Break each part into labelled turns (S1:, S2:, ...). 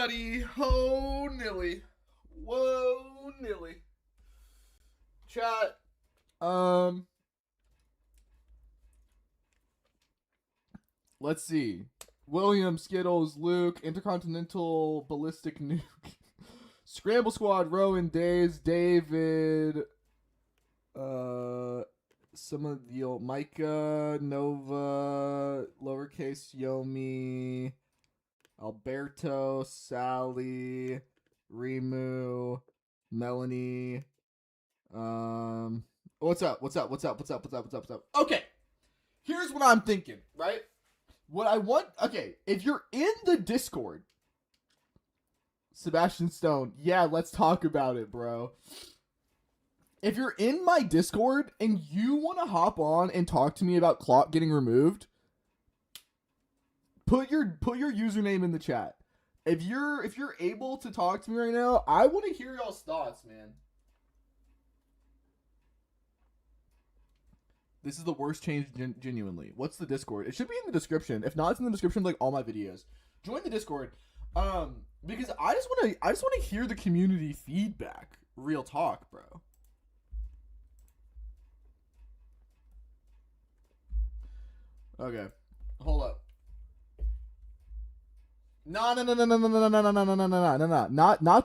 S1: everybody. Ho nilly. Whoa nilly. Chat. Let's see. William, Skittles, Luke, Intercontinental Ballistic Nuke, Scramble Squad, Rowan, Days, David, some of the old Micah, Nova, lowercase Yomi, Alberto, Sally, Remu, Melanie. What's up? Okay, here's what I'm thinking, right? What I want, okay, if you're in the Discord, Sebastian Stone, yeah, let's talk about it, bro. If you're in my Discord and you want to hop on and talk to me about Clock getting removed, put your username in the chat. If you're able to talk to me right now, I want to hear y'all's thoughts, man. This is the worst change, genuinely. What's the Discord? It should be in the description. If not, it's in the description of like all my videos. Join the Discord, because I just want to hear the community feedback. Real talk, bro. Okay, hold up. No, not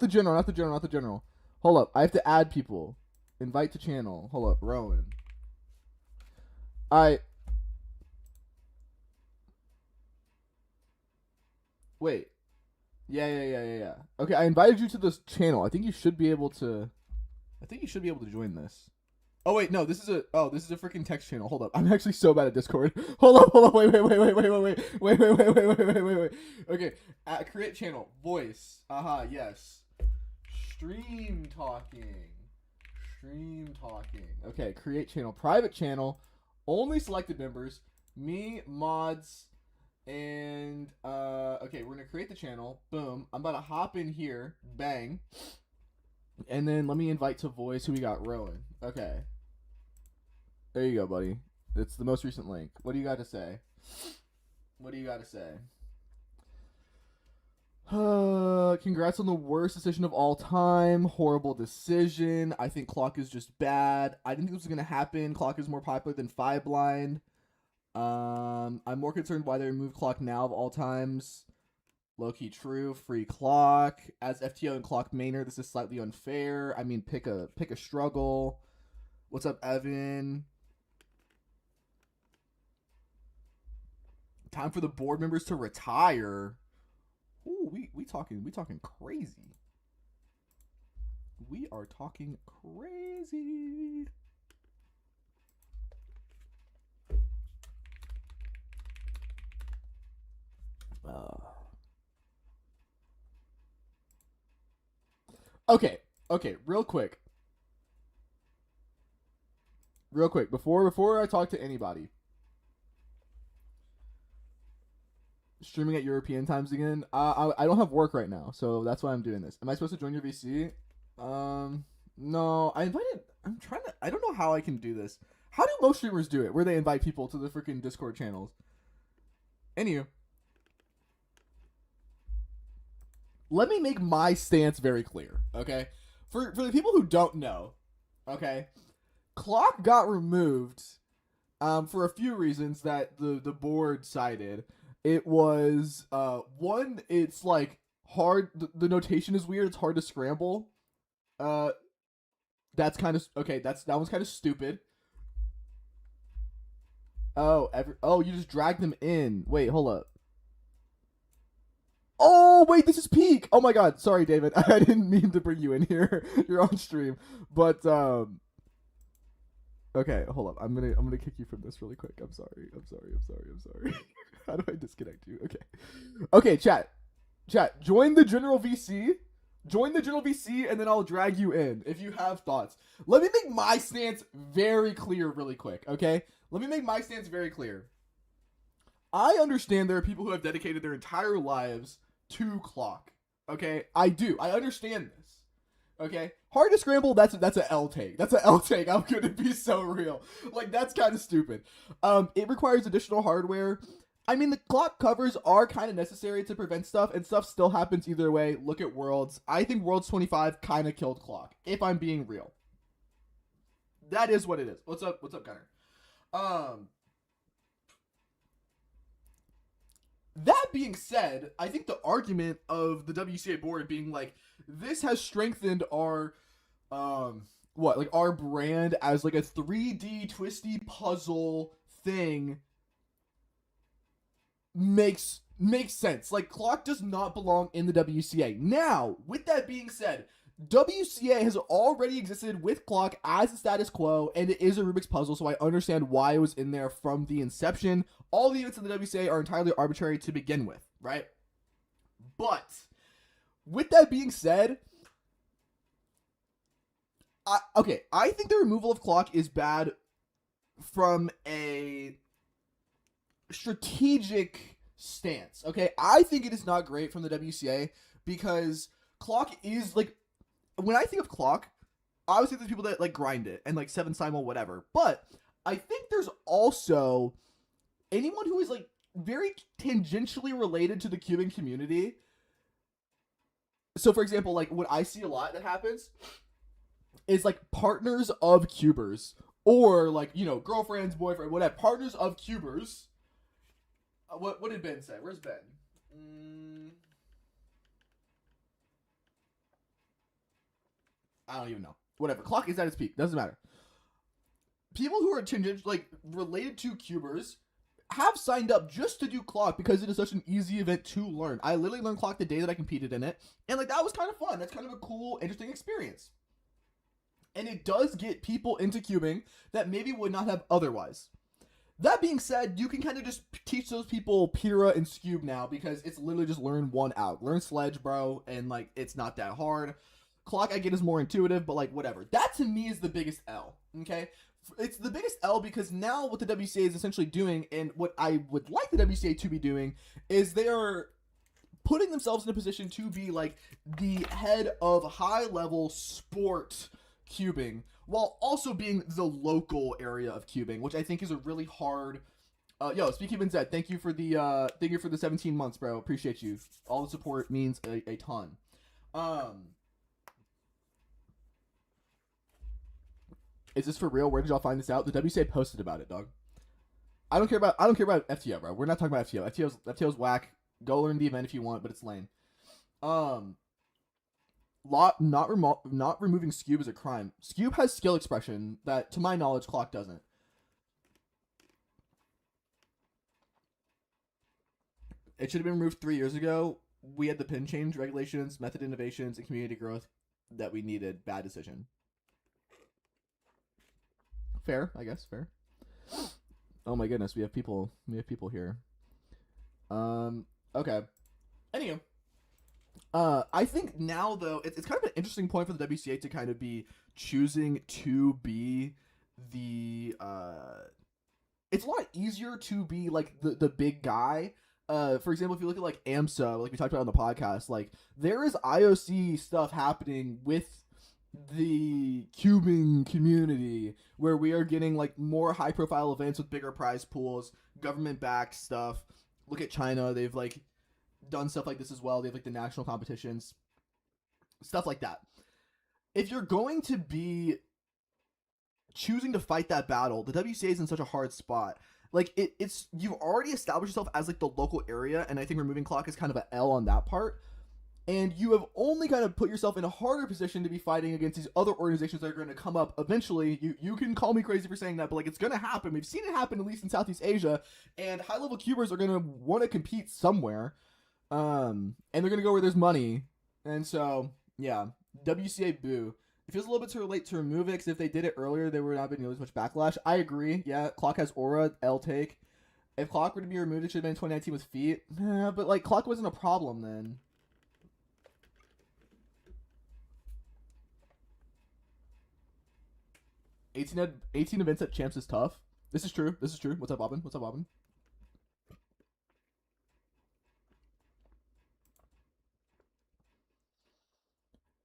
S1: the general. Hold up, I have to add people. Invite to channel. Hold up, Rowan. Wait. Yeah. Okay, I invited you to this channel. I think you should be able to join this. Oh wait, no, this is a freaking text channel. Hold up. I'm actually so bad at Discord. Hold up. Wait. Okay. Create channel. Voice. Yes. Stream talking. Okay, create channel. Private channel. Only selected members, me, mods, and okay, we're gonna create the channel. Boom. I'm about to hop in here. Bang. And then let me invite to voice. Who we got? Rowan. Okay. There you go, buddy. It's the most recent link. What do you got to say? Congrats on the worst decision of all time. Horrible decision. I think Clock is just bad. I didn't think this was gonna happen. Clock is more popular than Five Blind. I'm more concerned why they removed Clock now of all times. Low-key true. Free Clock. As FTO and Clock mainer, this is slightly unfair. I mean, pick a struggle. What's up, Evan? Time for the board members to retire. Ooh, we talking crazy. We are talking crazy. Okay, real quick. Before I talk to anybody. Streaming at European times again. I don't have work right now, so that's why I'm doing this. Am I supposed to join your VC? No. I don't know how I can do this. How do most streamers do it? Where they invite people to the freaking Discord channels? Anywho. Let me make my stance very clear, okay? For the people who don't know, okay? Clock got removed for a few reasons that the board cited. It was one, it's like hard, the notation is weird, it's hard to scramble. That's kind of okay, that one's kind of stupid. Oh, you just dragged them in. Wait, hold up. Oh, wait, this is peak. Oh my god, sorry David. I didn't mean to bring you in here. You're on stream. But okay, hold up. I'm gonna kick you from this really quick. I'm sorry. How do I disconnect you? Okay, chat. Join the general VC. And then I'll drag you in if you have thoughts. Let me make my stance very clear really quick, okay? I understand there are people who have dedicated their entire lives to Clock, okay? I do. I understand this. Okay, hard to scramble. That's an L take. I'm gonna be so real. Like, that's kind of stupid. It requires additional hardware. I mean, the clock covers are kind of necessary to prevent stuff, and stuff still happens either way. Look at Worlds. I think Worlds 25 kind of killed clock, if I'm being real. That is what it is. What's up? What's up, Gunner? Um, that being said, I think the argument of the WCA board being like, this has strengthened our, like our brand as like a 3D twisty puzzle thing makes sense. Like, clock does not belong in the WCA. Now, with that being said, WCA has already existed with clock as the status quo, and it is a Rubik's puzzle, so I understand why it was in there from the inception. All the events in the WCA are entirely arbitrary to begin with, right? But with that being said, I think the removal of clock is bad from a strategic stance. Okay, I think it is not great from the WCA because clock is like, when I think of clock, I always think there's people that like grind it and like seven simul whatever. But I think there's also anyone who is like very tangentially related to the cubing community. So for example, like what I see a lot that happens is like partners of cubers, or like, you know, girlfriends, boyfriend, whatever, partners of cubers. What did Ben say? Where's Ben? I don't even know. Whatever. Clock is at its peak. Doesn't matter. People who are tangent, like related to cubers, have signed up just to do clock because it is such an easy event to learn. I literally learned clock the day that I competed in it, and like that was kind of fun. That's kind of a cool, interesting experience. And it does get people into cubing that maybe would not have otherwise. That being said, you can kind of just teach those people Pira and Scube now because it's literally just learn one out. Learn Sledge, bro, and like it's not that hard. Clock I get is more intuitive, but like whatever. That to me is the biggest L, okay? It's the biggest L because now what the WCA is essentially doing, and what I would like the WCA to be doing, is they are putting themselves in a position to be like the head of high-level sport cubing, while also being the local area of cubing, which I think is a really hard. Speaking of Zed, thank you for the 17 months, bro. Appreciate you. All the support means a ton. Is this for real? Where did y'all find this out? The WCA posted about it, dog. I don't care about FTO, bro. We're not talking about FTO. FTO's whack. Go learn the event if you want, but it's lame. Not removing Scube is a crime. Scube has skill expression that, to my knowledge, clock doesn't. It should have been removed 3 years ago. We had the pin change regulations, method innovations, and community growth that we needed. Bad decision. Fair, I guess. Fair. Oh my goodness, we have people. We have people here. Okay. Anyway, I think now though it's kind of an interesting point for the WCA to kind of be choosing to be the. It's a lot easier to be like the big guy. For example, if you look at like AMSA, like we talked about on the podcast, like there is IOC stuff happening with the cubing community where we are getting like more high profile events with bigger prize pools, government backed stuff. Look at China, they've like done stuff like this as well. They have like the national competitions, stuff like that. If you're going to be choosing to fight that battle, the WCA is in such a hard spot. Like it's you've already established yourself as like the local area, and I think removing clock is kind of an L on that part. And you have only kind of put yourself in a harder position to be fighting against these other organizations that are going to come up eventually. You can call me crazy for saying that, but like it's going to happen. We've seen it happen at least in Southeast Asia, and high level cubers are going to want to compete somewhere, and they're going to go where there's money. And so yeah, WCA boo. It feels a little bit too late to remove it because if they did it earlier, there would not have been as much backlash. I agree. Yeah, clock has aura. L take. If clock were to be removed, it should have been in 2019 with feet. But like clock wasn't a problem then. 18 events at champs is tough. This is true. This is true. What's up, Bobbin? What's up, Bobbin?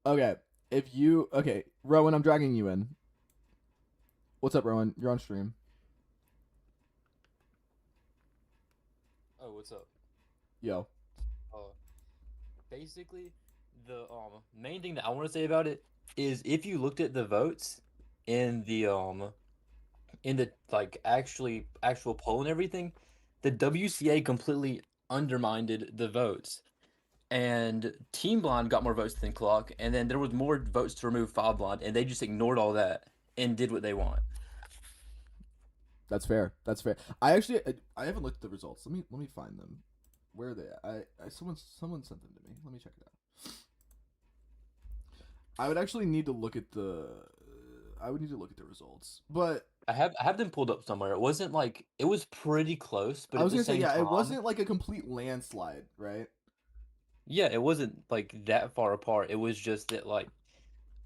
S1: Okay. Rowan, I'm dragging you in. What's up, Rowan? You're on stream.
S2: Oh, what's up?
S1: Yo.
S2: Uh, Basically, the main thing that I want to say about it is if you looked at the votes in the like actual poll and everything, the WCA completely undermined the votes, and Team Blonde got more votes than Clock, and then there was more votes to remove Foul Blonde, and they just ignored all that and did what they want.
S1: That's fair. That's fair. I haven't looked at the results. Let me find them. Where are they at? Someone sent them to me. Let me check it out. I would actually need to look at the I would need to look at the results. But
S2: I have them pulled up somewhere. It wasn't like it was pretty close, but
S1: I
S2: at
S1: was
S2: the
S1: gonna say,
S2: same
S1: yeah, it
S2: time,
S1: wasn't like a complete landslide, right?
S2: yeah, it wasn't like that far apart. It was just that like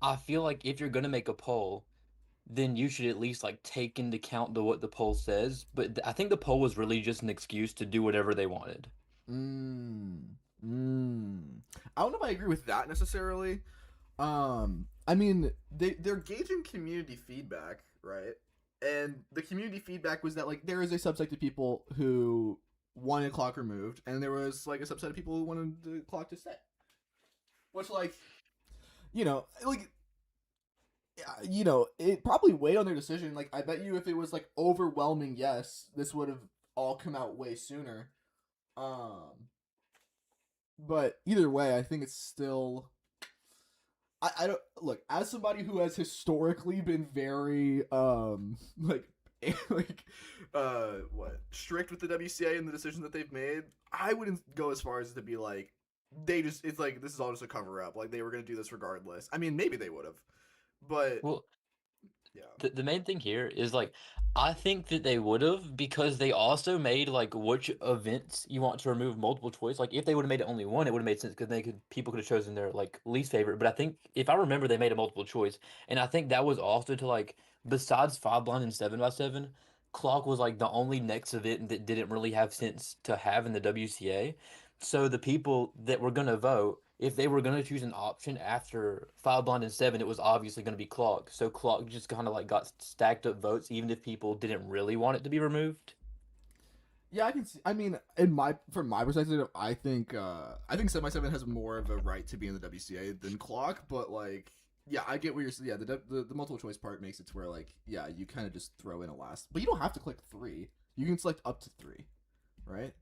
S2: I feel like if you're gonna make a poll, then you should at least like take into account what the poll says. But I think the poll was really just an excuse to do whatever they wanted.
S1: Mm. Mm. I don't know if I agree with that necessarily. I mean, they're gauging community feedback, right? And the community feedback was that like there is a subset of people who wanted clock removed, and there was like a subset of people who wanted the clock to stay. Which like like it probably weighed on their decision. Like I bet you if it was like overwhelming yes, this would have all come out way sooner. Um, but either way, I think it's still I don't look as somebody who has historically been very like like what strict with the WCA and the decisions that they've made. I wouldn't go as far as to be like they just it's like this is all just a cover up. Like they were gonna do this regardless. I mean, maybe they would have, but
S2: Well,
S1: yeah,
S2: the main thing here is like I think that they would have because they also made like which events you want to remove multiple choice. Like if they would have made it only one, it would have made sense because they could people could have chosen their like least favorite. But I think if I remember, they made a multiple choice, and I think that was also to like besides Five Blind and 7x7, Clock was like the only next event that didn't really have sense to have in the WCA. So the people that were gonna vote, if they were gonna choose an option after Five Blind and Seven, it was obviously gonna be Clock. So Clock just kind of like got stacked up votes, even if people didn't really want it to be removed.
S1: yeah, I can see. I mean, in my from my perspective, I think 7x7 has more of a right to be in the WCA than Clock, but like. Yeah, I get what you're saying. Yeah, the multiple choice part makes it to where like yeah, you kind of just throw in a last, but you don't have to click three. You can select up to three, right?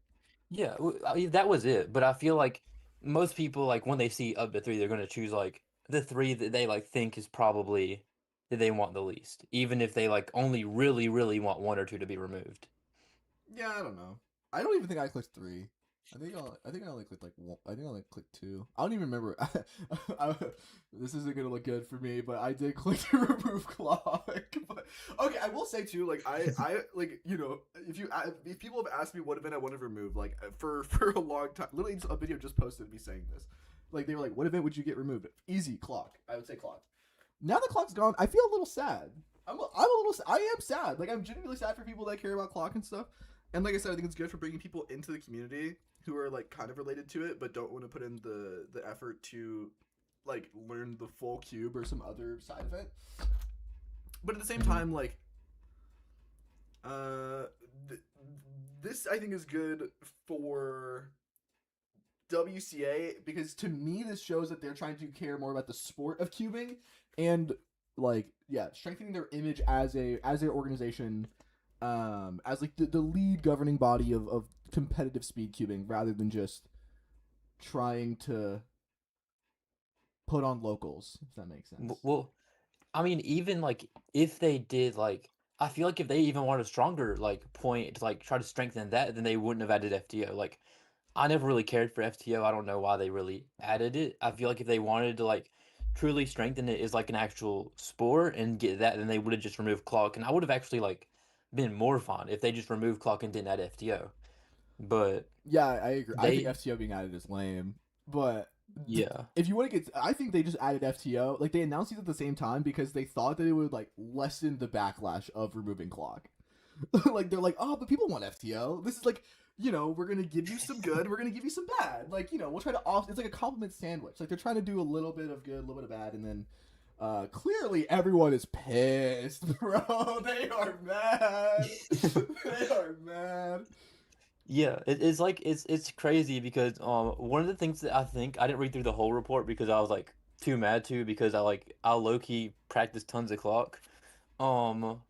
S2: Yeah, that was it. But I feel like most people like when they see up to three, they're gonna choose like the three that they like think is probably that they want the least, even if they like only really, really want one or two to be removed.
S1: Yeah, I don't know. I don't even think I clicked three. I think I only clicked like one. I think I only clicked two. I don't even remember. This isn't gonna look good for me, but I did click to remove clock. But okay, I will say too, like I like if people have asked me what event I want to remove, like for a long time, literally a video just posted of me saying this. Like they were like, what event would you get removed? Easy clock. I would say clock. Now the clock's gone, I feel a little sad. I'm a little. I am sad. Like I'm genuinely sad for people that care about clock and stuff. And like I said, I think it's good for bringing people into the community who are like kind of related to it, but don't want to put in the effort to like learn the full cube or some other side of it. But at the same
S2: Hmm.
S1: time, like uh, th- this I think is good for WCA because to me this shows that they're trying to care more about the sport of cubing and like yeah strengthening their image as an organization as like the lead governing body of competitive speed cubing rather than just trying to put on locals if that makes sense.
S2: Well, I mean, even like if they did like, I feel like if they even wanted a stronger like point to like try to strengthen that, then they wouldn't have added FTO. Like I never really cared for FTO. I don't know why they really added it. I feel like if they wanted to like truly strengthen it as like an actual sport and get that, then they would have just removed clock, and I would have actually like been more fun if they just removed clock and didn't add FTO. But
S1: Yeah, I agree. I think
S2: they,
S1: FTO being added is lame, but
S2: yeah,
S1: if you want to get, I think they just added FTO. Like they announced these at the same time because they thought that it would like lessen the backlash of removing clock. Like they're like, oh, but people want FTO. This is like, we're gonna give you some good, we're gonna give you some bad. Like, we'll try to off. It's like a compliment sandwich. Like they're trying to do a little bit of good, a little bit of bad, and then clearly everyone is pissed, bro. They are mad. They are mad.
S2: Yeah, it's like it's crazy because one of the things that I think I didn't read through the whole report because I was like too mad to because I low key practice tons of clock. Um,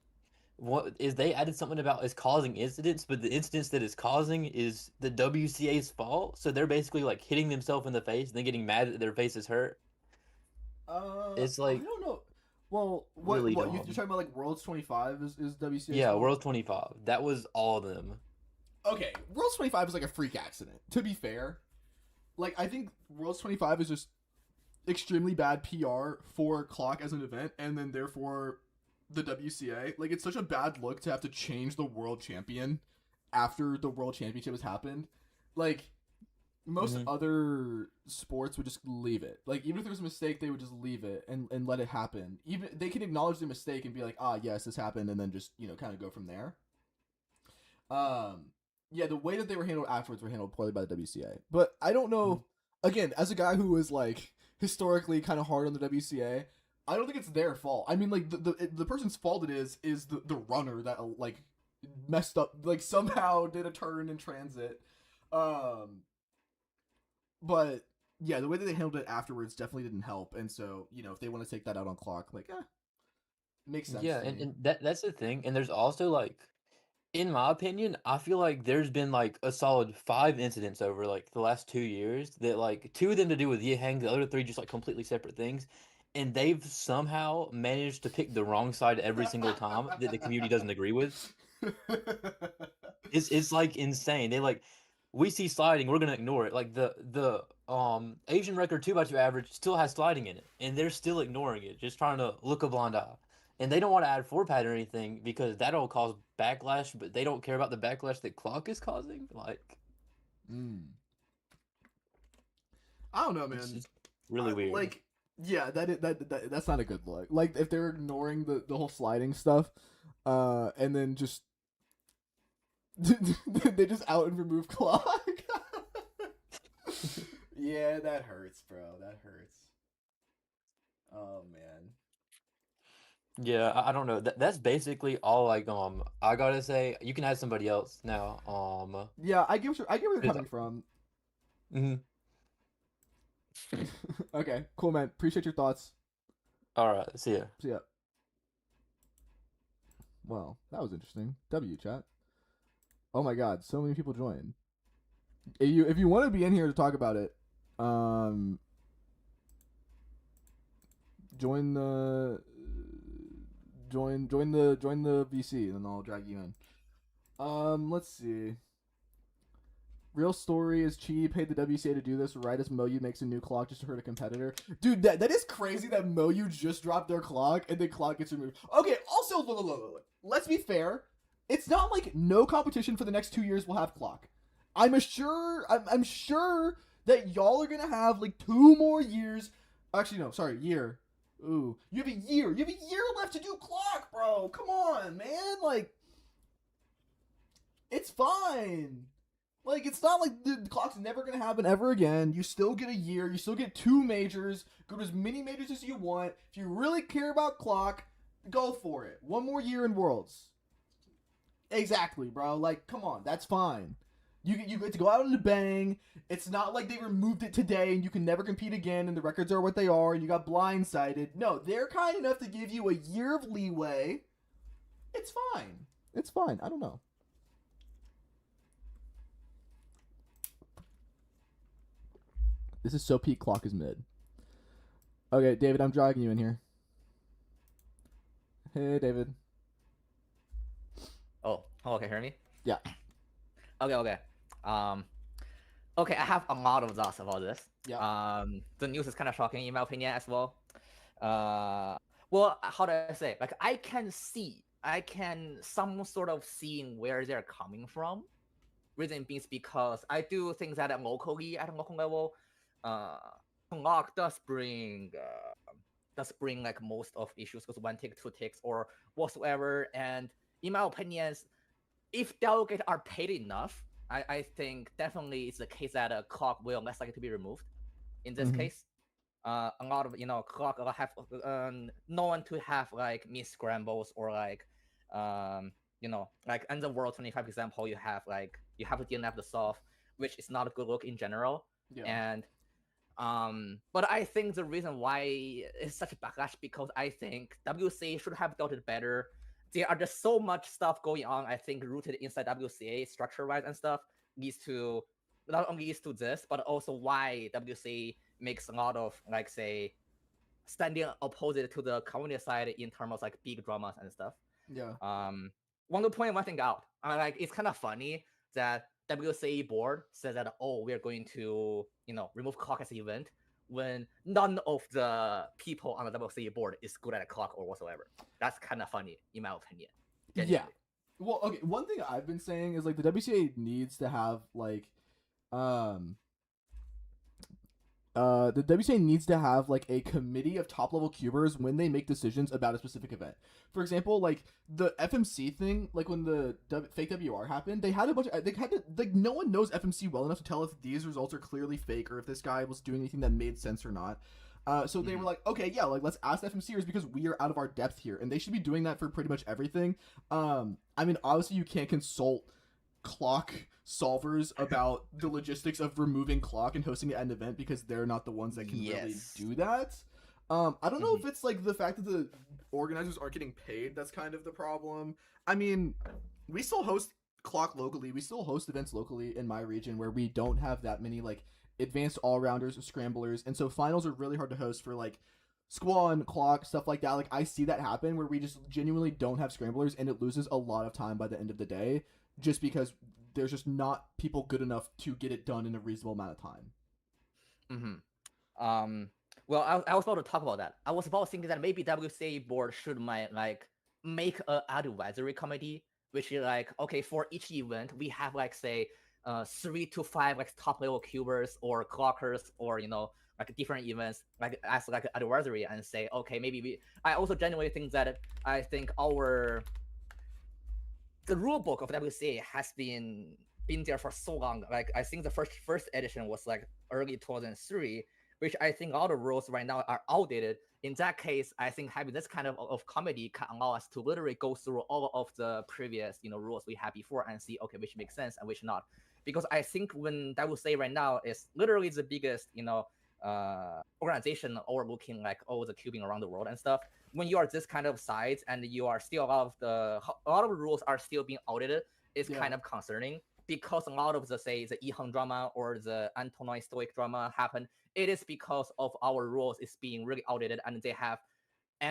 S2: what is they added something about is causing incidents, but the incidents that it's causing is the WCA's fault. So they're basically like hitting themselves in the face and then getting mad that their face is hurt. It's
S1: I
S2: like
S1: don't know. Well,
S2: really
S1: you're
S2: dumb.
S1: talking about like Worlds 25 is WCA's
S2: Yeah,
S1: fault?
S2: World 25. That was all of them.
S1: Okay, Worlds 25 is like a freak accident. To be fair, like I think Worlds 25 is just extremely bad PR for Clock as an event, and then therefore the WCA. Like it's such a bad look to have to change the world champion after the world championship has happened. Like most
S2: Hmm.
S1: other sports would just leave it. Like even if there was a mistake, they would just leave it and let it happen. Even they can acknowledge the mistake and be like, ah, yes, this happened, and then just kind of go from there. Um, yeah, the way that they were handled afterwards were handled poorly by the WCA. But I don't know. Again, as a guy who was like historically kind of hard on the WCA, I don't think it's their fault. I mean, like the person's fault it is the runner that like messed up, like somehow did a turn in transit. Um, but yeah, the way that they handled it afterwards definitely didn't help. And so if they want to take that out on Clock, like, makes sense
S2: Yeah,
S1: to me.
S2: and that's the thing. And there's also like in my opinion, I feel like there's been like a solid 5 incidents over like the last 2 years that like two of them to do with Yihang, the other three just like completely separate things. And they've somehow managed to pick the wrong side every single time that the community doesn't agree with. It's like insane. They like we see sliding, we're gonna ignore it. Like the Asian record 2x2 average still has sliding in it, and they're still ignoring it, just trying to look a blind eye. And they don't want to add 4 pad or anything because that'll cause backlash, but they don't care about the backlash that clock is causing. Like
S1: Mm. I don't know,
S2: it's
S1: man.
S2: just really weird.
S1: Like, yeah, that's not a good look. Like, if they're ignoring the whole sliding stuff, and then just they just out and remove clock. Yeah, that hurts, bro. That hurts. Oh man.
S2: Yeah, I don't know. That's basically all like I gotta say. You can add somebody else now.
S1: Yeah, I get where you're
S2: 'Cause-
S1: coming from.
S2: mhm.
S1: Okay, cool, man. Appreciate your thoughts.
S2: All right, see ya.
S1: See ya. Well, that was interesting. W chat. Oh my god, so many people joined. If you want to be in here to talk about it, um, join the join the VC, and then I'll drag you in. Let's see. Real story is Chi paid the WCA to do this right as Moyu makes a new clock just to hurt a competitor. Dude, that is crazy that Moyu just dropped their clock and the clock gets removed. Okay, also, look. Let's be fair. It's not like no competition for the next 2 years will have clock. I'm sure that y'all are gonna have like 2 more years. Actually, no, sorry, year. Ooh, you have a year. You have a year left to do clock, bro. Come on, man. Like, it's fine. Like, it's not like the clock's never gonna happen ever again. You still get a year. You still get 2 majors. Go to as many majors as you want. If you really care about clock, go for it. 1 more year in Worlds. Exactly, bro. Like, come on, that's fine. You get to go out on a bang. It's not like they removed it today and you can never compete again and the records are what they are and you got blindsided. No, they're kind enough to give you a year of leeway. It's fine. It's fine. I don't know. This is so peak clock is mid. Okay, David, I'm dragging you in here. Hey, David.
S3: Oh, okay, hear me?
S1: Yeah.
S3: Okay. Um, okay, I have a lot of thoughts about this.
S1: Yeah.
S3: The news is kind of shocking in my opinion as well. Well, how do I say? Like, I can some sort of seeing where they're coming from. Reason being is because I do things at a local level. Uh, Unlock does bring like most of issues because 1 tick, 2 ticks, or whatsoever. And in my opinion, if delegates are paid enough, I think definitely it's the case that a clock will less likely to be removed. In this
S1: Mhm.
S3: case, a lot of clock will have no one to have like miss scrambles or like like in the World 25 example, you have to DNF the soft, which is not a good look in general.
S1: Yeah.
S3: And but I think the reason why it's such a backlash because I think WCA should have dealt it better. There are just so much stuff going on. I think rooted inside WCA structure-wise and stuff leads to not only leads to this, but also why WCA makes a lot of like say standing opposite to the community side in terms of like big dramas and stuff.
S1: Yeah.
S3: Want to point one thing out. Like it's kind of funny that WCA board said that we're going to remove clock as an event when none of the people on the WCA board is good at a clock or whatsoever. That's kind of funny in my opinion. Genuinely.
S1: Yeah. Well, okay. One thing I've been saying is like the WCA needs to have like the WCA needs to have like a committee of top level cubers when they make decisions about a specific event. For example, like the FMC thing, like when the fake WR happened, they had like no one knows FMC well enough to tell if these results are clearly fake or if this guy was doing anything that made sense or not. So they were like, okay, yeah, like let's ask the FMCers because we are out of our depth here, and they should be doing that for pretty much everything. I mean, obviously you can't consult clock solvers about the logistics of removing clock and hosting an event because they're not the ones that can really do that. I don't know if it's like the fact that the organizers aren't getting paid that's kind of the problem. I mean, we still host clock locally. We still host events locally in my region where we don't have that many like advanced all-rounders or scramblers, and so finals are really hard to host for like Squall, clock, stuff like that. Like I see that happen where we just genuinely don't have scramblers and it loses a lot of time by the end of the day just because there's just not people good enough to get it done in a reasonable amount of time.
S3: Well, I was about to talk about that. I was about thinking that maybe WCA board should make a advisory committee, which is like, okay, for each event we have like say 3 to 5 like top level cubers or clockers or like different events like as like an advisory and say, okay, maybe I also genuinely think that I think the rule book of WCA has been there for so long. Like I think the first edition was like early 2003, which I think all the rules right now are outdated. In that case, I think having this kind of committee can allow us to literally go through all of the previous rules we had before and see okay which makes sense and which not. Because I think when WCA right now is literally the biggest organization overlooking like all the cubing around the world and stuff. When you are this kind of size and you are still a lot of rules are still being audited, it's kind of concerning because a lot of the Ehung drama or the Antonoi Stoic drama happen. It is because of our rules is being really outdated and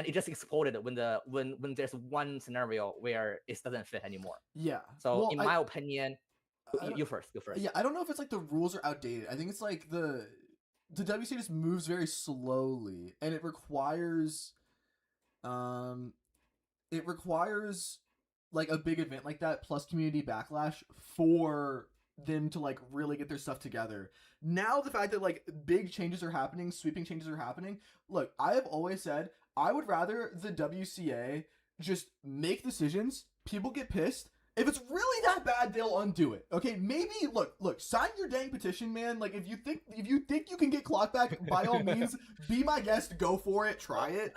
S3: it just exploded when there's one scenario where it doesn't fit anymore.
S1: Yeah.
S3: So well, in my opinion, you first. Go first.
S1: Yeah, I don't know if it's like the rules are outdated. I think it's like the WC just moves very slowly, and it requires like a big event like that plus community backlash for them to like really get their stuff together. Now the fact that like big changes are happening, sweeping changes are happening. Look, I have always said I would rather the WCA just make decisions, people get pissed. If it's really that bad, they'll undo it. Okay, maybe look, sign your dang petition, man. Like if you think you can get clock back, by all means, be my guest, go for it, try it.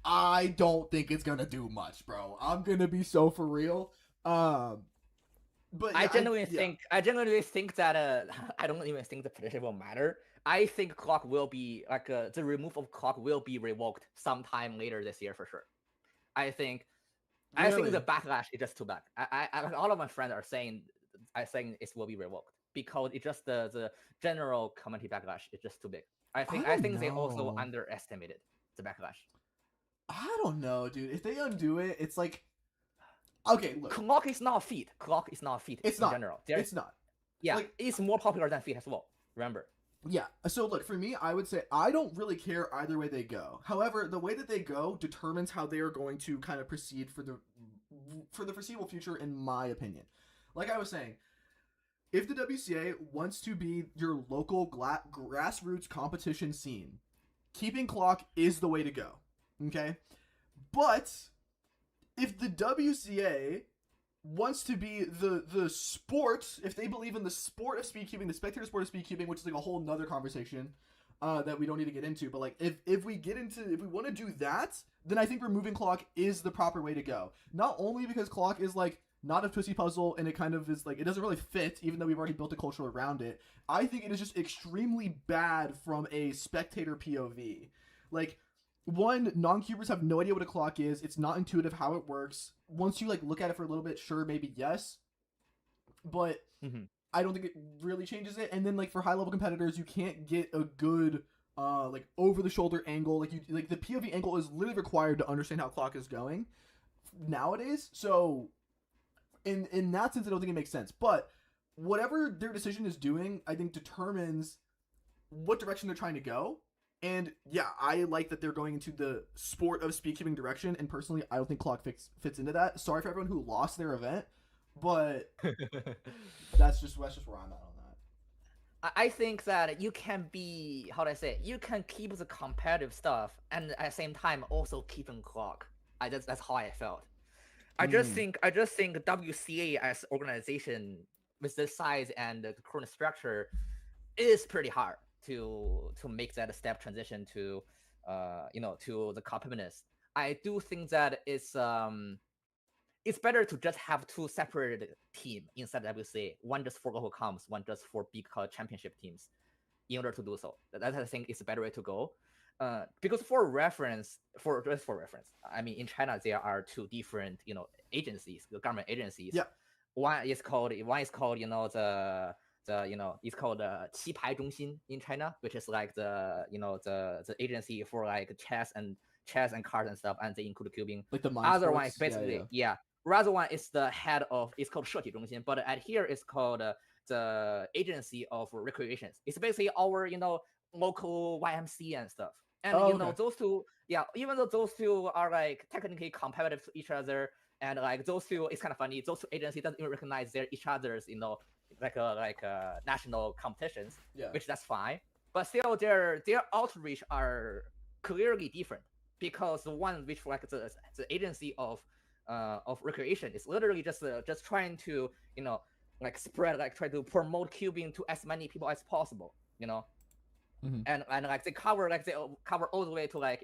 S1: I don't think it's gonna do much, bro. I'm gonna be so for real. But yeah,
S3: I genuinely think that I don't even think the petition will matter. I think clock will be like the remove of clock will be revoked sometime later this year for sure. I think the backlash is just too bad. I all of my friends are saying it will be revoked because it's just the general community backlash is just too big. I think they also underestimated the backlash.
S1: I don't know, dude. If they undo it, it's like okay, look.
S3: Clock is not feed.
S1: It's
S3: in
S1: not.
S3: General.
S1: It's not.
S3: Yeah, like, it's more popular than feed as well. Remember.
S1: Yeah. So look, for me, I would say I don't really care either way they go. However, the way that they go determines how they are going to kind of proceed for the foreseeable future, in my opinion. Like I was saying, if the WCA wants to be your local grassroots competition scene, keeping clock is the way to go. Okay? But if the WCA wants to be the sport, if they believe in the sport of speedcubing, the spectator sport of speedcubing, which is like a whole nother conversation that we don't need to get into, but like if we want to do that, then I think removing clock is the proper way to go. Not only because clock is like not a twisty puzzle, and it kind of is like, it doesn't really fit, even though we've already built a culture around it. I think it is just extremely bad from a spectator POV. Like, one, non-cubers have no idea what a clock is. It's not intuitive how it works. Once you like look at it for a little bit, sure, maybe yes, but I don't think it really changes it. And then like for high level competitors, you can't get a good like over the shoulder angle. Like the POV angle is literally required to understand how clock is going nowadays. So in that sense, I don't think it makes sense. But whatever their decision is doing, I think determines what direction they're trying to go. And yeah, I like that they're going into the sport of speedkeeping direction. And personally, I don't think clock fits into that. Sorry for everyone who lost their event, but that's just where I'm at on that.
S3: I think that you can be, how do I say it? You can keep the competitive stuff and at the same time also keeping clock. That's how I felt. I just think WCA as organization with the size and the current structure is pretty hard to make that a step transition to to the competitiveness. I do think that it's better to just have two separate team inside WCA, one just for local comps, one just for big championship teams, in order to do so. That I think is a better way to go. Because for reference, I mean, in China there are two different agencies, the government agencies.
S1: Yeah.
S3: One is called it's called it's called 棋牌中心 in China, which is like the agency for like chess and cards and stuff, and they include cubing.
S1: Like the mind
S3: other
S1: sports?
S3: one is basically Other one is the head of, it's called 设计中心, but at here it's called the agency of recreations. It's basically our local YMC and stuff. And
S1: okay.
S3: Those two, even though those two are like technically competitive to each other, and like those two, it's kind of funny. Those two agencies doesn't even recognize each other's like national competitions, which that's fine. But still, their outreach are clearly different, because the one which like the agency of recreation is literally just trying to like spread, like try to promote cubing to as many people as possible, and like they cover all the way to like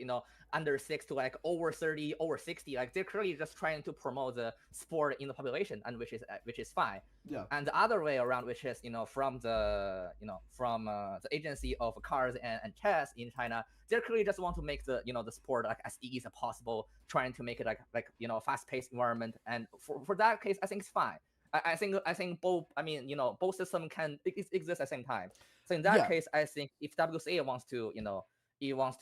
S3: under 6 to like over 30, over 60. Like they're clearly just trying to promote the sport in the population, and which is fine.
S1: Yeah.
S3: And the other way around, which is from the the agency of cards and chess in China, they clearly just want to make the the sport like as easy as possible, trying to make it like fast-paced environment. And for that case, I think it's fine. I think both. I mean, both systems can exist at the same time. So in that case, I think if WCA wants to, it wants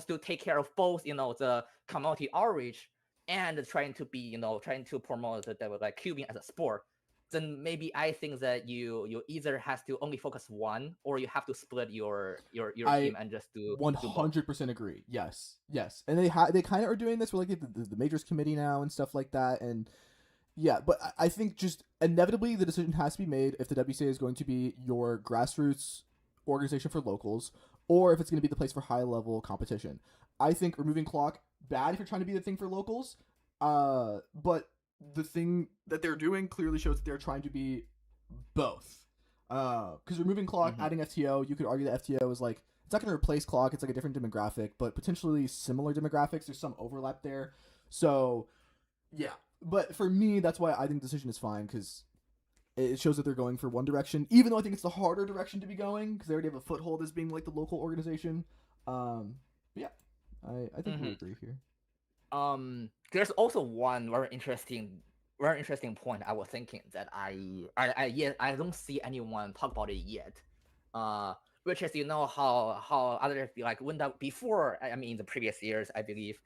S3: to take care of both, the community outreach and trying to be, trying to promote the like cubing as a sport, then maybe I think that you either has to only focus one, or you have to split your team and just do
S1: 100% agree. Yes, and they kind of are doing this with like the majors committee now and stuff like that, and. Yeah, but I think just inevitably the decision has to be made if the WCA is going to be your grassroots organization for locals, or if it's going to be the place for high level competition. I think removing clock, bad if you're trying to be the thing for locals, but the thing that they're doing clearly shows that they're trying to be both. Because removing clock, adding FTO, you could argue that FTO is like, it's not going to replace clock, it's like a different demographic, but potentially similar demographics. There's some overlap there. So, yeah. But for me, that's why I think the decision is fine, because it shows that they're going for one direction, even though I think it's the harder direction to be going, because they already have a foothold as being like the local organization. But yeah, I think we agree here.
S3: There's also one very interesting point I was thinking that I don't see anyone talk about it yet. Which is how others like went up before. I mean, in the previous years, I believe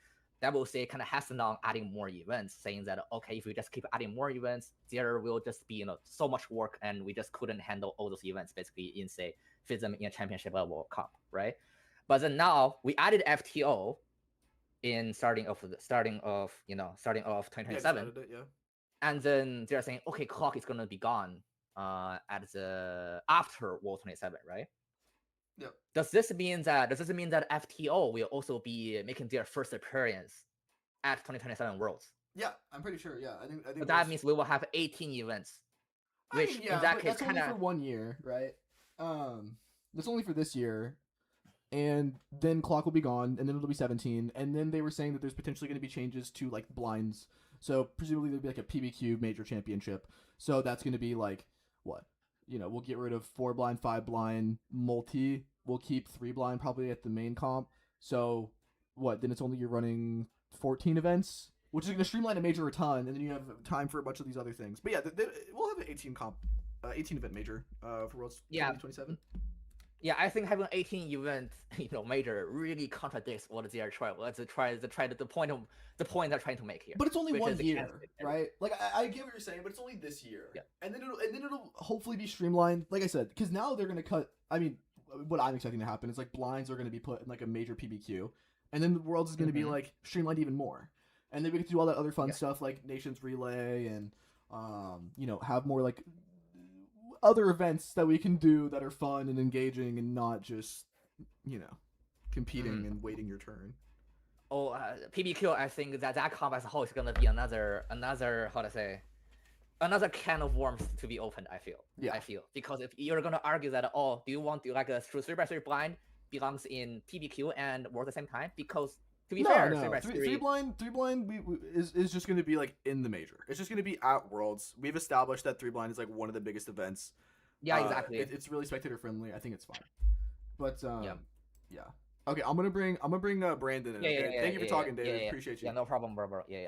S3: WCA kind of hastened on adding more events, saying that okay, if we just keep adding more events, there will just be so much work, and we just couldn't handle all those events basically in say fit them in a championship level comp, right? But then now we added FTO in starting of 2027, and then they're saying okay, clock is gonna be gone at the after World 27, right?
S1: Yeah.
S3: Does this mean that FTO will also be making their first appearance at 2027 Worlds?
S1: Yeah, I'm pretty sure. Yeah, I think
S3: but that means we will have 18 events. Which in that case,
S1: that's only for 1 year, right? That's only for this year, and then clock will be gone, and then it'll be 17, and then they were saying that there's potentially going to be changes to like blinds. So presumably there'll be like a PBQ major championship. So that's going to be like what? We'll get rid of 4 blind, 5 blind, multi. We'll keep 3 blind probably at the main comp. So what? Then it's only you're running 14 events, which is going to streamline a major a ton, and then you have time for a bunch of these other things. But yeah, we'll have an 18 comp, 18 event major for Worlds 2027.
S3: Yeah, I think having 18 event, major really contradicts what they're trying. The point they're trying to make here.
S1: But it's only 1 year, right? Like I get what you're saying, but it's only this year.
S3: Yeah.
S1: And then it'll hopefully be streamlined. Like I said, because now they're gonna cut. I mean, what I'm expecting to happen is like blinds are gonna be put in like a major PBQ, and then the Worlds is gonna be like streamlined even more, and then we get to do all that other fun stuff like Nations Relay and have more like other events that we can do that are fun and engaging and not just competing and waiting your turn.
S3: PBQ, I think that comp as a whole is gonna be another how to say, another can of worms to be opened. I feel because if you're gonna argue that do you want to like a 3x3 blind belongs in PBQ and World at the same time? Because to be fair,
S1: 3 blind is just going to be like in the major. It's just going to be at Worlds. We've established that 3 blind is like one of the biggest events.
S3: Yeah, exactly.
S1: It's really spectator friendly. I think it's fine. But yeah. Okay, I'm gonna bring Brandon in. Okay? Thank you for talking, David. Appreciate you.
S3: Yeah, no problem, bro. Yeah.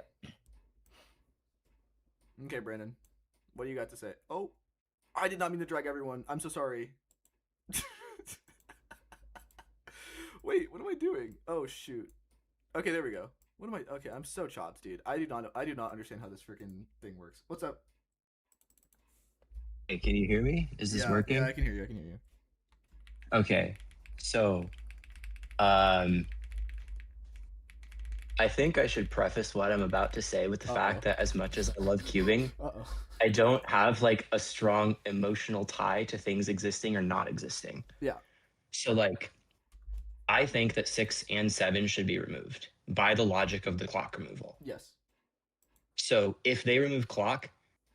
S1: Okay, Brandon, what do you got to say? Oh, I did not mean to drag everyone. I'm so sorry. Wait, what am I doing? Oh shoot. Okay, there we go. What am I? Okay, I'm so chopped, dude. I do not understand how this freaking thing works. What's up?
S4: Hey, can you hear me? Is this working?
S1: Yeah, I can hear you.
S4: Okay, so, I think I should preface what I'm about to say with the fact that as much as I love cubing, I don't have like a strong emotional tie to things existing or not existing.
S1: Yeah.
S4: So like, I think that 6 and 7 should be removed by the logic of the clock removal.
S1: Yes.
S4: So if they remove clock,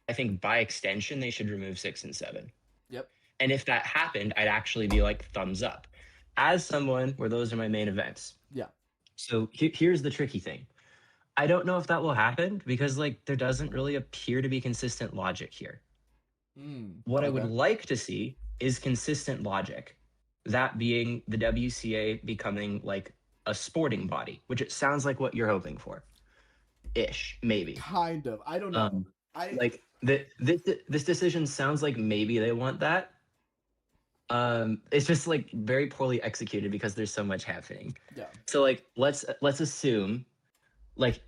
S4: I think by extension they should remove 6 and 7.
S1: Yep.
S4: And if that happened, I'd actually be like thumbs up. As someone where those are my main events.
S1: Yeah.
S4: So here's the tricky thing. I don't know if that will happen because like there doesn't really appear to be consistent logic here. What I would like to see is consistent logic. That being the WCA becoming like a sporting body, which it sounds like what you're hoping for. Ish, maybe.
S1: Kind of. I don't know.
S4: This decision sounds like maybe they want that. It's just like very poorly executed because there's so much happening.
S1: Yeah.
S4: So like let's assume like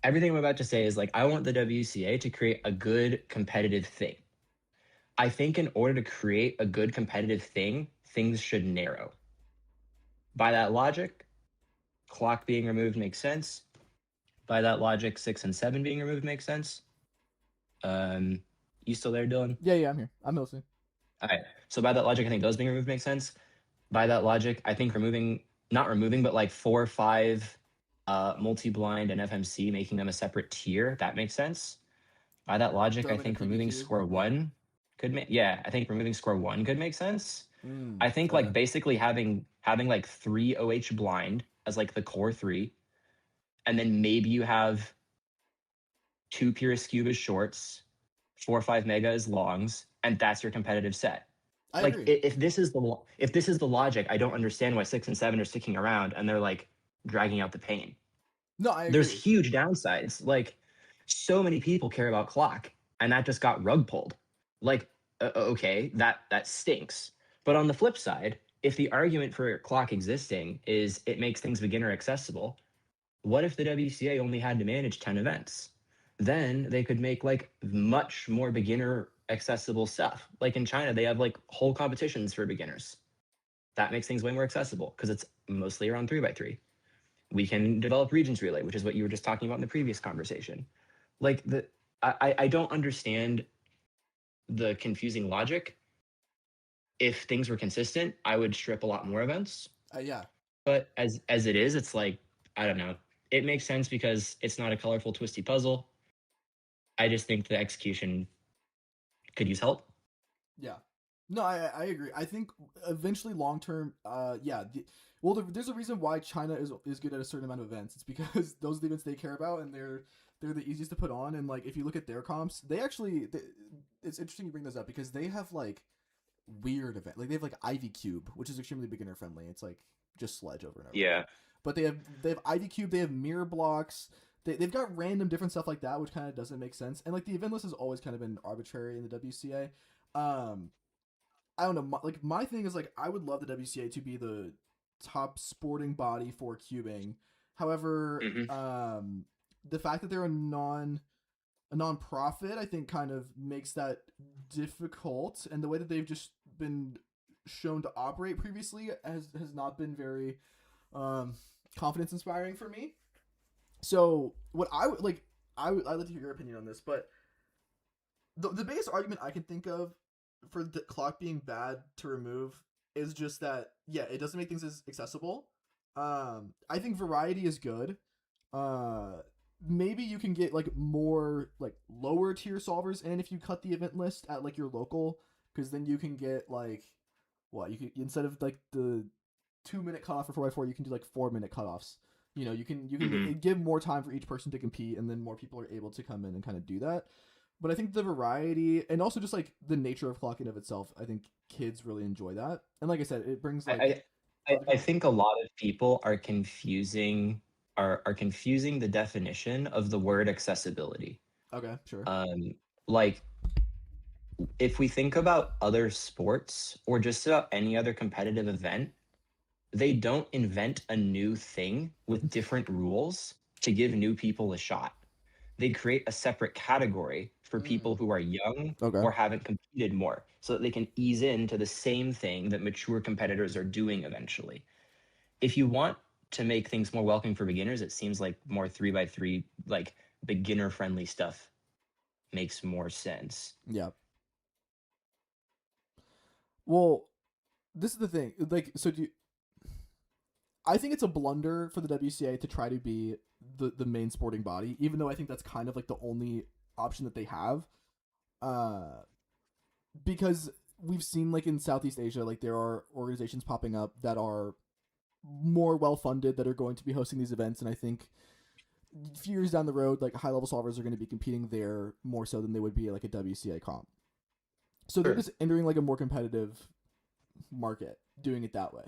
S4: everything I'm about to say is like I want the WCA to create a good competitive thing. I think in order to create a good competitive thing, things should narrow. By that logic, clock being removed makes sense. By that logic, 6 and 7 being removed makes sense. You still there, Dylan?
S1: Yeah, I'm here. I'm listening.
S4: All right. So by that logic, I think those being removed makes sense. By that logic, I think not removing, but like 4 or 5 multi-blind and FMC, making them a separate tier, that makes sense. By that logic, I think removing score 1 could make, I think removing score 1 could make sense. I think like basically having like 3 OH blind as like the core 3, and then maybe you have 2 pure scuba shorts, 4 or 5 mega as longs, and that's your competitive set.
S1: I
S4: like
S1: agree.
S4: if this is the logic, I don't understand why 6 and 7 are sticking around and they're like dragging out the pain.
S1: No, I agree.
S4: There's huge downsides. Like so many people care about clock, and that just got rug pulled. Like okay, that stinks. But on the flip side, if the argument for clock existing is it makes things beginner accessible, what if the WCA only had to manage 10 events? Then they could make like much more beginner accessible stuff. Like in China, they have like whole competitions for beginners. That makes things way more accessible because it's mostly around 3x3. We can develop Regions Relay, which is what you were just talking about in the previous conversation. Like I don't understand the confusing logic. If things were consistent, I would strip a lot more events.
S1: Yeah.
S4: But as it is, it's like, I don't know. It makes sense because it's not a colorful, twisty puzzle. I just think the execution could use help.
S1: Yeah. No, I agree. I think eventually long term, there's a reason why China is good at a certain amount of events. It's because those are the events they care about, and they're the easiest to put on, and like if you look at their comps, they actually it's interesting you bring those up because they have like weird event. Like they have like Ivy Cube, which is extremely beginner friendly. It's like just sledge over and over.
S4: Yeah.
S1: Again. But they have Ivy Cube, they have mirror blocks. They've got random different stuff like that, which kind of doesn't make sense. And like the event list has always kind of been arbitrary in the WCA. I don't know. My thing is like I would love the WCA to be the top sporting body for cubing. However, the fact that they're a nonprofit, I think, kind of makes that difficult. And the way that they've just been shown to operate previously has not been very confidence inspiring for me. So what I would like, I'd like to hear your opinion on this, but the biggest argument I can think of for the clock being bad to remove is just that, yeah, it doesn't make things as accessible. I think variety is good. Maybe you can get like more like lower tier solvers in if you cut the event list at like your local, because then you can get like you can, instead of like the 2-minute cutoff for 4x4, you can do like 4-minute cutoffs. You know, you can give more time for each person to compete, and then more people are able to come in and kind of do that. But I think the variety and also just like the nature of clocking of itself, I think kids really enjoy that. And like I said, it brings like
S4: I think a lot of people are confusing the definition of the word accessibility.
S1: Okay, sure.
S4: Like if we think about other sports or just about any other competitive event, they don't invent a new thing with different rules to give new people a shot. They create a separate category for people who are young or haven't competed more so that they can ease into the same thing that mature competitors are doing eventually. If you want to make things more welcoming for beginners, it seems like more 3x3, like beginner friendly stuff makes more sense.
S1: Yeah. Well, this is the thing. Like, so I think it's a blunder for the WCA to try to be the main sporting body, even though I think that's kind of like the only option that they have. Because we've seen like in Southeast Asia, like there are organizations popping up that are more well funded that are going to be hosting these events, and I think a few years down the road, like high level solvers are going to be competing there more so than they would be like a WCA comp. So they're just entering like a more competitive market, doing it that way.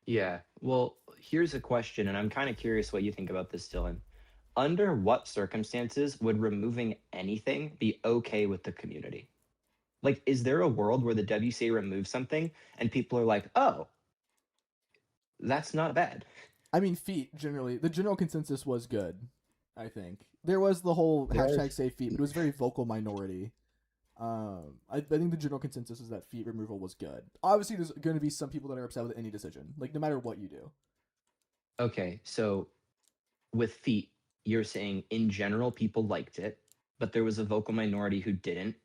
S4: Yeah. Well, here's a question, and I'm kind of curious what you think about this, Dylan. Under what circumstances would removing anything be okay with the community? Like, is there a world where the WCA removes something and people are like, oh, that's not bad?
S1: I mean, feet generally, the general consensus was good. I think there was the whole hashtag save feet, but it was very vocal minority. I think the general consensus is that feet removal was good. Obviously, there's going to be some people that are upset with any decision, like no matter what you do.
S4: Okay, so with feet, you're saying in general people liked it, but there was a vocal minority who didn't,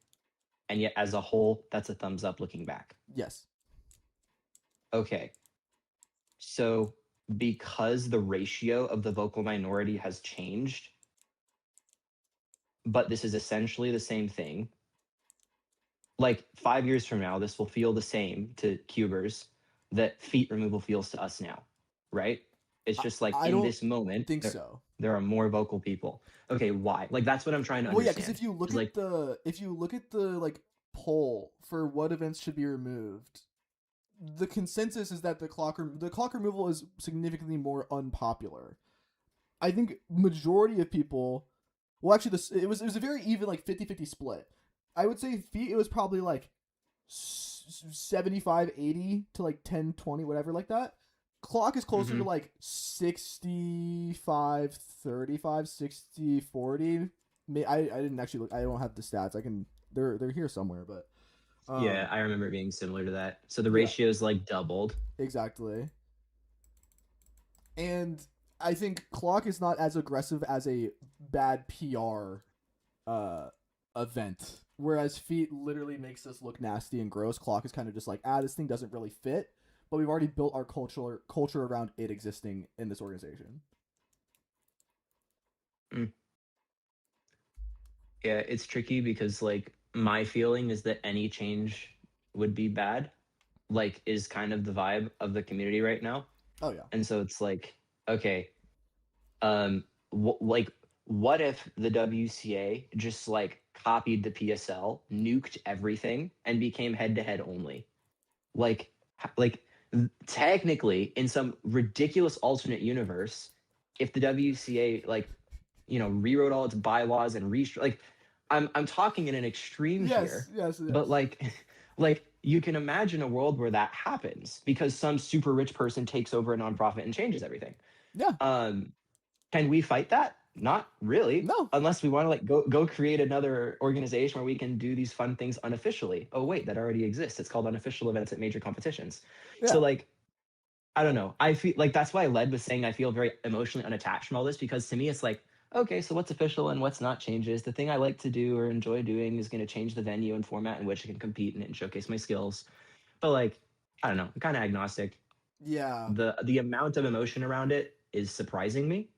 S4: and yet as a whole, that's a thumbs up looking back.
S1: Yes.
S4: Okay. So because the ratio of the vocal minority has changed, but this is essentially the same thing. Like 5 years from now, this will feel the same to cubers that feet removal feels to us now, right? It's just like
S1: I
S4: in
S1: don't
S4: this moment,
S1: think so.
S4: There are more vocal people. Okay, why? Like that's what I'm trying to
S1: Well, yeah,
S4: understand.
S1: because if you look at the like poll for what events should be removed, the consensus is that the clock removal is significantly more unpopular. I think majority of people, well, actually, it was a very even like 50-50 split. I would say feet, it was probably like 75-80 to like 10-20, whatever, like that. Clock is closer to like 65-35, 60-40. I didn't actually look. I don't have the stats. They're here somewhere, but
S4: yeah, I remember it being similar to that. So the ratio is like doubled.
S1: Exactly. And I think clock is not as aggressive as a bad PR event. Whereas feet literally makes us look nasty and gross. Clock is kind of just like, this thing doesn't really fit. But we've already built our culture around it existing in this organization.
S4: Yeah, it's tricky because like my feeling is that any change would be bad, like is kind of the vibe of the community right now.
S1: Oh yeah.
S4: And so it's like, okay, like what if the WCA just like copied the PSL, nuked everything, and became head-to-head only? Like, technically, in some ridiculous alternate universe, if the WCA like, rewrote all its bylaws and like, I'm talking in an extreme here,
S1: Yes.
S4: but like, like you can imagine a world where that happens because some super rich person takes over a nonprofit and changes everything.
S1: Yeah.
S4: Can we fight that? Not really.
S1: No.
S4: Unless we want to like go create another organization where we can do these fun things unofficially. Oh wait, that already exists. It's called unofficial events at major competitions.
S1: Yeah.
S4: So like, I don't know. I feel like that's why Led was saying I feel very emotionally unattached from all this, because to me it's like, okay, so what's official and what's not changes. The thing I like to do or enjoy doing is going to change the venue and format in which I can compete in it and showcase my skills. But like, I don't know, I'm kind of agnostic.
S1: Yeah.
S4: The amount of emotion around it is surprising me.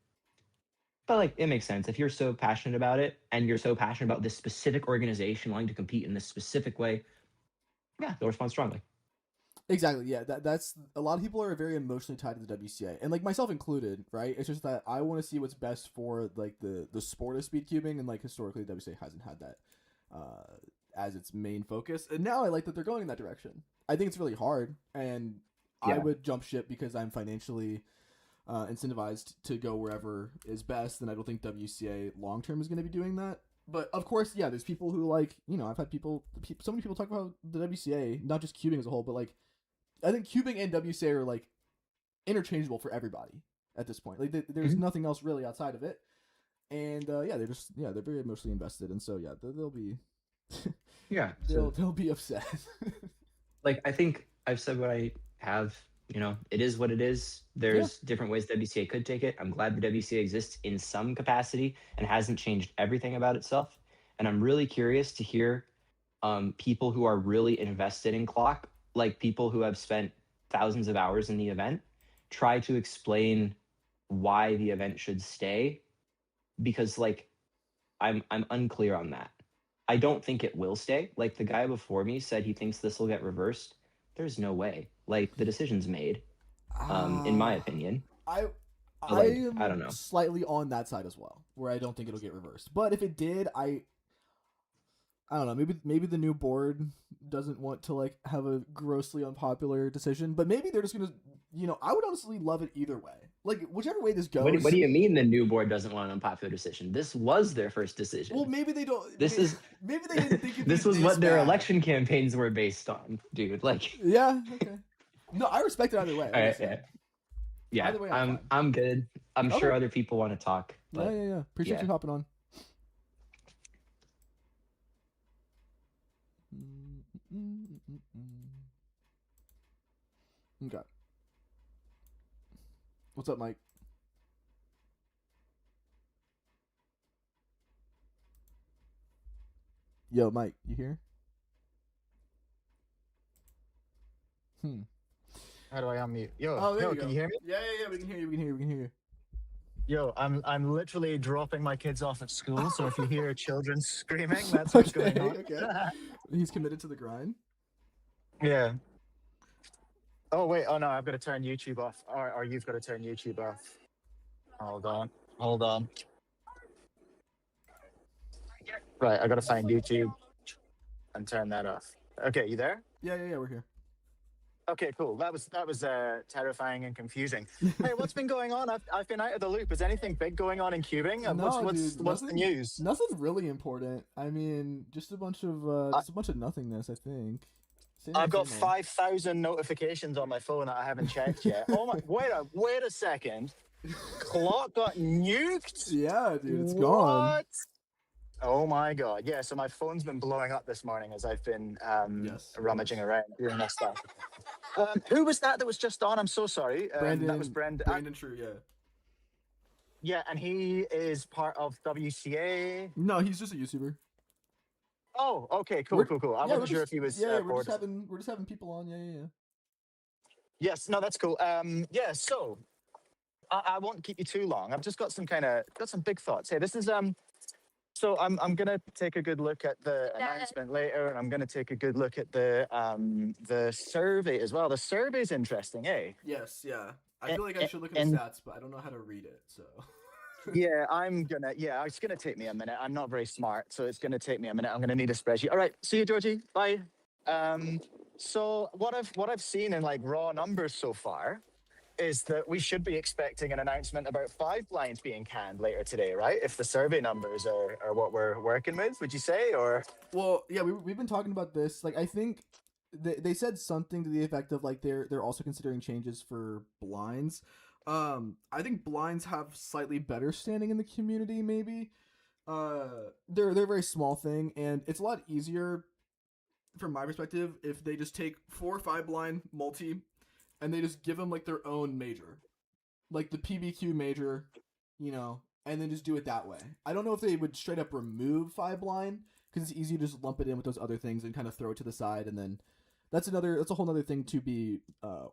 S4: But like, it makes sense if you're so passionate about it and you're so passionate about this specific organization wanting to compete in this specific way. Yeah, they'll respond strongly.
S1: Exactly. Yeah, that's a lot of people are very emotionally tied to the WCA, and like myself included, right? It's just that I want to see what's best for like the sport of speed cubing, and like historically, the WCA hasn't had that as its main focus, and now I like that they're going in that direction. I think it's really hard, and I
S4: Yeah.
S1: would jump ship because I'm financially incentivized to go wherever is best, and I don't think WCA long term is going to be doing that. But of course, yeah, there's people who like, I've had so many people talk about the WCA, not just cubing as a whole, but like, I think cubing and WCA are like interchangeable for everybody at this point. Like, there's nothing else really outside of it, and they're very emotionally invested, and so yeah, they'll be
S4: Yeah.
S1: they'll be upset.
S4: Like, I think I've said what I have. It is what it is. There's different ways WCA could take it. I'm glad the WCA exists in some capacity and hasn't changed everything about itself. And I'm really curious to hear people who are really invested in clock, like people who have spent thousands of hours in the event, try to explain why the event should stay, because like I'm unclear on that. I don't think it will stay. Like the guy before me said he thinks this will get reversed. There's no way. Like the decision's made. In my opinion.
S1: I
S4: like,
S1: am
S4: I don't know.
S1: slightly on that side as well, where I don't think it'll get reversed. But if it did, I don't know. Maybe the new board doesn't want to like have a grossly unpopular decision, but maybe they're just gonna. I would honestly love it either way. Like whichever way this goes.
S4: What do you mean the new board doesn't want an unpopular decision? This was their first decision.
S1: Well, maybe they don't. Maybe they didn't think
S4: this was what their election campaigns were based on, dude. Like.
S1: Yeah. Okay. No, I respect it either way.
S4: All right, yeah.
S1: Either way,
S4: I'm good. I'm sure other people want to talk. But
S1: yeah. Appreciate you hopping on. Okay. What's up, Mike? Yo, Mike, you here?
S5: How do I unmute? Yo, can you hear me?
S1: Yeah, we can hear you.
S5: Yo, I'm literally dropping my kids off at school, so if you hear children screaming, that's what's going on.
S1: Okay. He's committed to the grind.
S5: Yeah. Oh wait, no, I've got to turn YouTube off. Or you've got to turn YouTube off. Hold on. Right, I got to find YouTube and turn that off. Okay, you there?
S1: Yeah, we're here.
S5: Okay, cool. That was terrifying and confusing. Hey, what's been going on? I've been out of the loop. Is anything big going on in cubing? What's the news?
S1: Nothing really important. I mean, just a bunch of nothingness, I think.
S5: I've got 5,000 notifications on my phone that I haven't checked yet. Oh my! Wait a second. Clock got nuked.
S1: Yeah, dude, it's gone.
S5: What? Oh my god! Yeah, so my phone's been blowing up this morning as I've been rummaging around doing this stuff. Who was that was just on? I'm so sorry.
S1: Brandon.
S5: That was Brandon.
S1: Brandon True, yeah.
S5: Yeah, and he is part of WCA.
S1: No, he's just a YouTuber.
S5: Oh, okay, cool. I wasn't sure if he was.
S1: We're just having people on. Yeah.
S5: Yes, no, that's cool. So I won't keep you too long. I've just got some big thoughts. Hey, this is So I'm gonna take a good look at the announcement later, and I'm gonna take a good look at the survey as well. The survey's interesting, eh?
S1: Yes, yeah. I feel like I should look at the stats, but I don't know how to read it. So.
S5: Yeah, it's gonna take me a minute. I'm not very smart, so it's gonna take me a minute. I'm gonna need a spreadsheet. All right, see you, Georgie. Bye. So what I've seen in like raw numbers so far is that we should be expecting an announcement about 5 blinds being canned later today, right? If the survey numbers are what we're working with, would you say? Or
S1: Well, yeah, we've been talking about this. Like, I think they said something to the effect of like they're also considering changes for blinds. I think blinds have slightly better standing in the community. Maybe they're a very small thing, and it's a lot easier from my perspective if they just take 4 or 5 blind multi and they just give them like their own major, like the PBQ major, and then just do it that way. I don't know if they would straight up remove 5 blind because it's easy to just lump it in with those other things and kind of throw it to the side, and then that's a whole other thing to be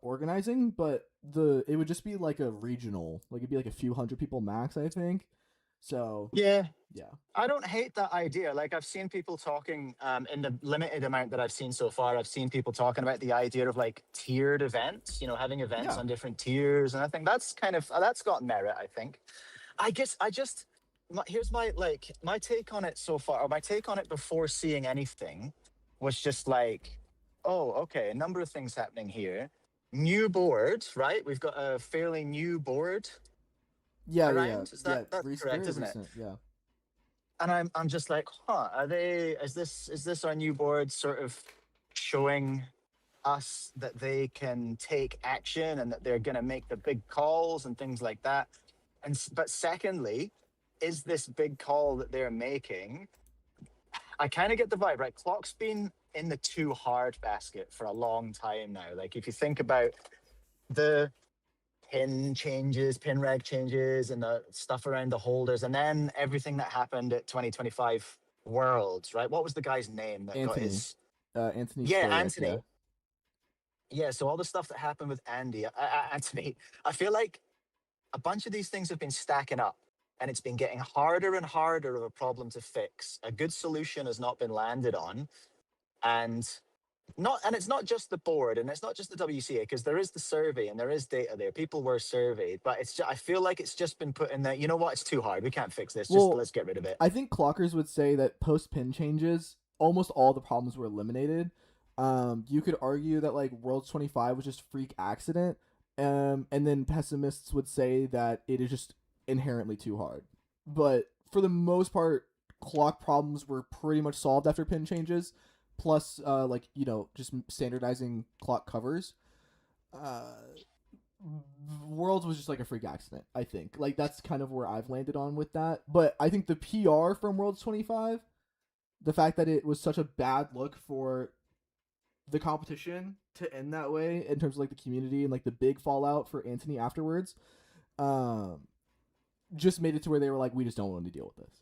S1: organizing. But it would just be like a regional, like it'd be like a few hundred people max, I think. So
S5: yeah,
S1: yeah,
S5: I don't hate that idea. Like I've seen people talking in the limited amount that I've seen so far. I've seen people talking about the idea of like tiered events. Having events
S1: Yeah.
S5: on different tiers, and I think that's that's got merit. I think. I guess I just here's my take on it so far, or my take on it before seeing anything, was just like, oh, okay, a number of things happening here. New board, right? We've got a fairly new board
S1: yeah.
S5: around. Is that's correct,
S1: Very
S5: isn't it?
S1: recent. Yeah.
S5: And I'm just like, huh? Is this our new board sort of showing us that they can take action and that they're going to make the big calls and things like that? But secondly, is this big call that they're making? I kind of get the vibe, right? Clock's been in the too hard basket for a long time now. Like if you think about the pin reg changes and the stuff around the holders, and then everything that happened at 2025 Worlds, right? What was the guy's name that got
S1: Anthony.
S5: his?
S1: Anthony
S5: Yeah,
S1: Stoyek, yeah.
S5: Anthony. Yeah, so all the stuff that happened with Anthony, I feel like a bunch of these things have been stacking up, and it's been getting harder and harder of a problem to fix. A good solution has not been landed on, and it's not just the board, and it's not just the WCA, because there is the survey and there is data there. People were surveyed, but I feel like it's just been put in there. You know what? It's too hard. We can't fix this. Just
S1: Well,
S5: let's get rid of it.
S1: I think clockers would say that post pin changes, almost all the problems were eliminated. You could argue that like Worlds 25 was just freak accident. And then pessimists would say that it is just inherently too hard. But for the most part, clock problems were pretty much solved after pin changes. Plus, just standardizing clock covers. Worlds was just like a freak accident, I think. Like that's kind of where I've landed on with that. But I think the PR from Worlds 25, the fact that it was such a bad look for the competition to end that way in terms of like the community and like the big fallout for Anthony afterwards, just made it to where they were like, we just don't want to deal with this.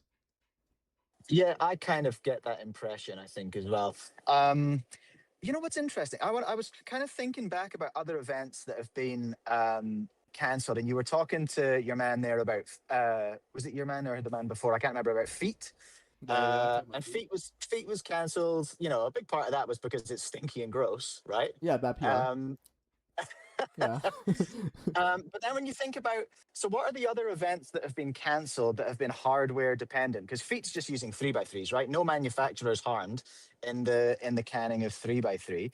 S5: Yeah, I kind of get that impression, I think, as well. You know what's interesting? I was kind of thinking back about other events that have been cancelled, and you were talking to your man there about was it your man or the man before? I can't remember, about feet. And feet was cancelled. A big part of that was because it's stinky and gross, right?
S1: Yeah, bad PR. Yeah.
S5: But then when you think about, so what are the other events that have been cancelled that have been hardware dependent? Because Feet's just using 3x3s, right? No manufacturer is harmed in the canning of 3x3,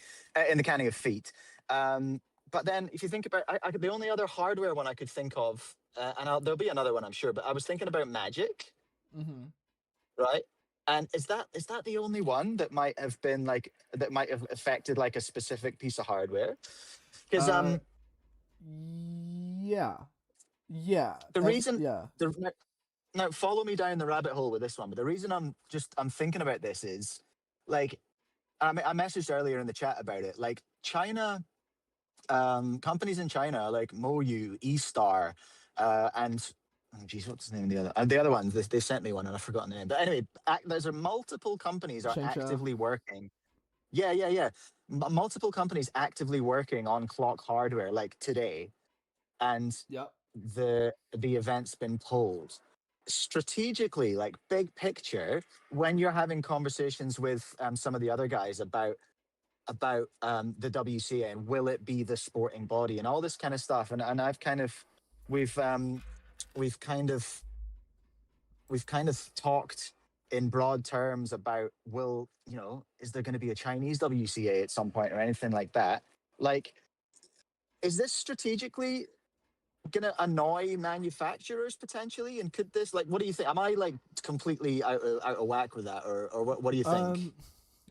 S5: in the canning of Feet. But then if you think about, the only other hardware one I could think of, and there'll be another one I'm sure, but I was thinking about Magic, right? And is that the only one that might have been like, that might have affected like a specific piece of hardware? Because
S1: yeah.
S5: The reason,
S1: yeah.
S5: now follow me down the rabbit hole with this one. But the reason I'm thinking about this is, like, I messaged earlier in the chat about it. Like China, companies in China like Moyu, eStar, and oh geez, what's the name of the other? The other ones. They sent me one and I've forgotten the name. But anyway, there's multiple companies are
S1: Shengshou.
S5: actively working. Yeah. Multiple companies actively working on clock hardware like today, and
S1: Yep.
S5: the event's been pulled. Strategically, like big picture, when you're having conversations with some of the other guys about the WCA and will it be the sporting body and all this kind of stuff, and I've kind of we've kind of we've kind of talked in broad terms about, will, you know, is there going to be a Chinese WCA at some point or anything like that? Like, is this strategically going to annoy manufacturers potentially? And could this, like, what do you think? Am I like completely out of whack with that, or what do you think?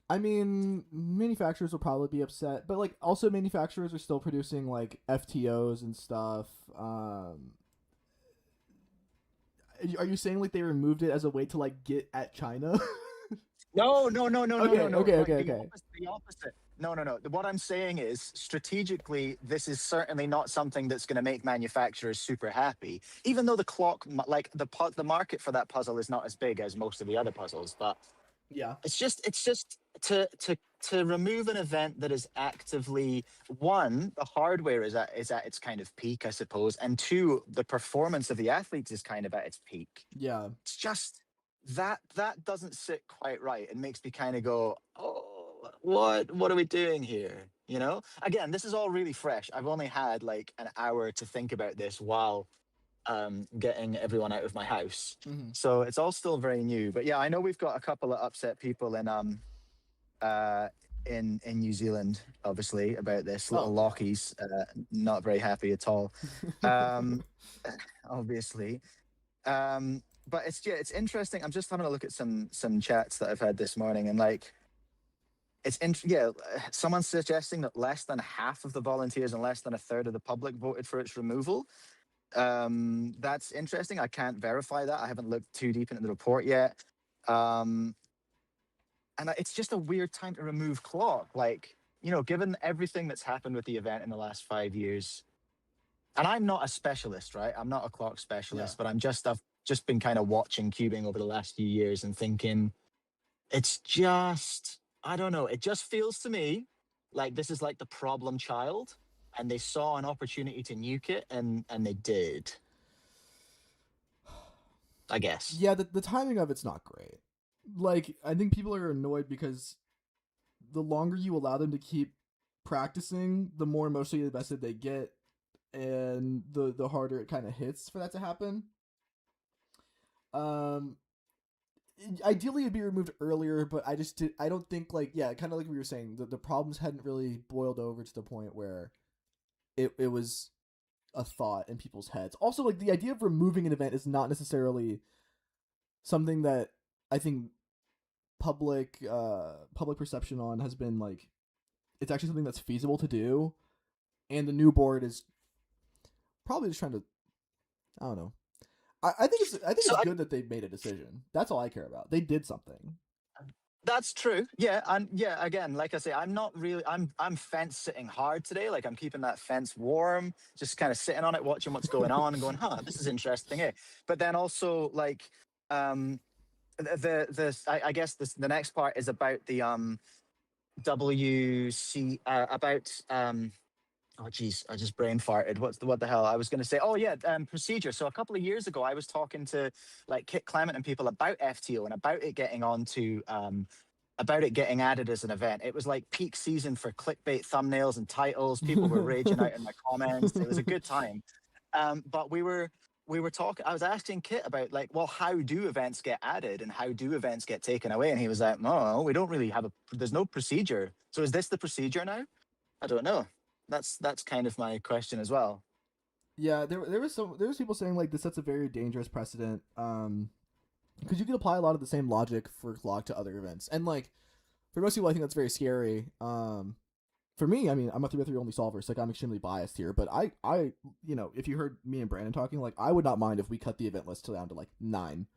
S1: I mean, manufacturers will probably be upset, but like also manufacturers are still producing like FTOs and stuff. Are you saying like they removed it as a way to like get at China?
S5: No, no, no, no, no,
S1: Okay,
S5: no, no.
S1: okay,
S5: Like
S1: okay,
S5: the
S1: okay.
S5: opposite, the opposite. No, no, no. What I'm saying is, strategically, this is certainly not something that's going to make manufacturers super happy. Even though the clock, like the market for that puzzle is not as big as most of the other puzzles, but
S1: Yeah.
S5: it's just to remove an event that is actively, one, the hardware is at its kind of peak, I suppose, and two, the performance of the athletes is kind of at its peak.
S1: Yeah.
S5: It's just that doesn't sit quite right. It makes me kind of go, oh, what are we doing here? You know? Again, this is all really fresh. I've only had like an hour to think about this while getting everyone out of my house.
S1: Mm-hmm.
S5: So it's all still very new. But yeah, I know we've got a couple of upset people uh in New Zealand, obviously, about this. Little
S1: Oh,
S5: Lockies, not very happy at all. Um obviously. But it's interesting. I'm just having a look at some chats that I've had this morning, and like someone's suggesting that less than half of the volunteers and less than a third of the public voted for its removal. That's interesting. I can't verify that. I haven't looked too deep into the report yet. And it's just a weird time to remove clock. Like, you know, given everything that's happened with the event in the last 5 years, and I'm not a specialist, right? I'm not a clock specialist, but I've just been kind of watching cubing over the last few years and thinking, it's just, I don't know, it just feels to me like this is like the problem child, and they saw an opportunity to nuke it, and they did, I guess.
S1: Yeah, the timing of it's not great. Like, I think people are annoyed because the longer you allow them to keep practicing, the more emotionally invested they get, and the harder it kind of hits for that to happen. Um, Ideally it'd be removed earlier, but I don't think, like, yeah, kind of like we were saying, the problems hadn't really boiled over to the point where it was a thought in people's heads. Also, like, the idea of removing an event is not necessarily something that I think public perception on has been like, it's actually something that's feasible to do, and the new board is probably just trying to, I don't know. I think
S5: So
S1: it's good that they made a decision. That's all I care about. They did something.
S5: that's true. Yeah, and yeah, again, like I say, I'm not really. I'm fence sitting hard today. Like I'm keeping that fence warm, just kind of sitting on it, watching what's going on, and going, "Huh, this is interesting." Eh? But then also like, I guess the next part is about the WC about oh geez, I just brain farted. What the hell? I was going to say, oh yeah, procedure. So a couple of years ago, I was talking to like Kit Clement and people about FTO and about it getting onto about it getting added as an event. It was like peak season for clickbait thumbnails and titles. People were raging out in my comments. It was a good time. But we were talking. I was asking Kit about like, well, how do events get added and how do events get taken away? And he was like, no, we don't really have a. There's no procedure. So is this the procedure now? I don't know. That's kind of my question as well.
S1: Yeah, there was people saying like this sets a very dangerous precedent. Because you can apply a lot of the same logic for clock to other events, and like for most people, I think that's very scary. For me, I mean, I'm a 3x3 only solver, so like I'm extremely biased here. But you know, if you heard me and Brandon talking, like I would not mind if we cut the event list down to like 9,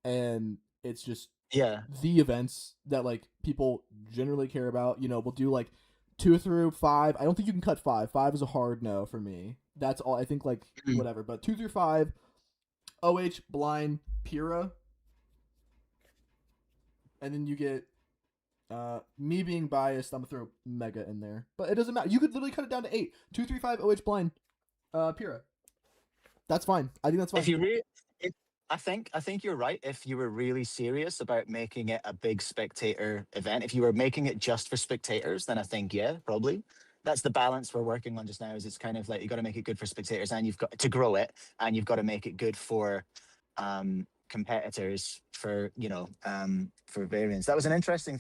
S1: and it's just
S5: Yeah.
S1: the events that like people generally care about. You know, we'll do like 2 through 5. I don't think you can cut 5. 5 is a hard no for me. That's all. I think like whatever. But 2 through 5, OH, blind, Pira, and then you get me being biased. I'm gonna throw Mega in there, but it doesn't matter. You could literally cut it down to 8. 2, 3, 5, OH, blind, Pira. That's fine. I think that's fine.
S5: If you really, I think you're right. If you were really serious about making it a big spectator event, if you were making it just for spectators, then I think yeah, probably. That's the balance we're working on just now. Is it's kind of like you got to make it good for spectators, and you've got to grow it, and you've got to make it good for competitors for for variants. That was an interesting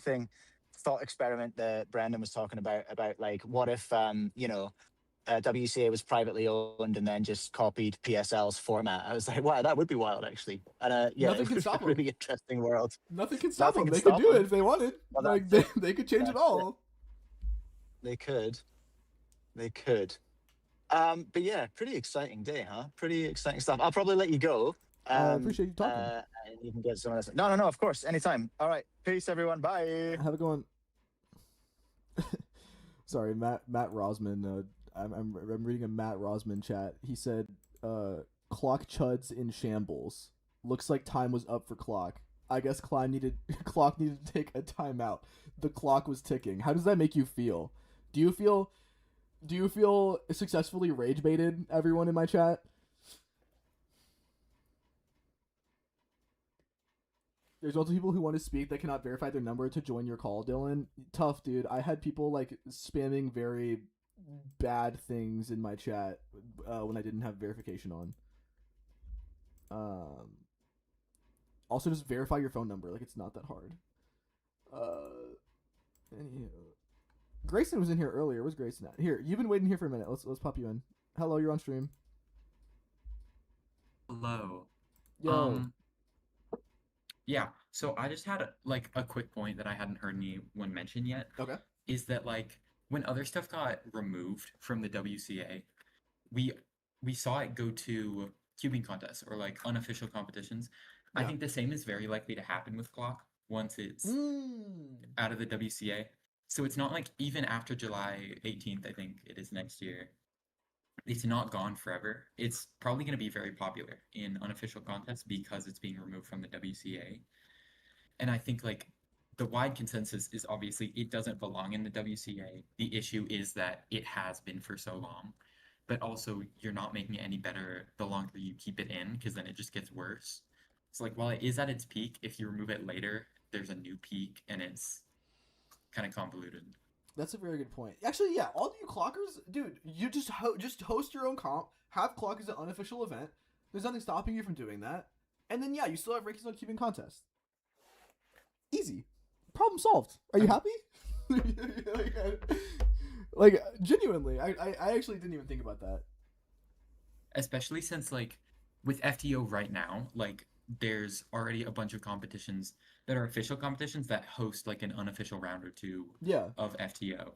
S5: thought experiment that Brandon was talking about like what if WCA was privately owned and then just copied PSL's format. I was like, wow, that would be wild actually. And yeah,
S1: Nothing
S5: it
S1: can
S5: would be
S1: stop
S5: a
S1: 'em.
S5: really interesting world.
S1: Nothing can stop
S5: Nothing
S1: them.
S5: can
S1: They could
S5: stop
S1: do it
S5: 'em.
S1: if they wanted.
S5: Well,
S1: Like
S5: that's
S1: they could change it
S5: That's
S1: all.
S5: They could. They could. But yeah, pretty exciting day, huh? Pretty exciting stuff. I'll probably let you go.
S1: I appreciate you talking.
S5: And you can get someone else. No, of course, anytime. All right, peace, everyone. Bye.
S1: Have a good one. Sorry, Matt Rosman. I'm reading a Matt Rosman chat. He said, "Clock chuds in shambles. Looks like time was up for clock. I guess clock needed to take a timeout. The clock was ticking. How does that make you feel? Do you feel successfully rage baited? Everyone in my chat." There's also people who want to speak that cannot verify their number to join your call, Dylan. Tough, dude. I had people like spamming very bad things in my chat when I didn't have verification on. Also, just verify your phone number. Like, it's not that hard. Anywho. Grayson was in here earlier. Where's Grayson at? Here, you've been waiting here for a minute. Let's pop you in. Hello, you're on stream.
S6: Hello.
S1: Yo.
S6: Yeah, so I just had a quick point that I hadn't heard anyone mention yet.
S1: Okay.
S6: Is that like when other stuff got removed from the WCA, we saw it go to cubing contests or like unofficial competitions. I
S1: Yeah.
S6: think the same is very likely to happen with Clock once it's out of the WCA. So it's not like even after July 18th, I think it is next year, it's not gone forever. It's probably going to be very popular in unofficial contests because it's being removed from the WCA. And I think like the wide consensus is obviously it doesn't belong in the WCA. The issue is that it has been for so long, but also you're not making it any better the longer you keep it in because then it just gets worse. So like while it is at its peak, if you remove it later, there's a new peak and it's kind of convoluted.
S1: That's a very good point. Actually, yeah, all you clockers, dude, you just host your own comp, have clock as an unofficial event. There's nothing stopping you from doing that. And then, yeah, you still have rankings on cubing contest. Easy. Problem solved. Are you happy? like, genuinely, I actually didn't even think about that.
S6: Especially since, like, with FTO right now, like, there's already a bunch of competitions that are official competitions that host, like, an unofficial round or two of FTO.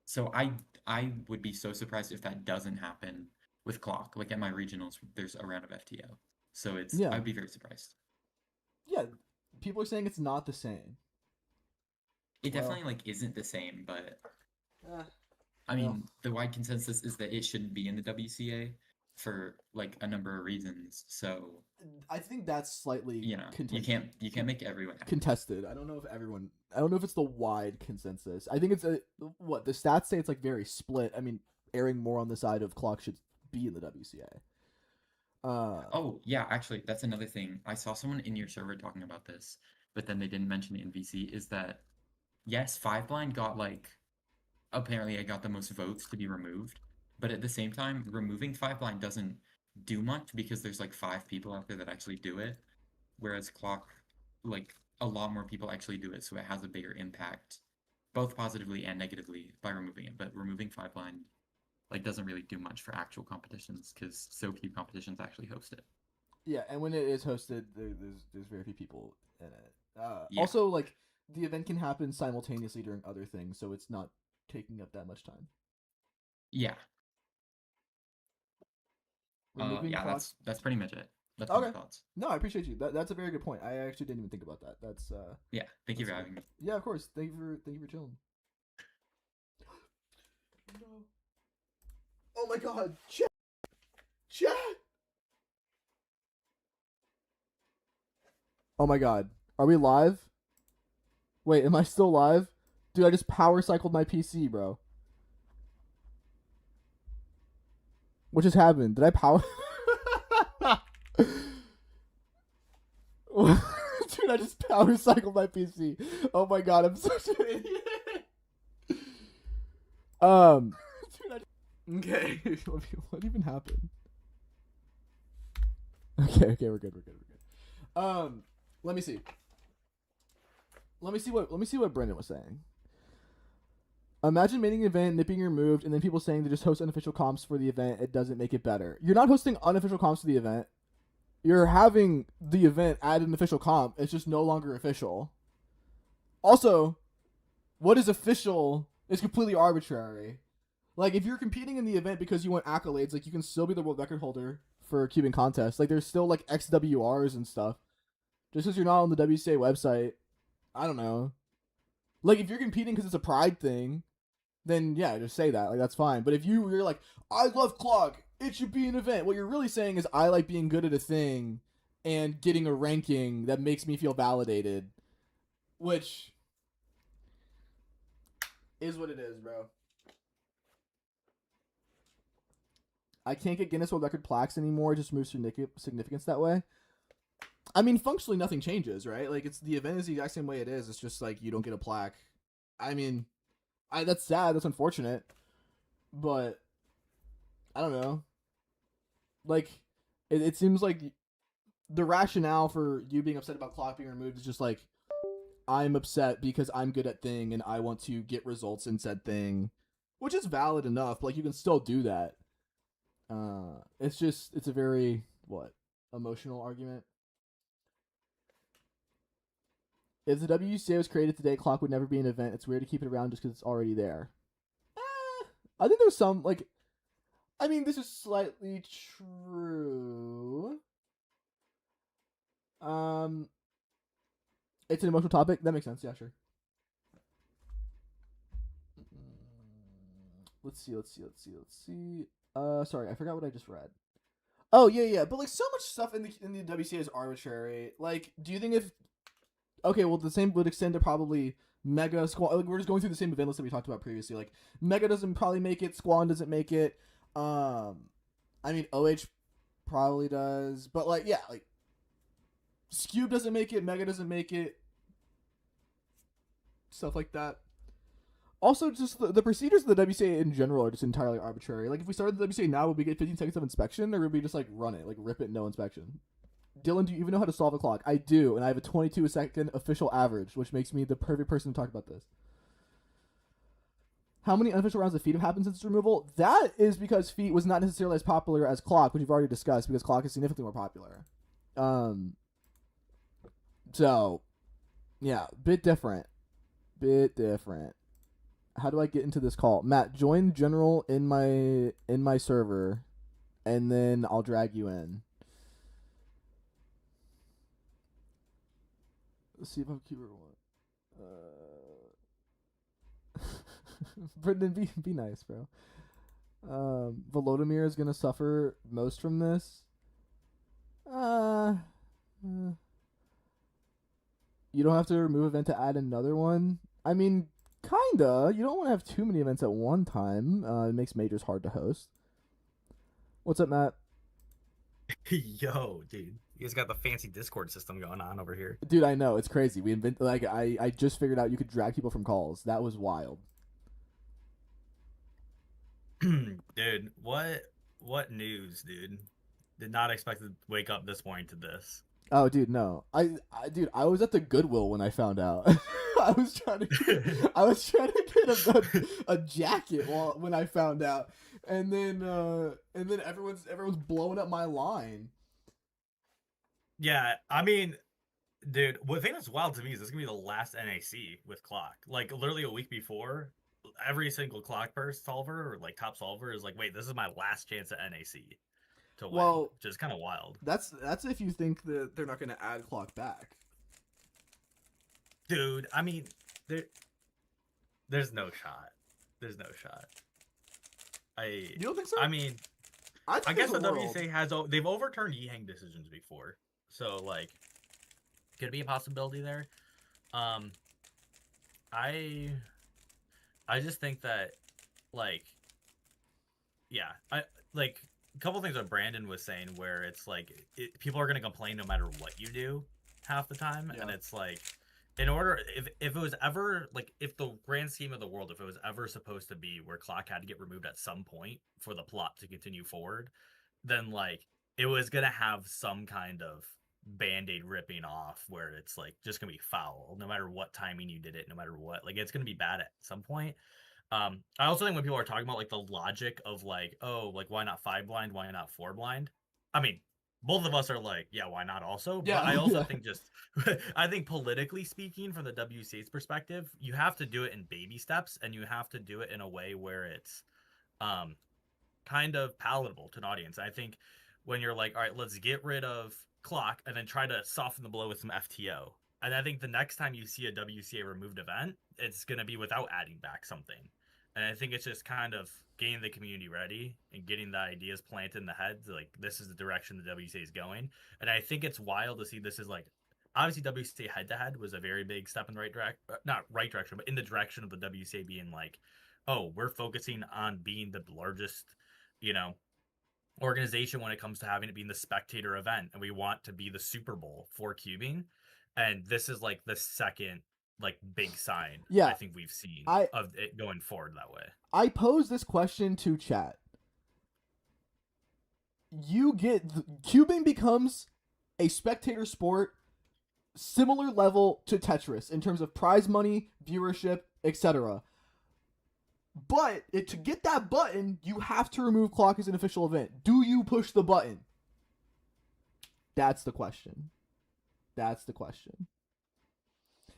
S6: So I would be so surprised if that doesn't happen with Clock. Like, at my regionals, there's a round of FTO. So I'd be very surprised.
S1: Yeah, people are saying it's not the same.
S6: It definitely, like, isn't the same, but... I mean, the wide consensus is that it shouldn't be in the WCA for like a number of reasons. So
S1: I think that's slightly
S6: contested. You can't make everyone happy.
S1: Contested. I don't know if it's the wide consensus. I think it's the stats say it's like very split. I mean, erring more on the side of Clock should be in the WCA.
S6: Oh yeah, actually that's another thing. I saw someone in your server talking about this, but then they didn't mention it in VC, is that yes, 5blind got apparently it got the most votes to be removed, but at the same time, removing 5blind doesn't do much because there's like 5 people out there that actually do it, whereas Clock, like a lot more people actually do it, so it has a bigger impact, both positively and negatively by removing it. But removing 5blind like doesn't really do much for actual competitions because so few competitions actually host it.
S1: Yeah, and when it is hosted, there's very few people in it. Also, like the event can happen simultaneously during other things, so it's not taking up that much time.
S6: Yeah. That's pretty much it. That's my thoughts.
S1: No, I appreciate you. That's a very good point. I actually didn't even think about that. That's
S6: yeah. Thank you for having me.
S1: Yeah, of course. Thank you for chilling. No. Oh my God, chat. Oh my God, are we live? Wait, am I still live? Dude, I just power cycled my PC, bro. What just happened? Did I power? Dude, I just power cycled my PC. Oh my God, I'm such an idiot. Okay. What even happened? Okay, we're good. Let me see. Let me see what Brendan was saying. Imagine making an event, nipping removed, and then people saying to just host unofficial comps for the event. It doesn't make it better. You're not hosting unofficial comps for the event. You're having the event add an official comp. It's just no longer official. Also, what is official is completely arbitrary. Like, if you're competing in the event because you want accolades, like, you can still be the world record holder for cubing contests. Like, there's still, like, XWRs and stuff. Just because you're not on the WCA website, I don't know. Like, if you're competing because it's a pride thing, then, yeah, just say that. Like, that's fine. But if you're like, I love clock, it should be an event. What you're really saying is, I like being good at a thing and getting a ranking that makes me feel validated. Which is what it is, bro. I can't get Guinness World Record plaques anymore. It just moves significance that way. I mean, functionally, nothing changes, right? Like, it's the event is the exact same way it is. It's just like you don't get a plaque. I mean, that's sad. That's unfortunate. But I don't know. Like, it seems like the rationale for you being upset about clock being removed is just like, I'm upset because I'm good at thing and I want to get results in said thing, which is valid enough. Like, you can still do that. It's a very emotional argument. If the WCA was created today, clock would never be an event. It's weird to keep it around just because it's already there. I think there's some this is slightly true. It's an emotional topic. That makes sense. Yeah, sure. Let's see. Sorry, I forgot what I just read. Oh yeah. But like, so much stuff in the WCA is arbitrary. Like, do you think if the same would extend to probably Mega Squall. Like, we're just going through the same event list that we talked about previously. Like, Mega doesn't probably make it. Squall doesn't make it. I mean, OH probably does. But like, yeah, like, Scube doesn't make it. Mega doesn't make it. Stuff like that. Also, just the procedures of the WCA in general are just entirely arbitrary. Like, if we started the WCA now, would we get 15 seconds of inspection, or would we just, like, run it? Like, rip it, no inspection? Dylan, do you even know how to solve a clock? I do, and I have a 22-second official average, which makes me the perfect person to talk about this. How many unofficial rounds of feet have happened since its removal? That is because feet was not necessarily as popular as clock, which we've already discussed, because clock is significantly more popular. So, yeah, bit different. How do I get into this call? Matt, join general in my server, and then I'll drag you in. Let's see if I'm keeper one. Brendan, be nice, bro. Volodymyr is gonna suffer most from this. You don't have to remove event to add another one. I mean, kinda. You don't want to have too many events at one time. It makes majors hard to host. What's up, Matt?
S7: Yo, dude. You guys got the fancy Discord system going on over here.
S1: Dude, I know. It's crazy. I just figured out you could drag people from calls. That was wild.
S7: Dude, what news, dude? Did not expect to wake up this morning to this.
S1: Oh, dude, no. I was at the Goodwill when I found out. I was trying to get a jacket when I found out, and then everyone's blowing up my line.
S7: Yeah, I mean, dude, what thing that's wild to me is this is gonna be the last NAC with clock. Like, literally a week before, every single clock burst solver or like top solver is like, wait, this is my last chance at NAC to win, which is kind of wild.
S1: That's if you think that they're not gonna add clock back.
S7: Dude, I mean, there's no shot. There's no shot.
S1: You don't think so?
S7: I mean, I guess the WCA they've overturned Yihang decisions before, so like, could be a possibility there. I just think that, like, yeah, I like a couple things that Brandon was saying where it's like people are gonna complain no matter what you do half the time, and it's like, in order if it was ever like, if the grand scheme of the world, if it was ever supposed to be where clock had to get removed at some point for the plot to continue forward, then like it was gonna have some kind of band-aid ripping off where it's like just gonna be foul no matter what timing you did it, no matter what. Like it's gonna be bad at some point. I also think when people are talking about like the logic of like, oh, like why not 5 blind, why not 4 blind? I mean, both of us are like, yeah, why not also?
S1: Yeah,
S7: But I also
S1: yeah.
S7: think just I think politically speaking, from the WCA's perspective, you have to do it in baby steps and you have to do it in a way where it's um kind of palatable to an audience. I think when you're like, all right, let's get rid of clock and then try to soften the blow with some FTO. And I think the next time you see a WCA removed event, it's going to be without adding back something. And I think it's just kind of getting the community ready and getting the ideas planted in the heads. Like, this is the direction the WCA is going. And I think it's wild to see this is like, obviously, WCA head to head was a very big step in the right direction, not right direction, but in the direction of the WCA being like, oh, we're focusing on being the largest, you know, organization when it comes to having it being the spectator event, and we want to be the Super Bowl for cubing. And this is like the second like big sign
S1: Yeah,
S7: I think we've seen
S1: I-
S7: of it going forward that way.
S1: I pose this question to chat. Cubing becomes a spectator sport similar level to Tetris in terms of prize money, viewership, etc. But to get that button, you have to remove clock as an official event. Do you push the button? That's the question.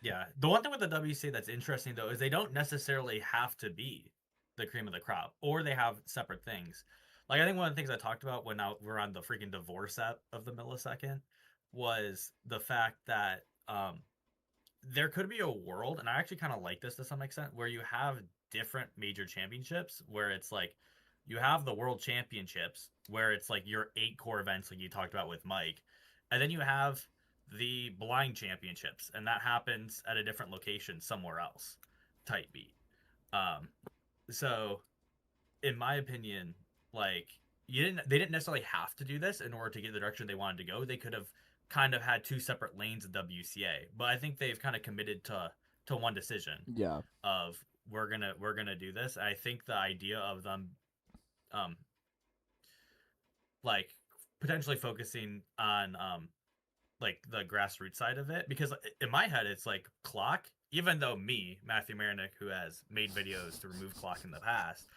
S7: Yeah. The one thing with the WC that's interesting though is they don't necessarily have to be the cream of the crop, or they have separate things. Like I think one of the things I talked about when we're on the freaking divorce app of the millisecond was the fact that there could be a world, and I actually kind of like this to some extent, where you have different major championships where it's like you have the world championships where it's like your 8 core events like you talked about with Mike, and then you have the blind championships, and that happens at a different location somewhere else type beat. So in my opinion, like they didn't necessarily have to do this in order to get the direction they wanted to go. They could have kind of had 2 separate lanes of WCA, but I think they've kind of committed to one decision.
S1: Yeah.
S7: Of we're gonna do this. I think the idea of them, like potentially focusing on like the grassroots side of it, because in my head it's like clock. Even though me, Matthew Marinick, who has made videos to remove clock in the past,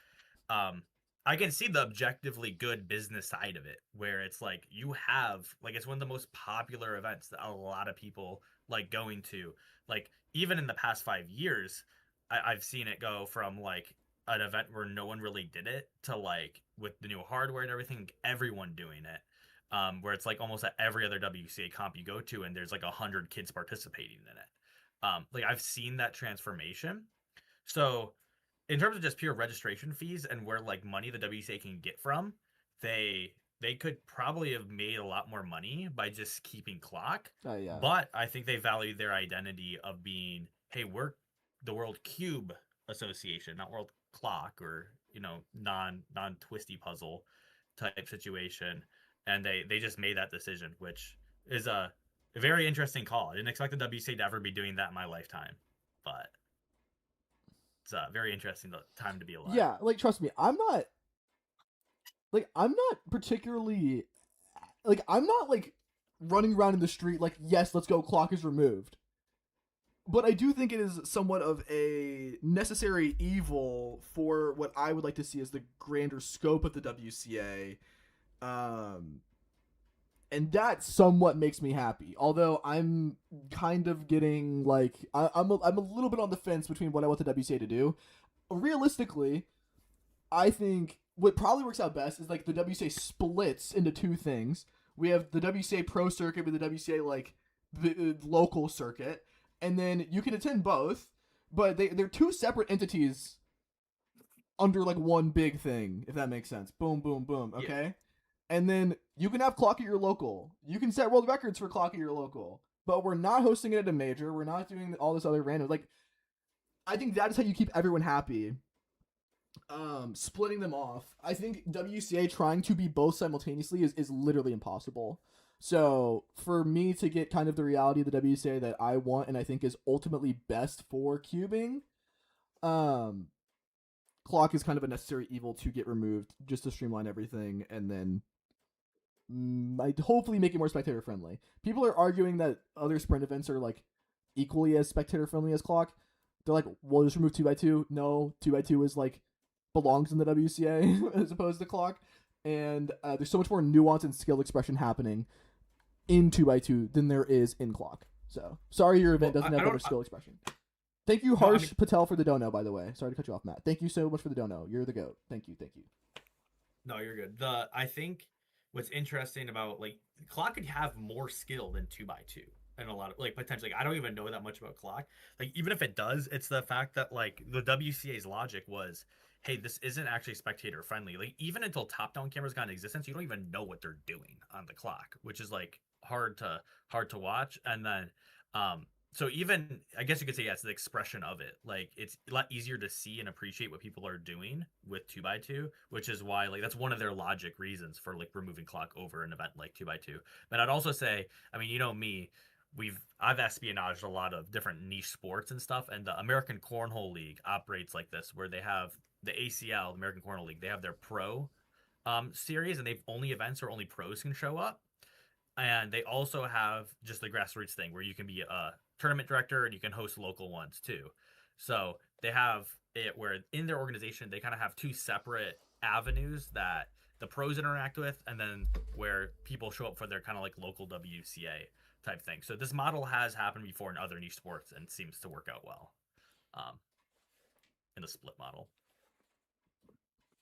S7: I can see the objectively good business side of it, where it's like you have like it's one of the most popular events that a lot of people like going to. Like even in the past 5 years, I've seen it go from like an event where no one really did it to like with the new hardware and everything, everyone doing it. Where it's like almost at every other WCA comp you go to, and there's like 100 kids participating in it. Like I've seen that transformation. So in terms of just pure registration fees and where like money the WCA can get from, they could probably have made a lot more money by just keeping clock.
S1: Yeah.
S7: But I think they value their identity of being, hey, we're the World Cube Association, not World Clock, or non twisty puzzle type situation. And they just made that decision, which is a very interesting call. I didn't expect the WCA to ever be doing that in my lifetime, but it's a very interesting time to be alive.
S1: Yeah, like trust me, I'm not particularly I'm not like running around in the street like, yes, let's go, clock is removed. But I do think it is somewhat of a necessary evil for what I would like to see as the grander scope of the WCA. And that somewhat makes me happy. Although I'm kind of getting like I'm a little bit on the fence between what I want the WCA to do. Realistically, I think what probably works out best is like the WCA splits into 2 things. We have the WCA Pro circuit with the WCA like the local circuit, and then you can attend both, but they're 2 separate entities under like one big thing, if that makes sense. Boom, boom, boom. Okay. Yeah. And then you can have clock at your local. You can set world records for clock at your local. But we're not hosting it at a major. We're not doing all this other random. Like, I think that is how you keep everyone happy. Splitting them off. I think WCA trying to be both simultaneously is literally impossible. So for me to get kind of the reality of the WCA that I want and I think is ultimately best for cubing, clock is kind of a necessary evil to get removed just to streamline everything, and then might hopefully make it more spectator friendly. People are arguing that other sprint events are like equally as spectator friendly as clock. They're like, we'll just remove 2x2. No, 2x2 is like belongs in the WCA as opposed to clock. And there's so much more nuance and skill expression happening in 2x2 than there is in clock. So sorry your event doesn't have better skill expression. Thank you, Harsh Patel, for the dono, by the way. Sorry to cut you off, Matt. Thank you so much for the dono. You're the GOAT. Thank you.
S7: No, you're good. I think what's interesting about like clock could have more skill than 2x2 and a lot of like potentially. I don't even know that much about clock. Like even if it does, it's the fact that like the WCA's logic was, hey, this isn't actually spectator friendly. Like even until top down cameras got in existence, you don't even know what they're doing on the clock, which is like hard to watch. And then so even I guess you could say it's the expression of it. Like it's a lot easier to see and appreciate what people are doing with 2x2, which is why like that's one of their logic reasons for like removing clock over an event like 2x2. But I'd also say, I mean, you know me, I've espionaged a lot of different niche sports and stuff, and the American Cornhole League operates like this, where they have the ACL, the American Cornhole League, they have their pro series, and they've only events where only pros can show up. And they also have just the grassroots thing where you can be a tournament director and you can host local ones too. So they have it where in their organization, they kind of have two separate avenues that the pros interact with, and then where people show up for their kind of like local WCA type thing. So this model has happened before in other niche sports and seems to work out well in the split model.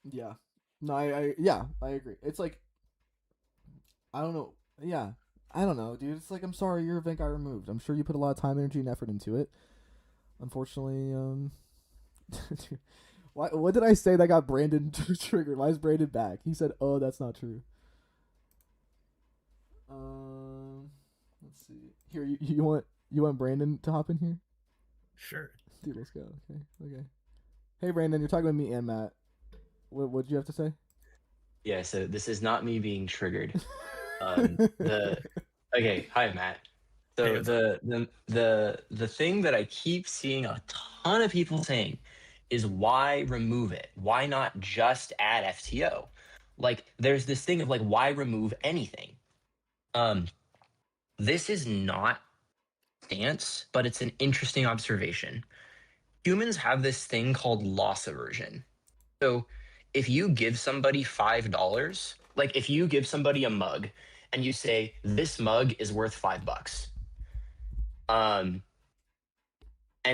S1: Yeah. No, I agree. It's like, I don't know. Yeah. I don't know, dude. It's like, I'm sorry your event got removed. I'm sure you put a lot of time, energy, and effort into it. Unfortunately, what did I say that got Brandon triggered? Why is Brandon back? He said, "Oh, that's not true." Let's see. Here, you want Brandon to hop in here?
S7: Sure.
S1: Dude, let's go. Okay. Hey, Brandon, you're talking with me and Matt. What did you have to say?
S4: Yeah, so this is not me being triggered. Okay, hi Matt. So
S7: Hey, what's up?
S4: the thing that I keep seeing a ton of people saying is why remove it? Why not just add FTO? Like there's this thing of like why remove anything? This is not stance, but it's an interesting observation. Humans have this thing called loss aversion. So if you give somebody $5, like if you give somebody a mug and you say this mug is worth $5, and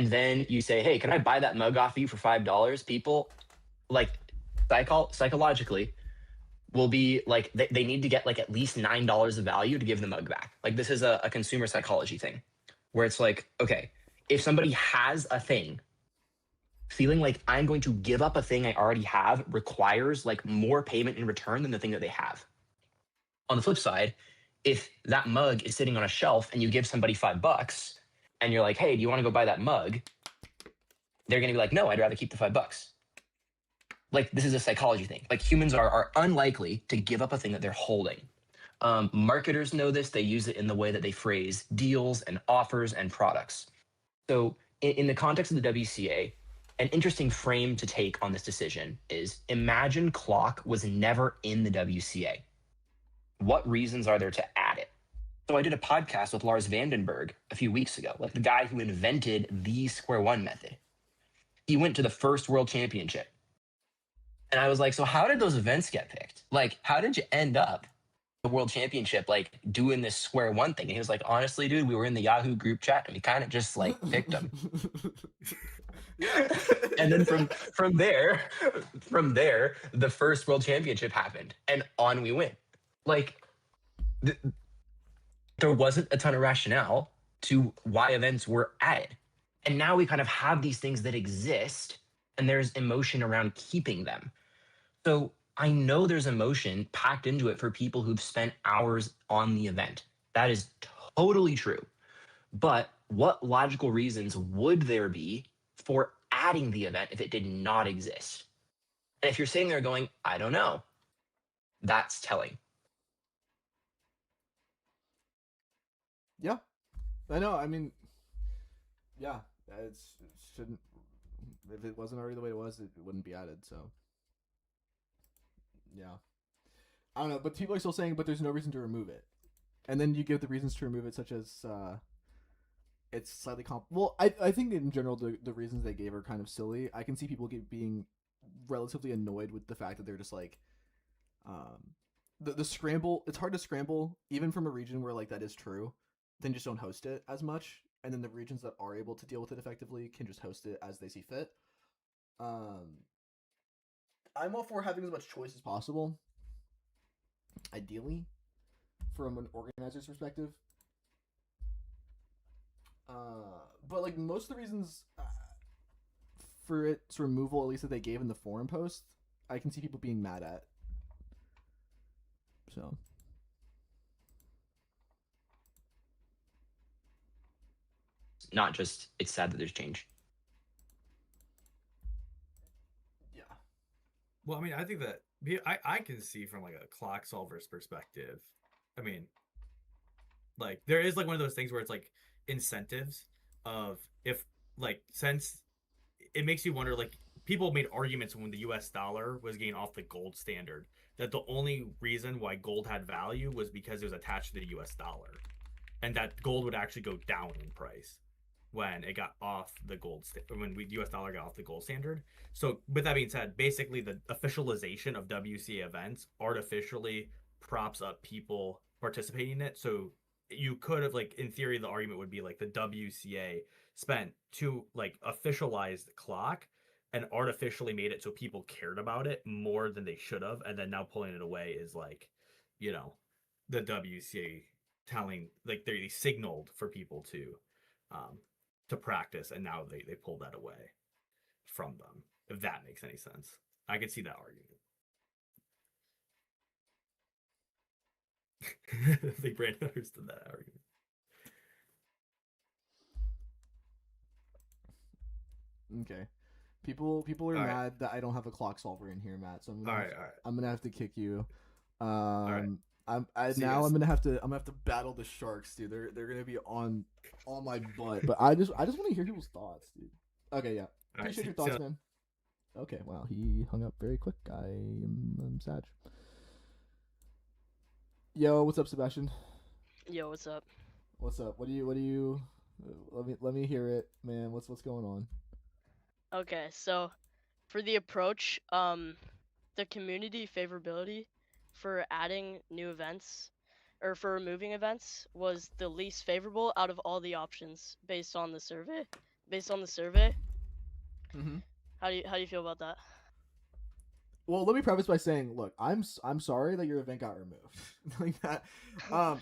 S4: then you say, hey, can I buy that mug off you for $5? People like psychologically will be like they need to get like at least $9 of value to give the mug back. Like this is a consumer psychology thing where it's like, okay, if somebody has a thing, feeling like I'm going to give up a thing I already have requires like more payment in return than the thing that they have. On the flip side, if that mug is sitting on a shelf and you give somebody $5 and you're like, hey, do you want to go buy that mug? They're going to be like, no, I'd rather keep the $5. Like this is a psychology thing. Like humans are unlikely to give up a thing that they're holding. Marketers know this. They use it in the way that they phrase deals and offers and products. So in the context of the WCA, an interesting frame to take on this decision is imagine clock was never in the WCA. What reasons are there to add it? So I did a podcast with Lars Vandenberg a few weeks ago, like the guy who invented the square one method. He went to the first world championship. And I was like, so how did those events get picked? Like, how did you end up the world championship, like doing this square one thing? And he was like, honestly, dude, we were in the Yahoo group chat and we kind of just like picked them. And then from there, the first world championship happened and on we went. Like there wasn't a ton of rationale to why events were added. And now we kind of have these things that exist and there's emotion around keeping them. So I know there's emotion packed into it for people who've spent hours on the event. That is totally true. But what logical reasons would there be for adding the event if it did not exist? And if you're sitting there going, I don't know, that's telling.
S1: Yeah, I know. I mean, yeah, it shouldn't. If it wasn't already the way it was, it wouldn't be added. So, yeah. I don't know, but people are still saying, but there's no reason to remove it. And then you give the reasons to remove it, such as it's slightly well, I think in general the reasons they gave are kind of silly. I can see people being relatively annoyed with the fact that they're just like the scramble. It's hard to scramble even from a region where like that is true. Then just don't host it as much, and then the regions that are able to deal with it effectively can just host it as they see fit. I'm all for having as much choice as possible, ideally, from an organizer's perspective. But like most of the reasons for its removal, at least that they gave in the forum post, I can see people being mad at. So.
S4: Not just it's sad that there's change.
S1: Yeah.
S7: Well, I mean, I think that I can see from like a clock solver's perspective. I mean, like there is like one of those things where it's like incentives of if like since it makes you wonder like people made arguments when the US dollar was getting off the gold standard that the only reason why gold had value was because it was attached to the US dollar and that gold would actually go down in price when it got off the when US dollar got off the gold standard. So with that being said, basically the officialization of WCA events artificially props up people participating in it. So you could have like in theory the argument would be like the WCA spent to like officialize the clock and artificially made it so people cared about it more than they should have, and then now pulling it away is like, you know, the WCA telling like they signaled for people to practice, and now they pulled that away from them. If that makes any sense, I could see that argument. I think Brandon understood that argument.
S1: Okay. People are
S7: All
S1: mad
S7: right.
S1: that I don't have a clock solver in here, Matt. So I'm
S7: All
S1: gonna
S7: right.
S1: I'm gonna have to kick you.
S7: right.
S1: I'm
S7: See you
S1: now
S7: guys.
S1: I'm gonna have to battle the sharks, dude. They're gonna be on my butt. But I just want to hear people's thoughts, dude. Okay, yeah.
S7: All right,
S1: Appreciate your thoughts, man. Okay, wow, he hung up very quick. I'm sad. Yo, what's up, Sebastian?
S8: Yo, what's up?
S1: What's up? What do you? Let me hear it, man. What's going on?
S8: Okay, so for the approach, the community favorability for adding new events or for removing events was the least favorable out of all the options based on the survey.
S1: Mm-hmm.
S8: How do you feel about that?
S1: Well, let me preface by saying, look, I'm sorry that your event got removed. Like that.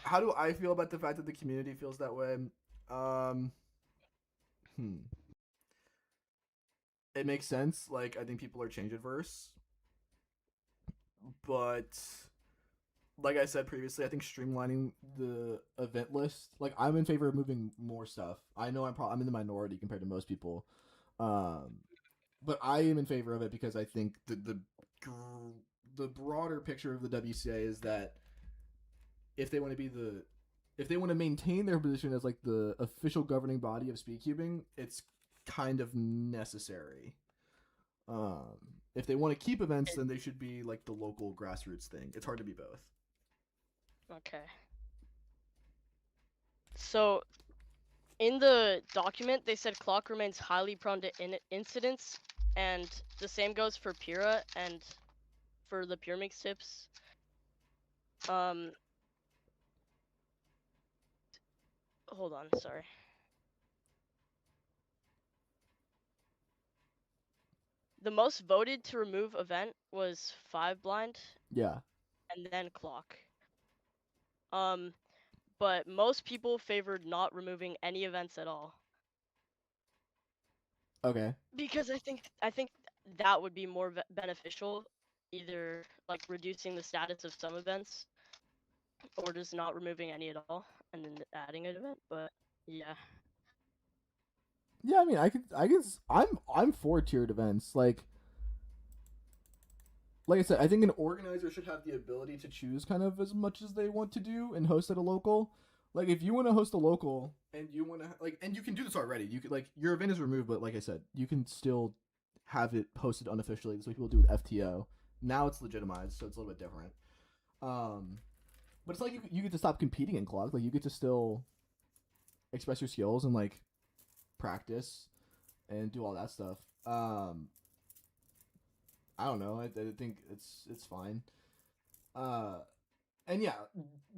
S1: How do I feel about the fact that the community feels that way? It makes sense. Like, I think people are change adverse, but like I said previously, I think streamlining the event list. Like, I'm in favor of moving more stuff. I know I'm in the minority compared to most people, but I am in favor of it because I think the broader picture of the WCA is that if they want to maintain their position as like the official governing body of speedcubing, it's kind of necessary. If they want to keep events, then they should be like the local grassroots thing. It's hard to be both.
S8: Okay. So in the document, they said clock remains highly prone to incidents, and the same goes for Pura and for the Pure Mix tips. Hold on, sorry. The most voted to remove event was 5 blind.
S1: Yeah.
S8: And then clock. But most people favored not removing any events at all.
S1: Okay.
S8: Because I think that would be more beneficial, either like reducing the status of some events, or just not removing any at all and then adding an event. But yeah.
S1: Yeah, I mean, I'm for tiered events. Like I said, I think an organizer should have the ability to choose kind of as much as they want to do and host at a local. Like, if you want to host a local and you want to and you can do this already. You could your event is removed, but like I said, you can still have it hosted unofficially. That's what people do with FTO. Now it's legitimized, so it's a little bit different. But it's like you get to stop competing in clock. Like you get to still express your skills and like practice and do all that stuff. I don't know. I think it's fine. And yeah,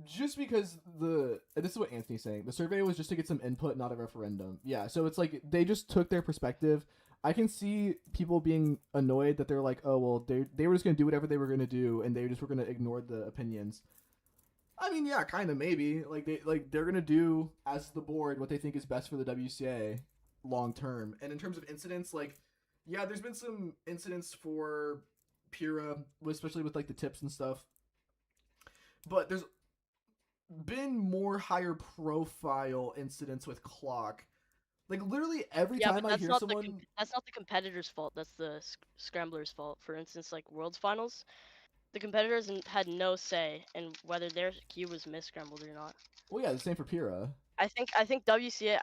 S1: just because this is what Anthony's saying. The survey was just to get some input, not a referendum. Yeah, so it's like they just took their perspective. I can see people being annoyed that they're like, oh well, they were just gonna do whatever they were gonna do, and they just were gonna ignore the opinions. I mean, yeah, kind of maybe they're gonna do as the board what they think is best for the WCA long term. And in terms of incidents, like, yeah, there's been some incidents for Pura, especially with like the tips and stuff. But there's been more higher profile incidents with clock. Like literally every time I hear someone,
S8: that's not the competitor's fault. That's the scrambler's fault. For instance, like Worlds Finals, the competitors had no say in whether their queue was misscrambled or not.
S1: well, yeah, the same for Pura.
S8: I think WCA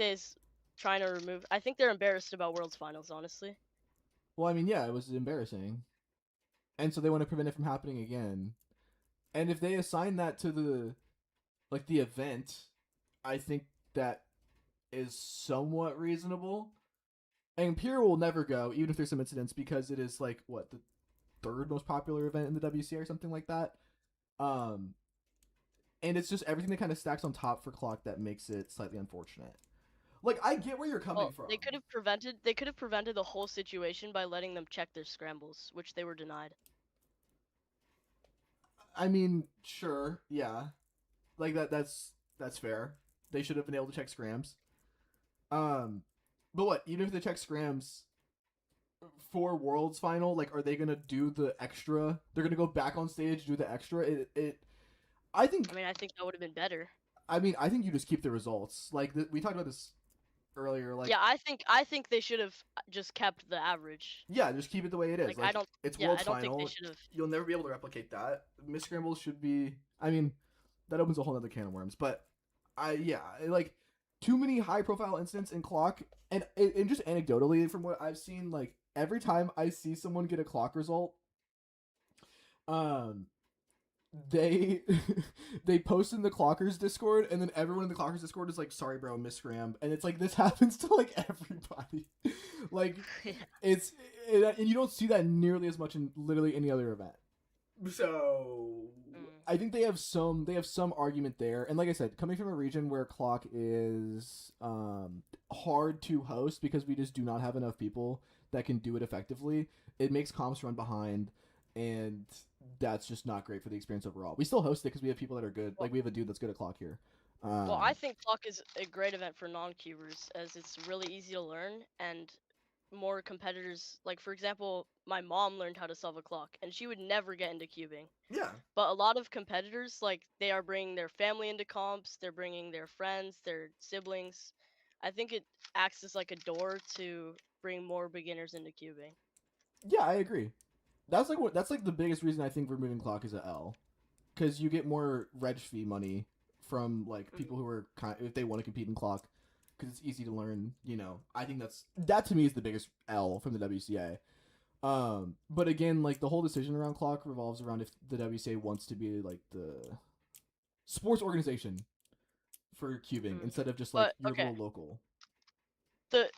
S8: is trying to remove. I think they're embarrassed about Worlds Finals, honestly.
S1: Well, I mean, yeah, it was embarrassing, and so they want to prevent it from happening again. And if they assign that to the event, I think that is somewhat reasonable. And Pure will never go, even if there's some incidents, because it is like what, the third most popular event in the WCA or something like that. And it's just everything that kind of stacks on top for Clock that makes it slightly unfortunate. Like, I get where you're coming from.
S8: They could have prevented the whole situation by letting them check their scrambles, which they were denied.
S1: I mean, sure, yeah. Like that's fair. They should have been able to check scrams. But what, even if they check scrams for Worlds Final, like, are they gonna do the extra? They're gonna go back on stage, do the extra? I think
S8: that would have been better.
S1: I mean, I think you just keep the results. Like, we talked about this earlier. Like,
S8: yeah, I think they should have just kept the average.
S1: Yeah, just keep it the way it is. Like, it's Worlds Final.
S8: Think they should have.
S1: You'll never be able to replicate that. Miss Scrambles should be. I mean, that opens a whole other can of worms. But like, too many high profile incidents in Clock, and just anecdotally from what I've seen, like every time I see someone get a Clock result, they they post in the Clockers Discord, and then everyone in the Clockers Discord is like, sorry bro, miscram. And it's like, this happens to like everybody. Like, and you don't see that nearly as much in literally any other event. So I think they have some argument there. And like I said, coming from a region where Clock is hard to host because we just do not have enough people that can do it effectively, it makes comps run behind, and that's just not great for the experience overall. We still host it because we have people that are good. Like, we have a dude that's good at Clock here.
S8: Well, I think Clock is a great event for non-cubers, as it's really easy to learn, and more competitors, like for example, my mom learned how to solve a clock, and she would never get into cubing.
S1: Yeah.
S8: But a lot of competitors, like, they are bringing their family into comps, they're bringing their friends, their siblings. I think it acts as like a door to bring more beginners into cubing.
S1: Yeah, I agree. That's like the biggest reason I think removing Clock is a L, because you get more reg fee money from like people who are if they want to compete in Clock, because it's easy to learn. You know, I think that to me is the biggest L from the WCA. But again, like, the whole decision around Clock revolves around if the WCA wants to be like the sports organization for cubing instead of just like your little local.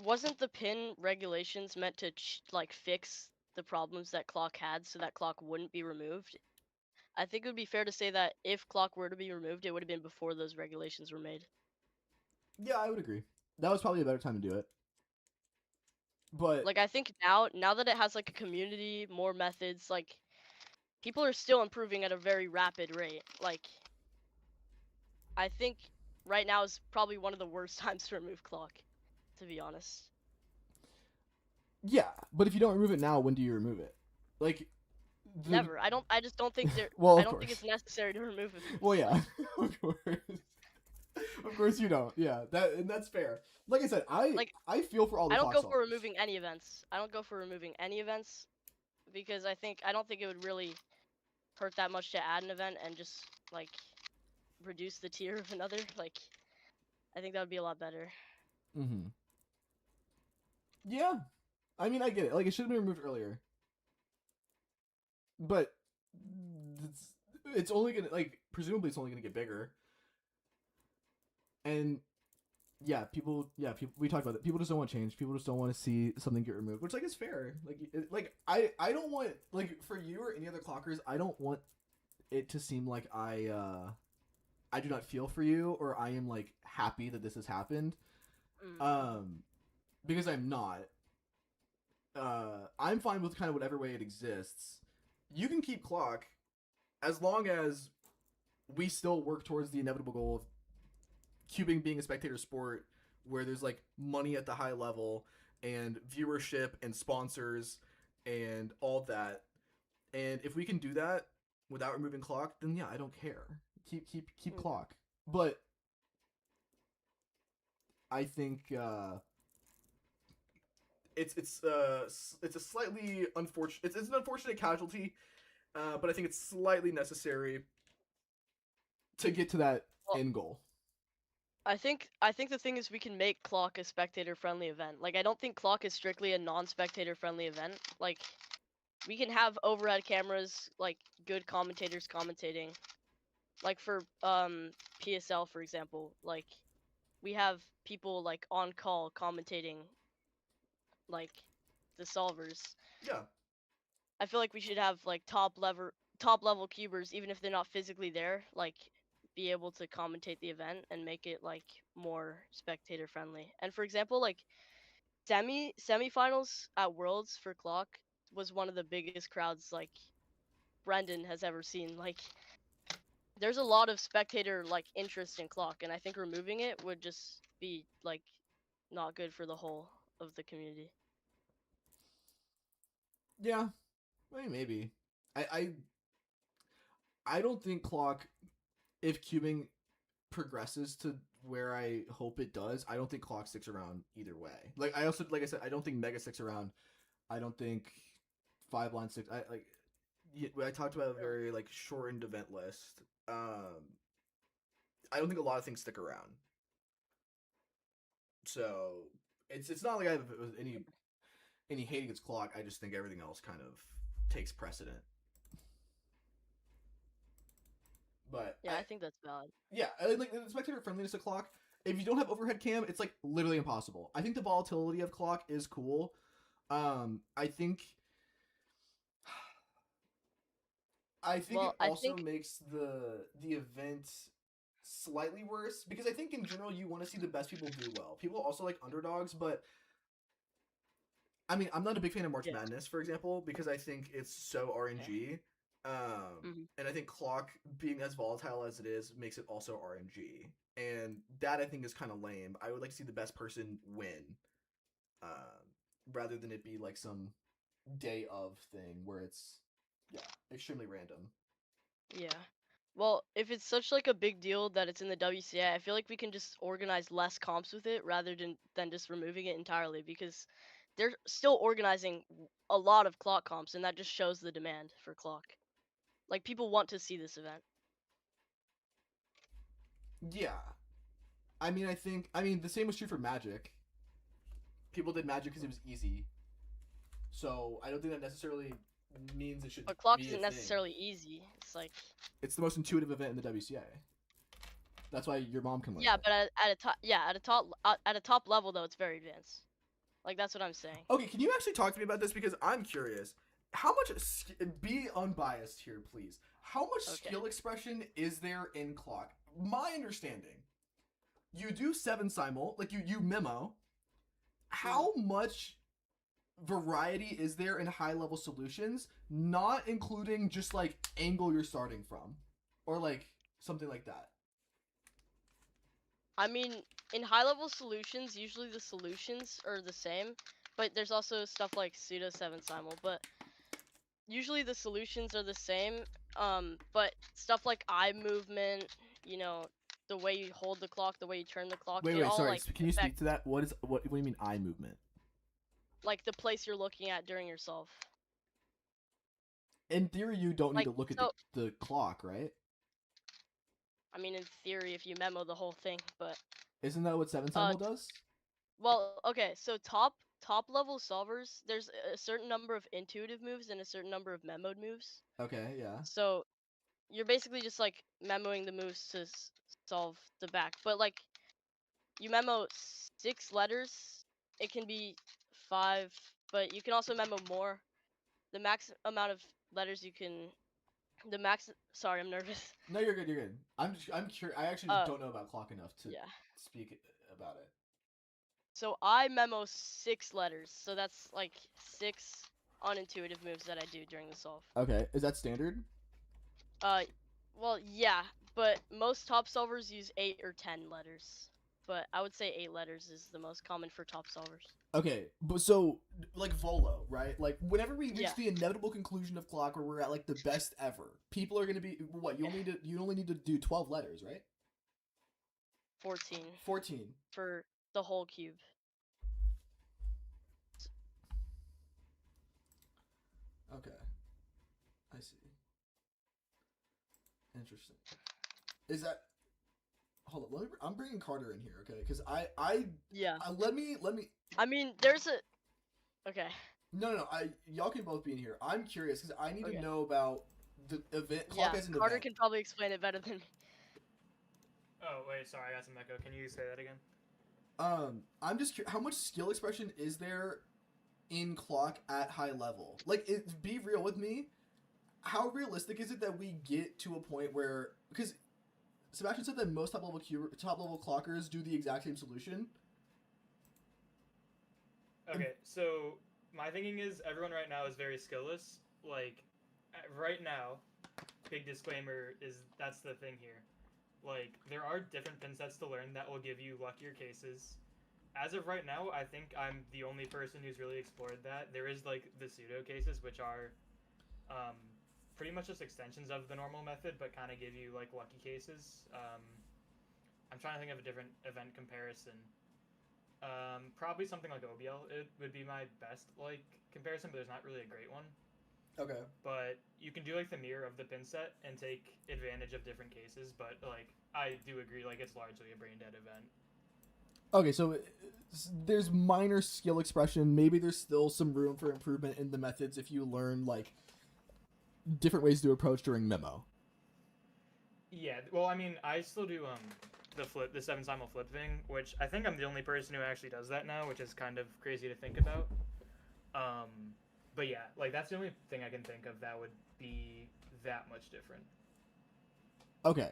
S8: Wasn't the pin regulations meant to like fix the problems that Clock had so that Clock wouldn't be removed? I think it would be fair to say that if Clock were to be removed, it would have been before those regulations were made.
S1: Yeah, I would agree. That was probably a better time to do it. But
S8: like, I think now that it has like a community, more methods, like, people are still improving at a very rapid rate. Like, I think right now is probably one of the worst times to remove Clock, to be honest.
S1: Yeah, but if you don't remove it now, when do you remove it? Like,
S8: never. I just don't think there.
S1: Well,
S8: I don't think it's necessary to remove it.
S1: Well, yeah, of course. Of course you don't. Yeah, that's fair. Like I said, I feel for all the
S8: I don't
S1: Clock
S8: go for removing any events. I don't go for removing any events because I don't think it would really hurt that much to add an event and just like reduce the tier of another. Like, I think that would be a lot better.
S1: Mm-hmm. Yeah, I mean, I get it. Like, it should have been removed earlier, but it's only gonna presumably it's only gonna get bigger. And yeah, people we talked about it. People just don't want change. People just don't want to see something get removed, which is fair. I don't want for you or any other clockers, I don't want it to seem like I do not feel for you or I am happy that this has happened. Because I'm not. I'm fine with kind of whatever way it exists. You can keep clock as long as we still work towards the inevitable goal of cubing being a spectator sport where there's money at the high level and viewership and sponsors and all that. And if we can do that without removing clock, then yeah, I don't care. Keep clock. But I think it's a slightly unfortunate. It's an unfortunate casualty, but I think it's slightly necessary to get to that end goal.
S8: I think the thing is we can make clock a spectator friendly event. I don't think clock is strictly a non-spectator friendly event. We can have overhead cameras, good commentators commentating. For PSL for example, we have people on call commentating the solvers.
S1: Yeah.
S8: I feel like we should have top level cubers, even if they're not physically there, be able to commentate the event and make it more spectator friendly. And for example, semifinals at Worlds for clock was one of the biggest crowds Brendan has ever seen. There's a lot of spectator interest in clock, and I think removing it would just be not good for the whole of the community.
S1: Yeah, maybe. I don't think clock, if cubing progresses to where I hope it does, I don't think clock sticks around either way. I also, like I said, I don't think mega sticks around. I don't think 5 line six. I talked about a very shortened event list. I don't think a lot of things stick around. So it's not like I have any hate against clock. I just think everything else kind of takes precedent. But
S8: yeah, I think that's valid.
S1: Yeah, the spectator friendliness of clock. If you don't have overhead cam, it's literally impossible. I think the volatility of clock is cool. I think
S8: Well,
S1: it also makes the event slightly worse because I think in general you want to see the best people do well. People also like underdogs, but I mean, I'm not a big fan of March Madness, for example, because I think it's so RNG. And I think clock being as volatile as it is makes it also RNG, and that I think is kind of lame. I would like to see the best person win, rather than it be some day of thing where it's extremely random.
S8: Yeah. Well, if it's such a big deal that it's in the WCA, I feel like we can just organize less comps with it rather than just removing it entirely, because they're still organizing a lot of clock comps, and that just shows the demand for clock. People want to see this event.
S1: Yeah. I mean, the same was true for Magic. People did Magic because it was easy. So I don't think that necessarily means it should.
S8: But clock isn't necessarily easy.
S1: It's the most intuitive event in the WCA. That's why your mom can learn.
S8: Yeah, but at a top level though, it's very advanced. That's what I'm saying.
S1: Okay, can you actually talk to me about this, because I'm curious. How much be unbiased here, please. How much skill expression is there in clock? My understanding, you do 7 simul, you memo. How much variety is there in high level solutions, not including just angle you're starting from, or something like that?
S8: I mean, in high level solutions, usually the solutions are the same, but there's also stuff like pseudo 7 simul, but usually the solutions are the same. But stuff like eye movement, the way you hold the clock, the way you turn the clock.
S1: Wait, sorry. Can you speak to that? What do you mean eye movement?
S8: The place you're looking at during your solve.
S1: In theory, you don't need to look at the clock, right?
S8: I mean, in theory, if you memo the whole thing, but
S1: isn't that what 7 simul does?
S8: Well, okay, so top level solvers, there's a certain number of intuitive moves and a certain number of memoed moves.
S1: Okay, yeah.
S8: So you're basically just like memoing the moves to solve the back. But like you memo 6 letters, it can be 5, but you can also memo more. The max amount of letters you can, the max. Sorry, I'm nervous.
S1: No, you're good. You're good. I'm curious. I actually just don't know about clock enough to
S8: Yeah.
S1: speak about it.
S8: So I memo 6 letters. So that's like 6 unintuitive moves that I do during the solve.
S1: Okay, is that standard?
S8: Well, yeah, but most top solvers use 8 or 10 letters. But I would say 8 letters is the most common for top solvers.
S1: Okay, but so like Volo, right? Like whenever we reach
S8: Yeah.
S1: the inevitable conclusion of clock, where we're at like the best ever, people are gonna be what? You only need to do 12 letters, right?
S8: 14
S1: 14
S8: for the whole cube.
S1: Okay, I see. Interesting. Is that? Hold on, I'm bringing Carter in here, okay? Because
S8: Yeah.
S1: let me.
S8: I mean, there's a. Okay.
S1: No. Y'all can both be in here. I'm curious because I need to
S8: Okay.
S1: know about the event. Clock
S8: Yeah,
S1: as an
S8: Carter
S1: event.
S8: can probably explain it better than me.
S9: Oh wait, sorry, I got some echo. Can you say that again?
S1: I'm just curious, how much skill expression is there in clock at high level? Like, be real with me. How realistic is it that we get to a point where, because Sebastian said that most top level clockers do the exact same solution.
S9: Okay, so my thinking is everyone right now is very skillless. Like, right now, big disclaimer is that's the thing here. Like, there are different pin sets to learn that will give you luckier cases. As of right now, I think I'm the only person who's really explored that. There is, like, the pseudo cases, which are pretty much just extensions of the normal method, but kind of give you, like, lucky cases. I'm trying to think of a different event comparison. Probably something like OBL. It would be my best, like, comparison, but there's not really a great one.
S1: Okay.
S9: But you can do like the mirror of the pin set and take advantage of different cases. But like I do agree, like it's largely a brain dead event.
S1: Okay, so there's minor skill expression. Maybe there's still some room for improvement in the methods if you learn like different ways to approach during memo.
S9: Yeah, well, I mean, I still do the 7 simul flip thing, which I think I'm the only person who actually does that now, which is kind of crazy to think about. But yeah, like that's the only thing I can think of that would be that much different.
S1: Okay.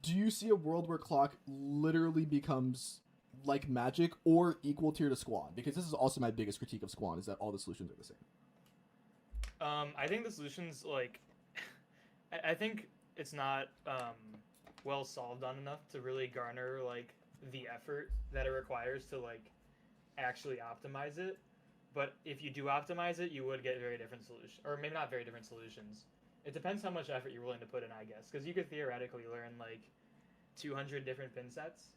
S1: Do you see a world where clock literally becomes like magic or equal tier to Squan? Because this is also my biggest critique of Squan, is that all the solutions are the same.
S9: I think the solutions, like, I think it's not well solved on enough to really garner like the effort that it requires to like actually optimize it. But if you do optimize it, you would get very different solutions, or maybe not very different solutions. It depends how much effort you're willing to put in, I guess, because you could theoretically learn like 200 different pin sets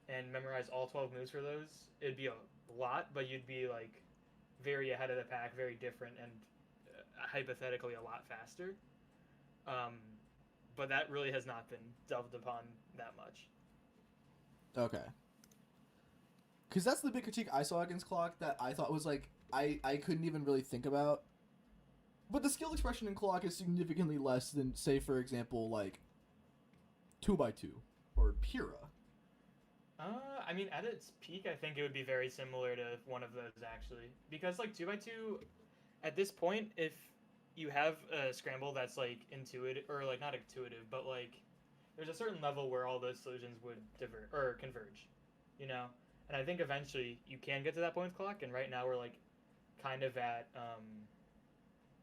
S9: and memorize all 12 moves for those. It'd be a lot, but you'd be like very ahead of the pack, very different, and hypothetically a lot faster. But that really has not been delved upon that much.
S1: Okay. Because that's the big critique I saw against clock that I thought was like I couldn't even really think about. But the skill expression in clock is significantly less than, say, for example, like 2x2 or Pyrrha.
S9: I mean, at its peak, I think it would be very similar to one of those actually, because like 2x2, at this point, if you have a scramble that's like intuitive or like not intuitive, but like there's a certain level where all those solutions would converge, you know. And I think eventually you can get to that point with clock, and right now we're like kind of at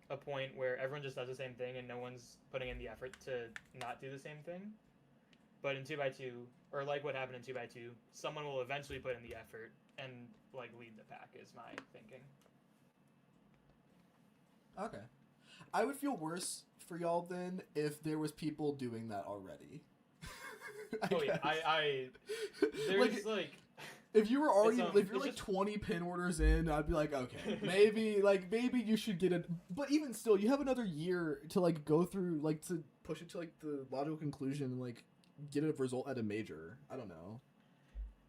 S9: a point where everyone just does the same thing and no one's putting in the effort to not do the same thing. But in 2x2, or like what happened in 2x2, someone will eventually put in the effort and like lead the pack is my thinking.
S1: Okay. I would feel worse for y'all then if there was people doing that already.
S9: I there's like
S1: if you were already if you're
S9: it's
S1: like
S9: just...
S1: 20 pin orders in, I'd be like, okay, maybe you should get it. But even still, you have another year to like go through, like to push it to like the logical conclusion and like get a result at a major. I don't know.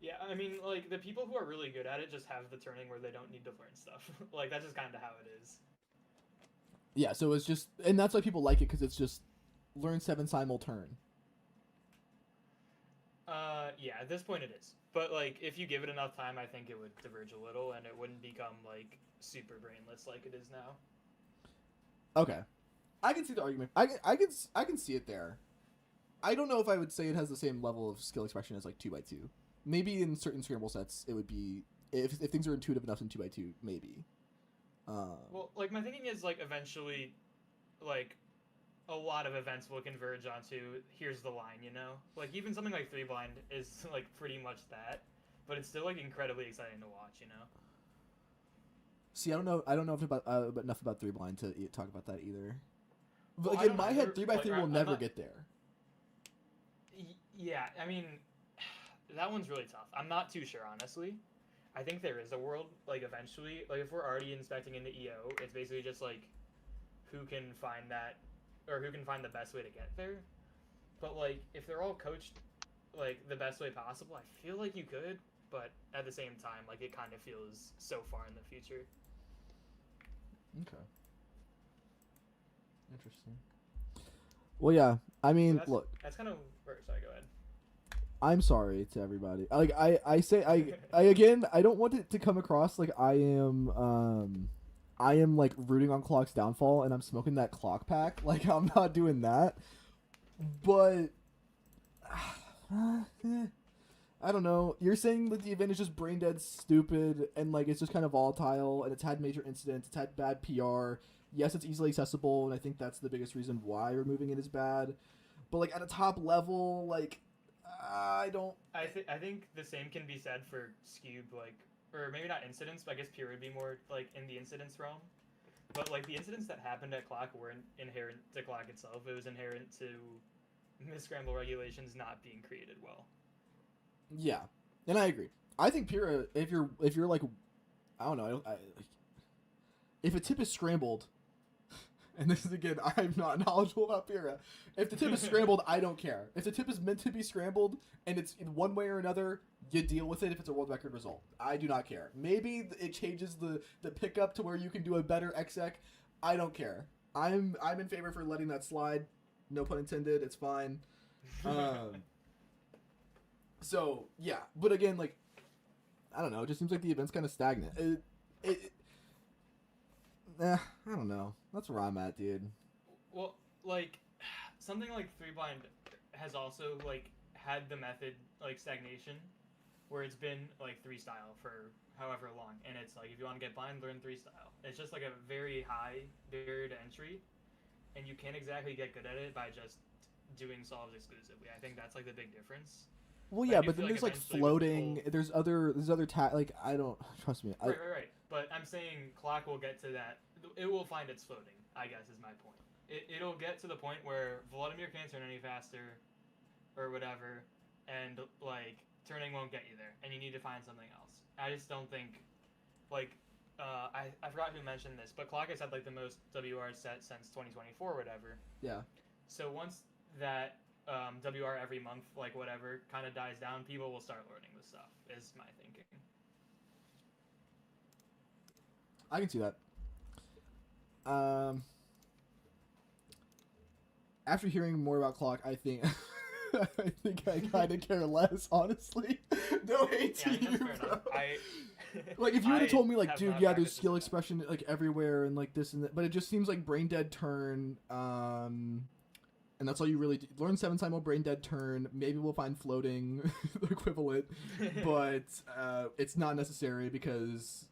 S9: Yeah, I mean, like the people who are really good at it just have the turning where they don't need to learn stuff. Like that's just kind of how it is.
S1: Yeah, so it's just, and that's why people like it, because it's just learn 7 simul turn.
S9: Yeah, at this point it is. But like, if you give it enough time, I think it would diverge a little, and it wouldn't become like super brainless like it is now.
S1: Okay, I can see the argument. I can see it there. I don't know if I would say it has the same level of skill expression as like 2x2. Maybe in certain scramble sets, it would be if things are intuitive enough in 2x2, maybe.
S9: Well, like my thinking is like eventually, like a lot of events will converge onto here's the line, you know? Like even something like 3 blind is like pretty much that, but it's still like incredibly exciting to watch, you know?
S1: See, I don't know enough about 3 blind to talk about that either. But
S9: Well,
S1: like
S9: I
S1: in
S9: don't
S1: my
S9: either.
S1: head, 3x3
S9: Like,
S1: will
S9: I'm
S1: never
S9: not-
S1: get there.
S9: Yeah, I mean, that one's really tough. I'm not too sure, honestly. I think there is a world, like, eventually. Like, if we're already inspecting into EO, it's basically just, like, who can find that, or who can find the best way to get there. But, like, if they're all coached, like, the best way possible, I feel like you could, but at the same time, like, it kind of feels so far in the future.
S1: Okay. Interesting. Well, yeah. I mean,
S9: That's,
S1: look.
S9: That's kind of... Sorry, go ahead.
S1: I'm sorry to everybody. Like I say I again I don't want it to come across like I am like rooting on Clock's downfall and I'm smoking that Clock pack. Like I'm not doing that. But I don't know. You're saying that the event is just brain dead stupid and like it's just kind of volatile and it's had major incidents, it's had bad PR. Yes, it's easily accessible and I think that's the biggest reason why removing it is bad. But like at a top level, like I don't.
S9: I think the same can be said for Skewb, like, or maybe not incidents, but I guess Pure would be more like in the incidents realm. But like the incidents that happened at Clock weren't inherent to Clock itself. It was inherent to Scramble regulations not being created well.
S1: Yeah, and I agree. I think Pura, if you're like, I don't know, if a tip is scrambled, and this is again, I'm not knowledgeable about Pura. If the tip is scrambled, I don't care. If the tip is meant to be scrambled and it's in one way or another, you deal with it if it's a world record result. I do not care. Maybe it changes the pickup to where you can do a better exec. I don't care. I'm in favor for letting that slide. No pun intended. It's fine. So yeah, but again, like I don't know. It just seems like the event's kind of stagnant. I don't know. That's where I'm at, dude.
S9: Well, like something like 3 blind has also like had the method like stagnation, where it's been like 3 style for however long, and it's like if you want to get blind, learn 3 style. It's just like a very high barrier to entry, and you can't exactly get good at it by just doing solves exclusively. I think that's like the big difference.
S1: Well,
S9: But
S1: yeah,
S9: I do
S1: but
S9: feel
S1: then there's like
S9: eventually
S1: floating.
S9: people-
S1: There's other like I don't trust me.
S9: Right. But I'm saying Clock will get to that. It will find its floating, I guess, is my point. It'll get to the point where Vladimir can't turn any faster, or whatever, and like turning won't get you there, and you need to find something else. I just don't think, like, I forgot who mentioned this, but Clock has had like the most WR set since 2024 or whatever.
S1: Yeah.
S9: So once that WR every month, like whatever, kind of dies down, people will start learning this stuff, is my thinking.
S1: I can see that. After hearing more about Clock, I think I kind of care less, honestly. No hate to
S9: Yeah, I think
S1: you,
S9: that's fair
S1: bro.
S9: enough.
S1: Like if you would have
S9: I
S1: told me like,
S9: have
S1: dude,
S9: not
S1: yeah, there's
S9: practiced
S1: skill
S9: this
S1: expression like everywhere and like this and that, but it just seems like brain dead turn, and that's all you really do. Learn 7 simul brain dead turn. Maybe we'll find floating equivalent, but it's not necessary because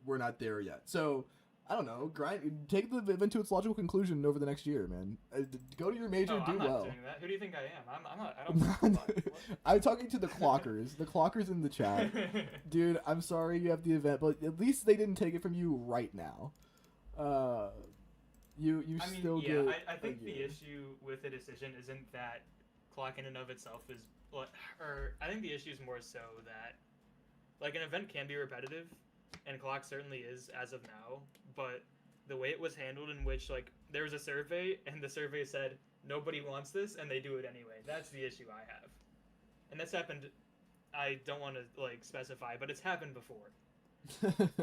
S1: we're not there yet. So I don't know. Take the event to its logical conclusion over the next year, man. Go to your major,
S9: Oh,
S1: do
S9: I'm not
S1: well.
S9: doing that. Who do you think I am? I'm not. I don't. Fuck.
S1: I'm talking to the clockers. The clockers in the chat. Dude, I'm sorry you have the event, but at least they didn't take it from you right now. You
S9: I mean,
S1: still
S9: yeah,
S1: get.
S9: I think the issue with the decision isn't that Clock in and of itself is, or I think the issue is more so that, like, an event can be repetitive, and Clock certainly is as of now, but the way it was handled, in which like there was a survey and the survey said nobody wants this and they do it anyway. That's the issue I have, and that's happened. I don't want to like specify, but it's happened before.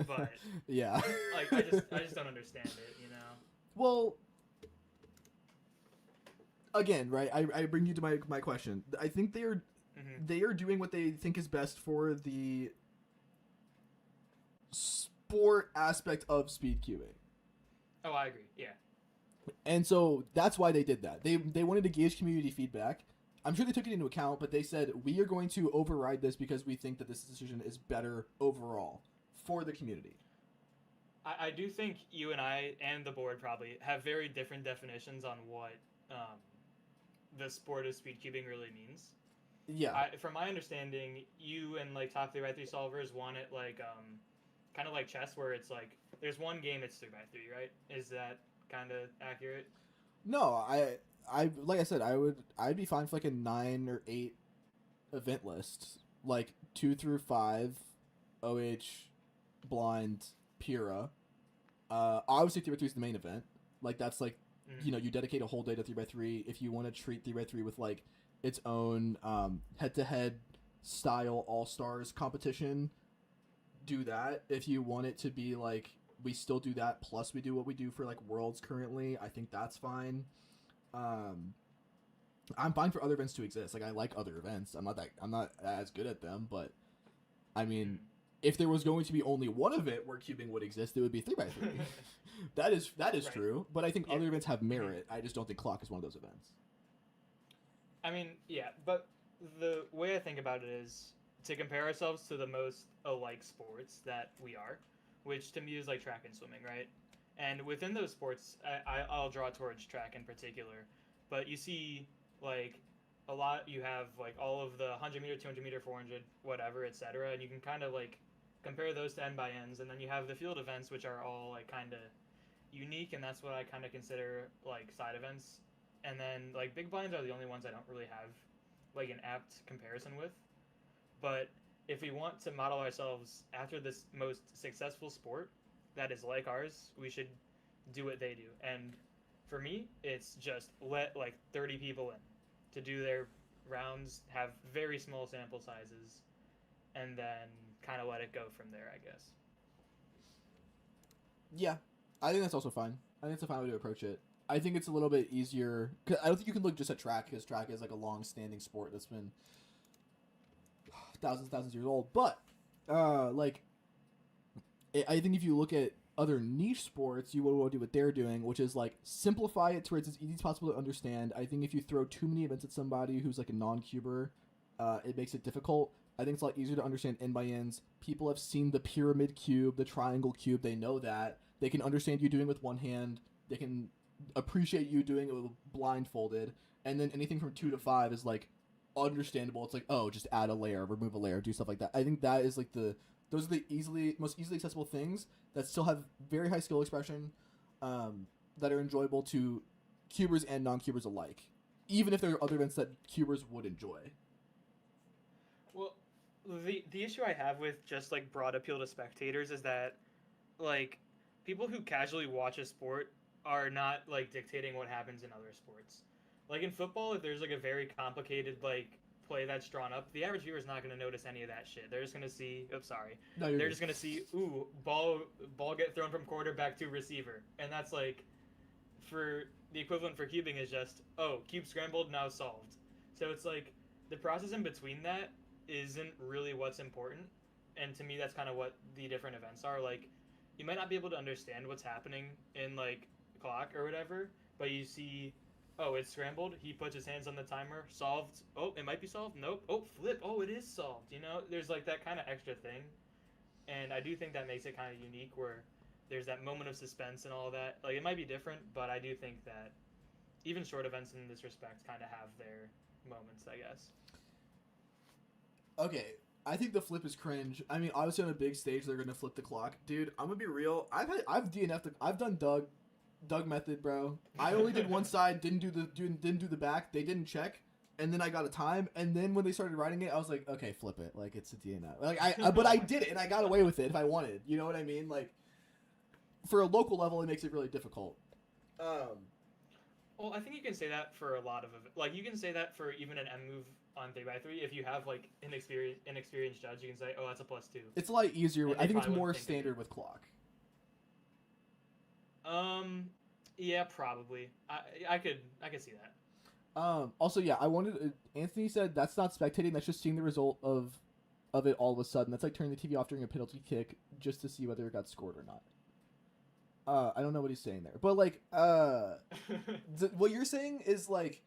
S9: But
S1: yeah,
S9: like I just don't understand it, you know.
S1: Well, again, right? I bring you to my question. I think they are doing what they think is best for the sport aspect of speed queuing.
S9: Oh, I agree. Yeah.
S1: And so that's why they did that. They wanted to gauge community feedback. I'm sure they took it into account, but they said we are going to override this because we think that this decision is better overall for the community.
S9: I do think you and I and the board probably have very different definitions on what the sport of speed cubing really means.
S1: Yeah.
S9: From my understanding, you and like top 3x3 solvers want it like kind of like chess, where it's like there's one game it's 3x3, right? Is that kind of accurate?
S1: No, I like I said, I'd be fine for like a 9 or 8 event list, like 2 through 5, OH, blind, Pura. Obviously 3x3 is the main event. Like that's like you know, you dedicate a whole day to 3x3. If you want to treat 3x3 with like its own head-to-head style all-stars competition, do that. If you want it to be like we still do that plus we do what we do for like worlds currently, I think that's fine. I'm fine for other events to exist. Like I like other events. I'm not as good at them, but I mean, if there was going to be only one event where cubing would exist, it would be 3x3. that is right. True, but I think other events have merit. I just don't think clock is one of those events.
S9: I mean, yeah, but the way I think about it is to compare ourselves to the most alike sports that we are, which to me is like track and swimming, right? And within those sports, I'll draw towards track in particular, but you see like a lot, you have like all of the 100 meter, 200 meter, 400, whatever, etc. And you can kind of like compare those to N by Ns, and then you have the field events, which are all like kind of unique, and that's what I kind of consider like side events. And then like big blinds are the only ones I don't really have like an apt comparison with. But if we want to model ourselves after this most successful sport that is like ours, we should do what they do. And for me, it's just let like 30 people in to do their rounds, have very small sample sizes, and then kind of let it go from there, I guess.
S1: Yeah, I think that's also fine. I think it's a fine way to approach it. I think it's a little bit easier. Cause I don't think you can look just at track, because track is like a long-standing sport that's been thousands years old. But like, I think if you look at other niche sports, you will do what they're doing, which is like simplify it to where it's as easy as possible to understand. I think if you throw too many events at somebody who's like a non-cuber, it makes it difficult. I think it's a lot easier to understand N by Ns. People have seen the pyramid cube, the triangle cube. They know that. They can understand you doing it with one hand. They can appreciate you doing it with blindfolded. And then anything from 2 to 5 is like understandable. It's like, oh, just add a layer, remove a layer, do stuff like that. I think that is like those are the most easily accessible things that still have very high skill expression, that are enjoyable to cubers and non-cubers alike, even if there are other events that cubers would enjoy.
S9: Well, the issue I have with just like broad appeal to spectators is that like people who casually watch a sport are not like dictating what happens in other sports. Like in football, if there's like a very complicated like play that's drawn up, the average viewer is not going to notice any of that shit. They're just going to see, they're just going to see, ooh, ball get thrown from quarterback to receiver. And that's like, for the equivalent for cubing is just, oh, cube scrambled, now solved. So it's like, the process in between that isn't really what's important. And to me, that's kind of what the different events are. Like, you might not be able to understand what's happening in like clock or whatever, but you see, oh, it's scrambled. He puts his hands on the timer. Solved. Oh, it might be solved. Nope. Oh, flip. Oh, it is solved. You know, there's like that kind of extra thing. And I do think that makes it kind of unique where there's that moment of suspense and all that. Like, it might be different, but I do think that even short events in this respect kind of have their moments, I guess.
S1: Okay. I think the flip is cringe. I mean, obviously on a big stage, they're going to flip the clock. Dude, I'm going to be real. I've DNF'd. I've done Doug method, bro. I only did one side, didn't do the back. They didn't check, and then I got a time. And then when they started writing it, I was like, okay, flip it. Like it's a DNF. Like but I did it, and I got away with it if I wanted. You know what I mean? Like for a local level, it makes it really difficult.
S9: Well, I think you can say that for a lot of like you can say that for even an M move on 3x3. If you have like an experienced judge, you can say, oh, that's a +2.
S1: It's a lot easier. I think it's more standard with clock.
S9: Yeah, probably. I could see that.
S1: Also, yeah, I wanted. Anthony said that's not spectating. That's just seeing the result of it all of a sudden. That's like turning the TV off during a penalty kick just to see whether it got scored or not. I don't know what he's saying there, but like, what you're saying is like,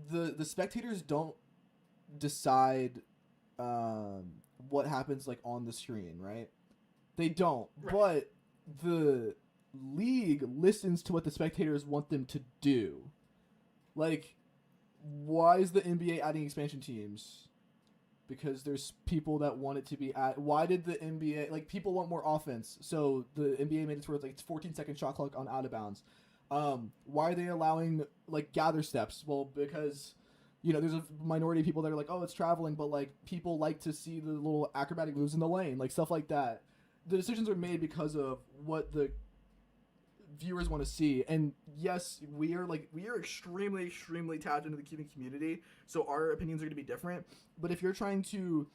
S1: the spectators don't decide, what happens like on the screen, right? They don't,
S9: Right.
S1: but the league listens to what the spectators want them to do. Like, why is the NBA adding expansion teams? Because there's people that want it to be at. Why did the NBA, like, people want more offense? So the NBA made it to where it's like 14-second shot clock on out of bounds. Why are they allowing like gather steps? Well, because there's a minority of people that are like, oh, it's traveling, but like people like to see the little acrobatic moves in the lane, like stuff like that. The decisions are made because of what the viewers want to see. And yes, we are extremely tapped into the Cuban community, so our opinions are going to be different. But if you're trying to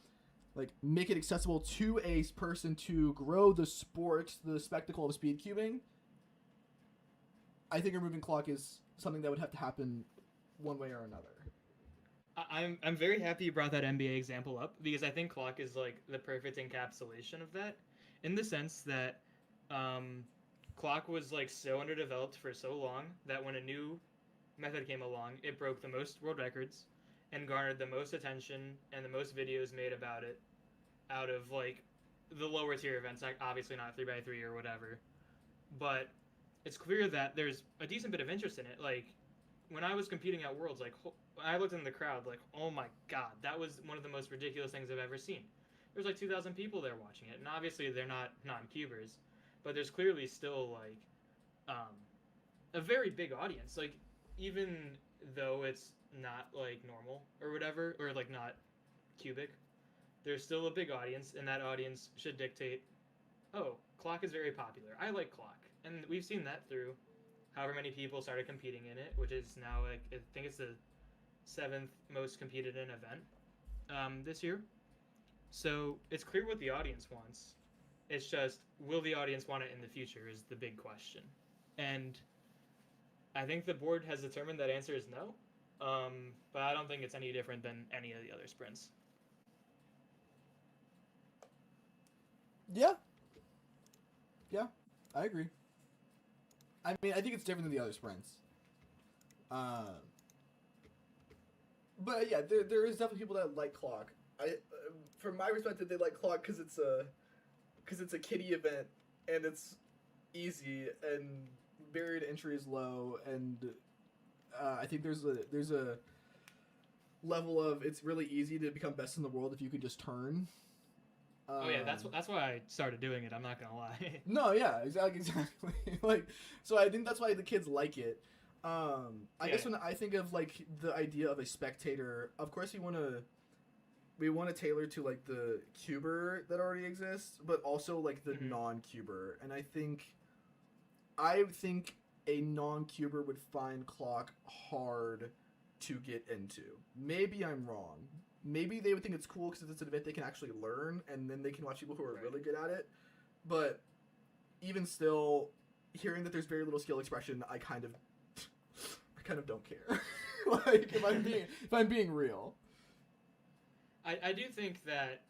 S1: like make it accessible to a person to grow the sport, the spectacle of speed cubing, I think removing clock is something that would have to happen one way or another.
S9: I'm very happy you brought that NBA example up because I think clock is like the perfect encapsulation of that, in the sense that clock was like so underdeveloped for so long that when a new method came along, it broke the most world records and garnered the most attention and the most videos made about it out of like the lower tier events, like obviously not 3x3 or whatever, but it's clear that there's a decent bit of interest in it. Like when I was competing at Worlds, like I looked in the crowd, like, oh my god, that was one of the most ridiculous things I've ever seen. There's like 2,000 people there watching it, and obviously they're not non-cubers, but there's clearly still like a very big audience. Like even though it's not like normal or whatever, or like not cubic, there's still a big audience, and that audience should dictate, oh, clock is very popular. I like clock, and we've seen that through however many people started competing in it, which is now like I think it's the 7th most competed in event this year. So it's clear what the audience wants. It's just, will the audience want it in the future is the big question. And I think the board has determined that answer is no. But I don't think it's any different than any of the other sprints.
S1: Yeah, I agree. I mean, I think it's different than the other sprints. But yeah, there is definitely people that like clock. From my perspective, they like clock because it's a kiddie event and it's easy and barrier to entry is low, and I think there's a level of it's really easy to become best in the world if you could just turn.
S9: Oh yeah, that's why I started doing it. I'm not gonna lie.
S1: No, yeah, exactly. Like, so I think that's why the kids like it. I guess when I think of like the idea of a spectator, of course we want to tailor to like the cuber that already exists, but also like the non-cuber. And I think a non-cuber would find clock hard to get into. Maybe I'm wrong. Maybe they would think it's cool because it's an event they can actually learn, and then they can watch people who are really good at it. But even still, hearing that there's very little skill expression, I kind of don't care. Like if I'm being real.
S9: I do think that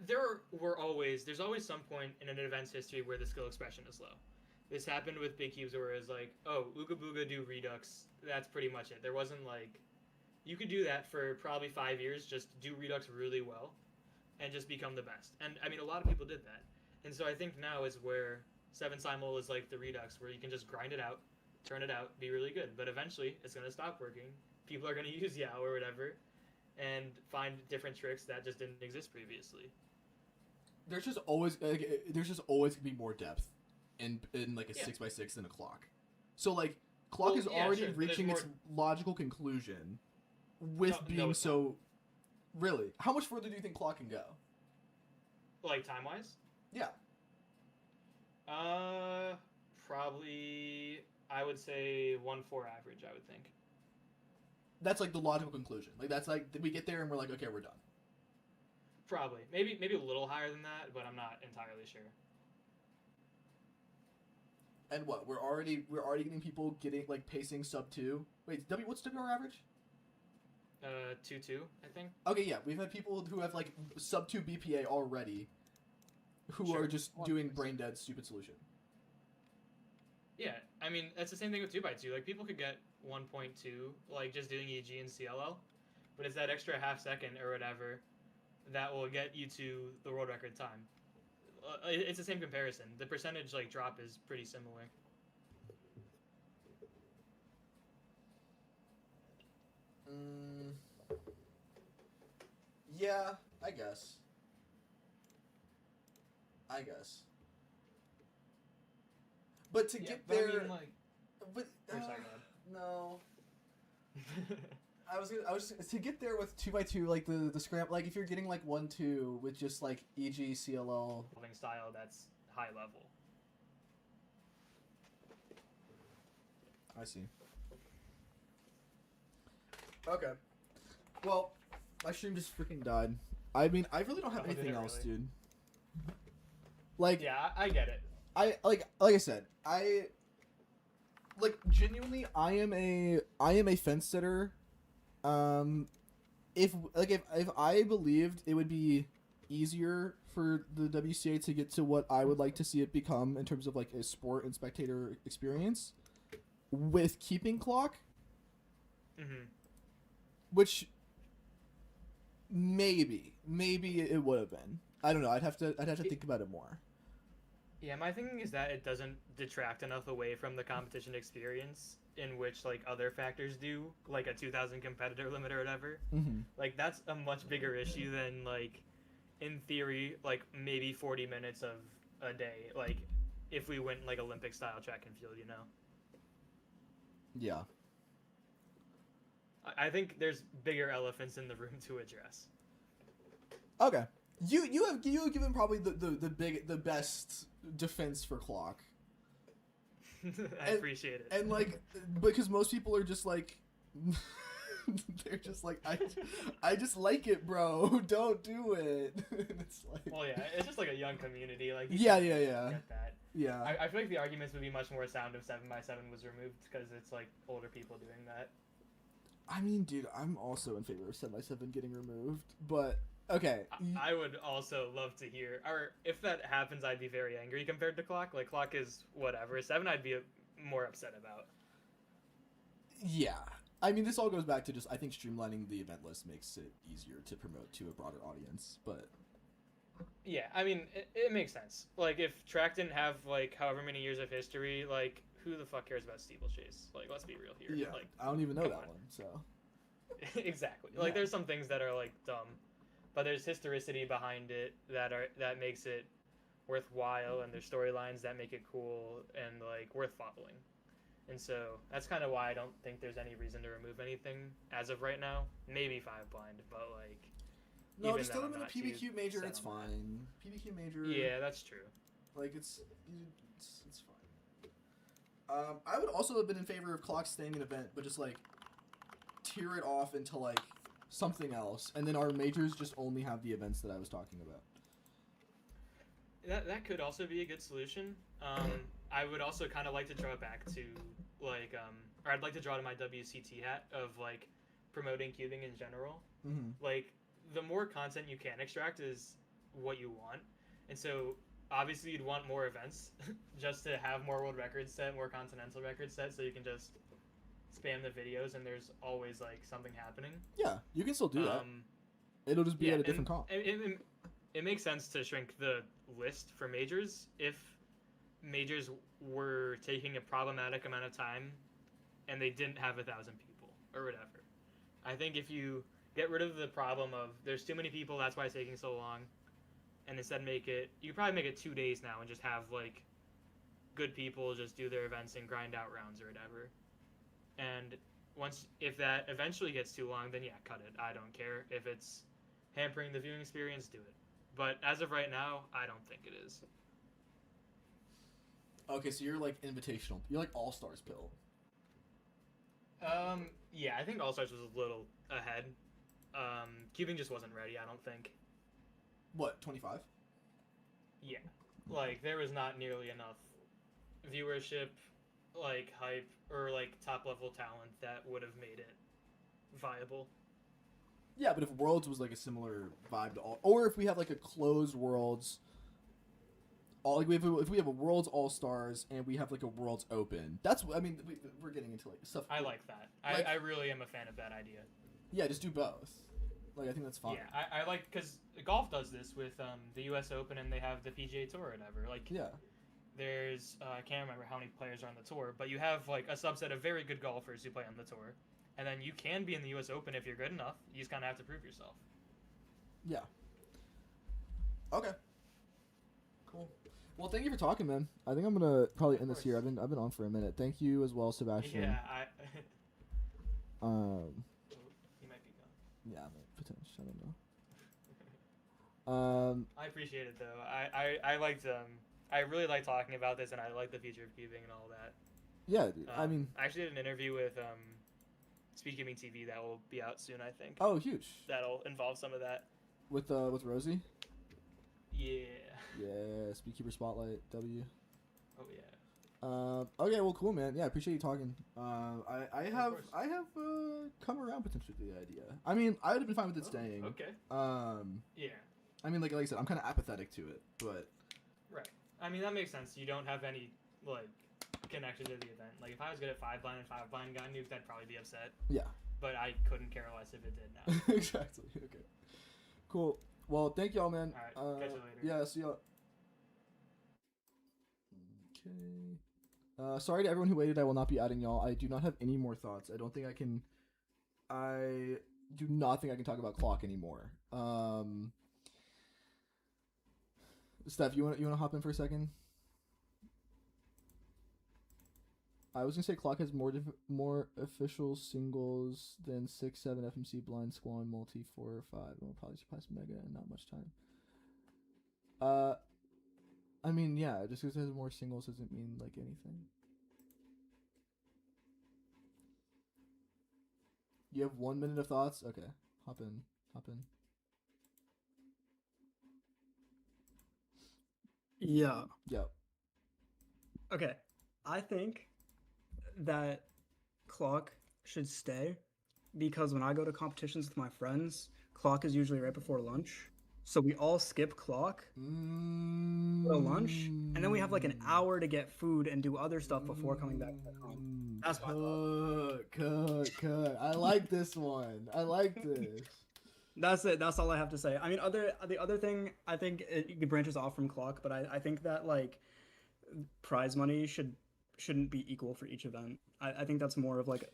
S9: there's always some point in an event's history where the skill expression is low. This happened with Big Cubes where it was like, oh, Ooga Booga do Redux. That's pretty much it. There wasn't like, you could do that for probably 5 years, just do Redux really well, and just become the best. And I mean, a lot of people did that. And so I think now is where 7 Simul is like the Redux, where you can just grind it out, turn it out, be really good. But eventually, it's going to stop working. People are going to use Yao or whatever, and find different tricks that just didn't exist previously.
S1: There's just always going to be more depth in like a 6x6 than a clock. So like clock is already reaching its logical conclusion with being so. Really, how much further do you think clock can go?
S9: Like time wise?
S1: Yeah.
S9: Probably I would say 1-4 average. I would think.
S1: That's like the logical conclusion. Like that's like we get there and we're like, okay, we're done.
S9: Probably, maybe a little higher than that, but I'm not entirely sure.
S1: And what? We're already getting people getting like pacing sub 2. Wait, what's WR average?
S9: 2-2, I think.
S1: Okay, yeah, we've had people who have like sub 2 BPA already, who
S9: Sure.
S1: are just doing brain dead stupid solution.
S9: Yeah, I mean that's the same thing with 2x2. Like people could get 1.2 like just doing EG and CLL, but it's that extra half second or whatever that will get you to the world record time. It's the same comparison. The percentage like drop is pretty similar.
S1: Yeah, I guess. But to get
S9: but
S1: there,
S9: I mean, like,
S1: but
S9: sorry, go ahead.
S1: no. I was to get there with 2x2 like the scram, like if you're getting like 1-2 with just like EG CLL
S9: style that's high level.
S1: I see. Okay. Well, my stream just freaking died. I mean, I really don't have
S9: Oh, did
S1: anything
S9: it
S1: else,
S9: really?
S1: dude. Like,
S9: Yeah, I get it.
S1: I like I said, I like genuinely I am a fence sitter. If I believed it would be easier for the WCA to get to what I would like to see it become in terms of like a sport and spectator experience with keeping clock, which maybe it would have been. I don't know. I'd have to think about it more.
S9: Yeah, my thinking is that it doesn't detract enough away from the competition experience in which like other factors do, like a 2,000 competitor limit or whatever. Like that's a much bigger issue than like, in theory, like maybe 40 minutes of a day. Like, if we went like Olympic style track and field, you know.
S1: Yeah.
S9: I think there's bigger elephants in the room to address.
S1: Okay. You have given probably the best defense for clock.
S9: I appreciate it.
S1: And like because most people are just like they're just like I just like it, bro. Don't do it. It's like
S9: Well, yeah, it's just like a young community. Like
S1: Yeah.
S9: Get that.
S1: Yeah.
S9: I feel like the arguments would be much more sound if 7x7 was removed because it's like older people doing that.
S1: I mean, dude, I'm also in favor of 7x7 getting removed, but okay.
S9: I would also love to hear, or if that happens, I'd be very angry compared to clock. Like clock is whatever. 7, I'd be more upset about.
S1: Yeah. I mean, this all goes back to just I think streamlining the event list makes it easier to promote to a broader audience, but
S9: yeah, I mean, it makes sense. Like if track didn't have like however many years of history, like who the fuck cares about steeplechase? Like let's be real here.
S1: Yeah.
S9: Like
S1: I don't even know that
S9: on.
S1: one, so
S9: Exactly.
S1: Yeah.
S9: Like there's some things that are like dumb, but there's historicity behind it that makes it worthwhile, and there's storylines that make it cool and like worth following. And so that's kind of why I don't think there's any reason to remove anything as of right now. Maybe 5 blind, but like
S1: no,
S9: even
S1: just
S9: then,
S1: throw them
S9: I'm
S1: in a
S9: not too
S1: PBQ major.
S9: set
S1: It's
S9: on that.
S1: fine. PBQ major.
S9: Yeah, that's true.
S1: Like it's fine. I would also have been in favor of clock staying an event, but just like tear it off into like something else, and then our majors just only have the events that I was talking about.
S9: That could also be a good solution. I would also kind of like to draw it back to like or I'd like to draw to my WCT hat of like promoting cubing in general. Like the more content you can extract is what you want, and so obviously you'd want more events just to have more world records set, more continental records set, so you can just spam the videos and there's always like something happening.
S1: Yeah, you can still do that. It'll just be at a different comp.
S9: It makes sense to shrink the list for majors if majors were taking a problematic amount of time and they didn't have 1,000 people or whatever. I think if you get rid of the problem of there's too many people, that's why it's taking so long, and instead you could probably make it 2 days now and just have like good people just do their events and grind out rounds or whatever. And if that eventually gets too long, then yeah, cut it. I don't care. If it's hampering the viewing experience, do it. But as of right now, I don't think it is.
S1: Okay, so you're like invitational. You're like All Stars pill.
S9: Yeah, I think All Stars was a little ahead. Cubing just wasn't ready, I don't think.
S1: What, 25?
S9: Yeah. Like, there was not nearly enough viewership, like hype or like top level talent that would have made it viable.
S1: Yeah, but if Worlds was like a similar vibe to all, or if we have like a closed Worlds, all like if we have a Worlds All Stars and we have like a Worlds Open, that's I mean we're getting into like stuff.
S9: I like that.
S1: Like-
S9: I really am a fan of that idea.
S1: Yeah, just do both. Like I think that's fine.
S9: Yeah, I like because golf does this with the U.S. Open and they have the PGA Tour or whatever. Like
S1: Yeah.
S9: there's I can't remember how many players are on the tour, but you have like a subset of very good golfers who play on the tour, and then you can be in the U.S. Open if you're good enough. You just kind of have to prove yourself.
S1: Yeah. Okay. Cool. Well, thank you for talking, man. I think I'm gonna probably end this here. I've been on for a minute. Thank you as well, Sebastian.
S9: Yeah, he might be gone.
S1: Yeah, potentially. I don't know.
S9: I appreciate it though. I liked I really like talking about this, and I like the future of cubing and all that.
S1: Yeah, dude, I mean,
S9: I actually did an interview with Speed Gaming TV that will be out soon, I think.
S1: oh, huge.
S9: That'll involve some of that.
S1: With Rosie.
S9: Yeah.
S1: Yeah, Speedkeeper Spotlight W.
S9: Oh yeah.
S1: Okay, well, cool, man. Yeah, I appreciate you talking. I have
S9: course.
S1: come around potentially to the idea. I mean, I would have been fine with it staying.
S9: Okay. Yeah.
S1: I mean, like I said, I'm kind of apathetic to it, but
S9: Right. I mean, that makes sense. You don't have any like connection to the event. Like if I was good at 5-blind and 5-blind got nuked, I'd probably be upset.
S1: yeah.
S9: But I couldn't care less if it did now.
S1: Exactly. Okay. Cool. Well, thank y'all, man.
S9: All right. Catch you later.
S1: Yeah. See y'all. Okay. Sorry to everyone who waited. I will not be adding y'all. I do not have any more thoughts. I don't think I can. I do not think I can talk about clock anymore. Steph, you want to hop in for a second? I was gonna say clock has more official singles than 6, 7 FMC blind squad multi 4 or 5. It will probably surpass Mega in not much time. I mean, yeah, just because it has more singles doesn't mean like anything. You have 1 minute of thoughts? Okay, hop in.
S10: Yeah.
S1: Yep.
S10: Okay. I think that clock should stay because when I go to competitions with my friends, clock is usually right before lunch. So we all skip clock, go to lunch, and then we have like an hour to get food and do other stuff before coming back to the comp. That's my thought.
S1: Cut. I like this one. I like this.
S10: That's it. That's all I have to say. I mean, the other thing, I think it branches off from clock, but I think that like prize money shouldn't be equal for each event. I think that's more of like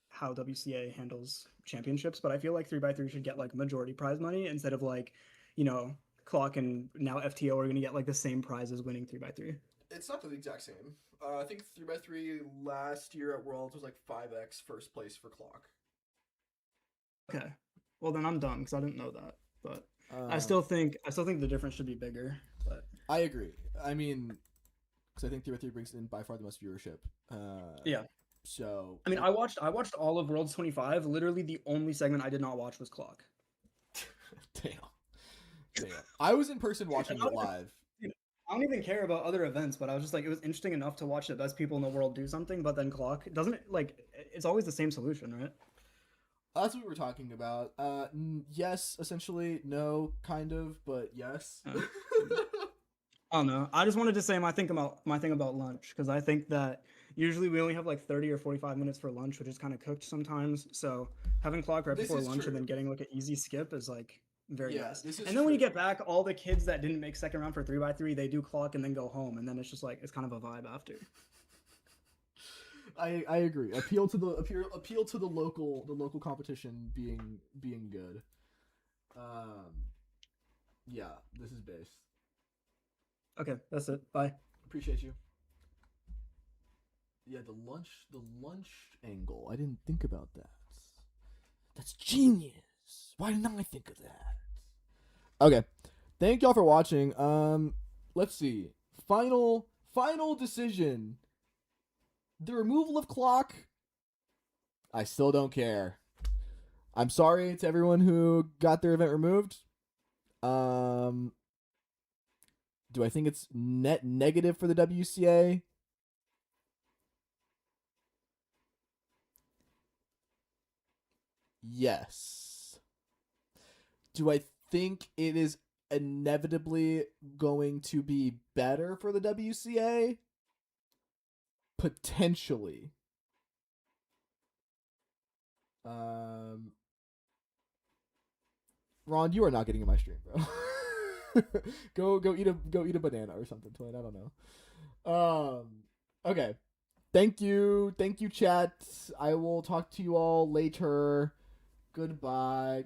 S10: how WCA handles championships, but I feel like 3x3 should get like majority prize money instead of like, you know, clock and now FTO are going to get like the same prize as winning 3x3.
S1: It's not the exact same. I think 3x3 last year at Worlds was like 5x first place for clock.
S10: Okay. Well, then I'm done because I didn't know that. But I still think the difference should be bigger. But
S1: I agree. I mean, because I think 3x3 brings in by far the most viewership.
S10: yeah.
S1: So
S10: I mean, I watched all of Worlds 25. Literally, the only segment I did not watch was clock.
S1: Damn. I was in person watching it live.
S10: I don't even care about other events, but I was just like, it was interesting enough to watch the best people in the world do something. But then clock doesn't it, like it's always the same solution, right?
S1: That's what we were talking about. Yes, essentially. No, kind of, but yes.
S10: I don't know. I just wanted to say my thing about lunch because I think that usually we only have like 30 or 45 minutes for lunch, which is kind of cooked sometimes. So having clock right
S1: This
S10: before
S1: is
S10: lunch
S1: true.
S10: and then getting like an easy skip is like very
S1: Yeah,
S10: nice.
S1: this is
S10: And then when you
S1: true.
S10: get back, all the kids that didn't make second round for 3x3, they do clock and then go home, and then it's just like it's kind of a vibe after.
S1: I agree. Appeal to the local competition being good. Yeah, this is base.
S10: Okay, that's it. Bye.
S1: Appreciate you. Yeah, the lunch angle. I didn't think about that. That's genius. Why didn't I think of that? Okay. Thank y'all for watching. Let's see. Final decision. The removal of clock. I still don't care. I'm sorry to everyone who got their event removed. Do I think it's net negative for the WCA? Yes. Do I think it is inevitably going to be better for the WCA? Potentially. Ron, you are not getting in my stream, bro. go eat a banana or something, Twin. I don't know. Okay. Thank you, chat. I will talk to you all later. Goodbye.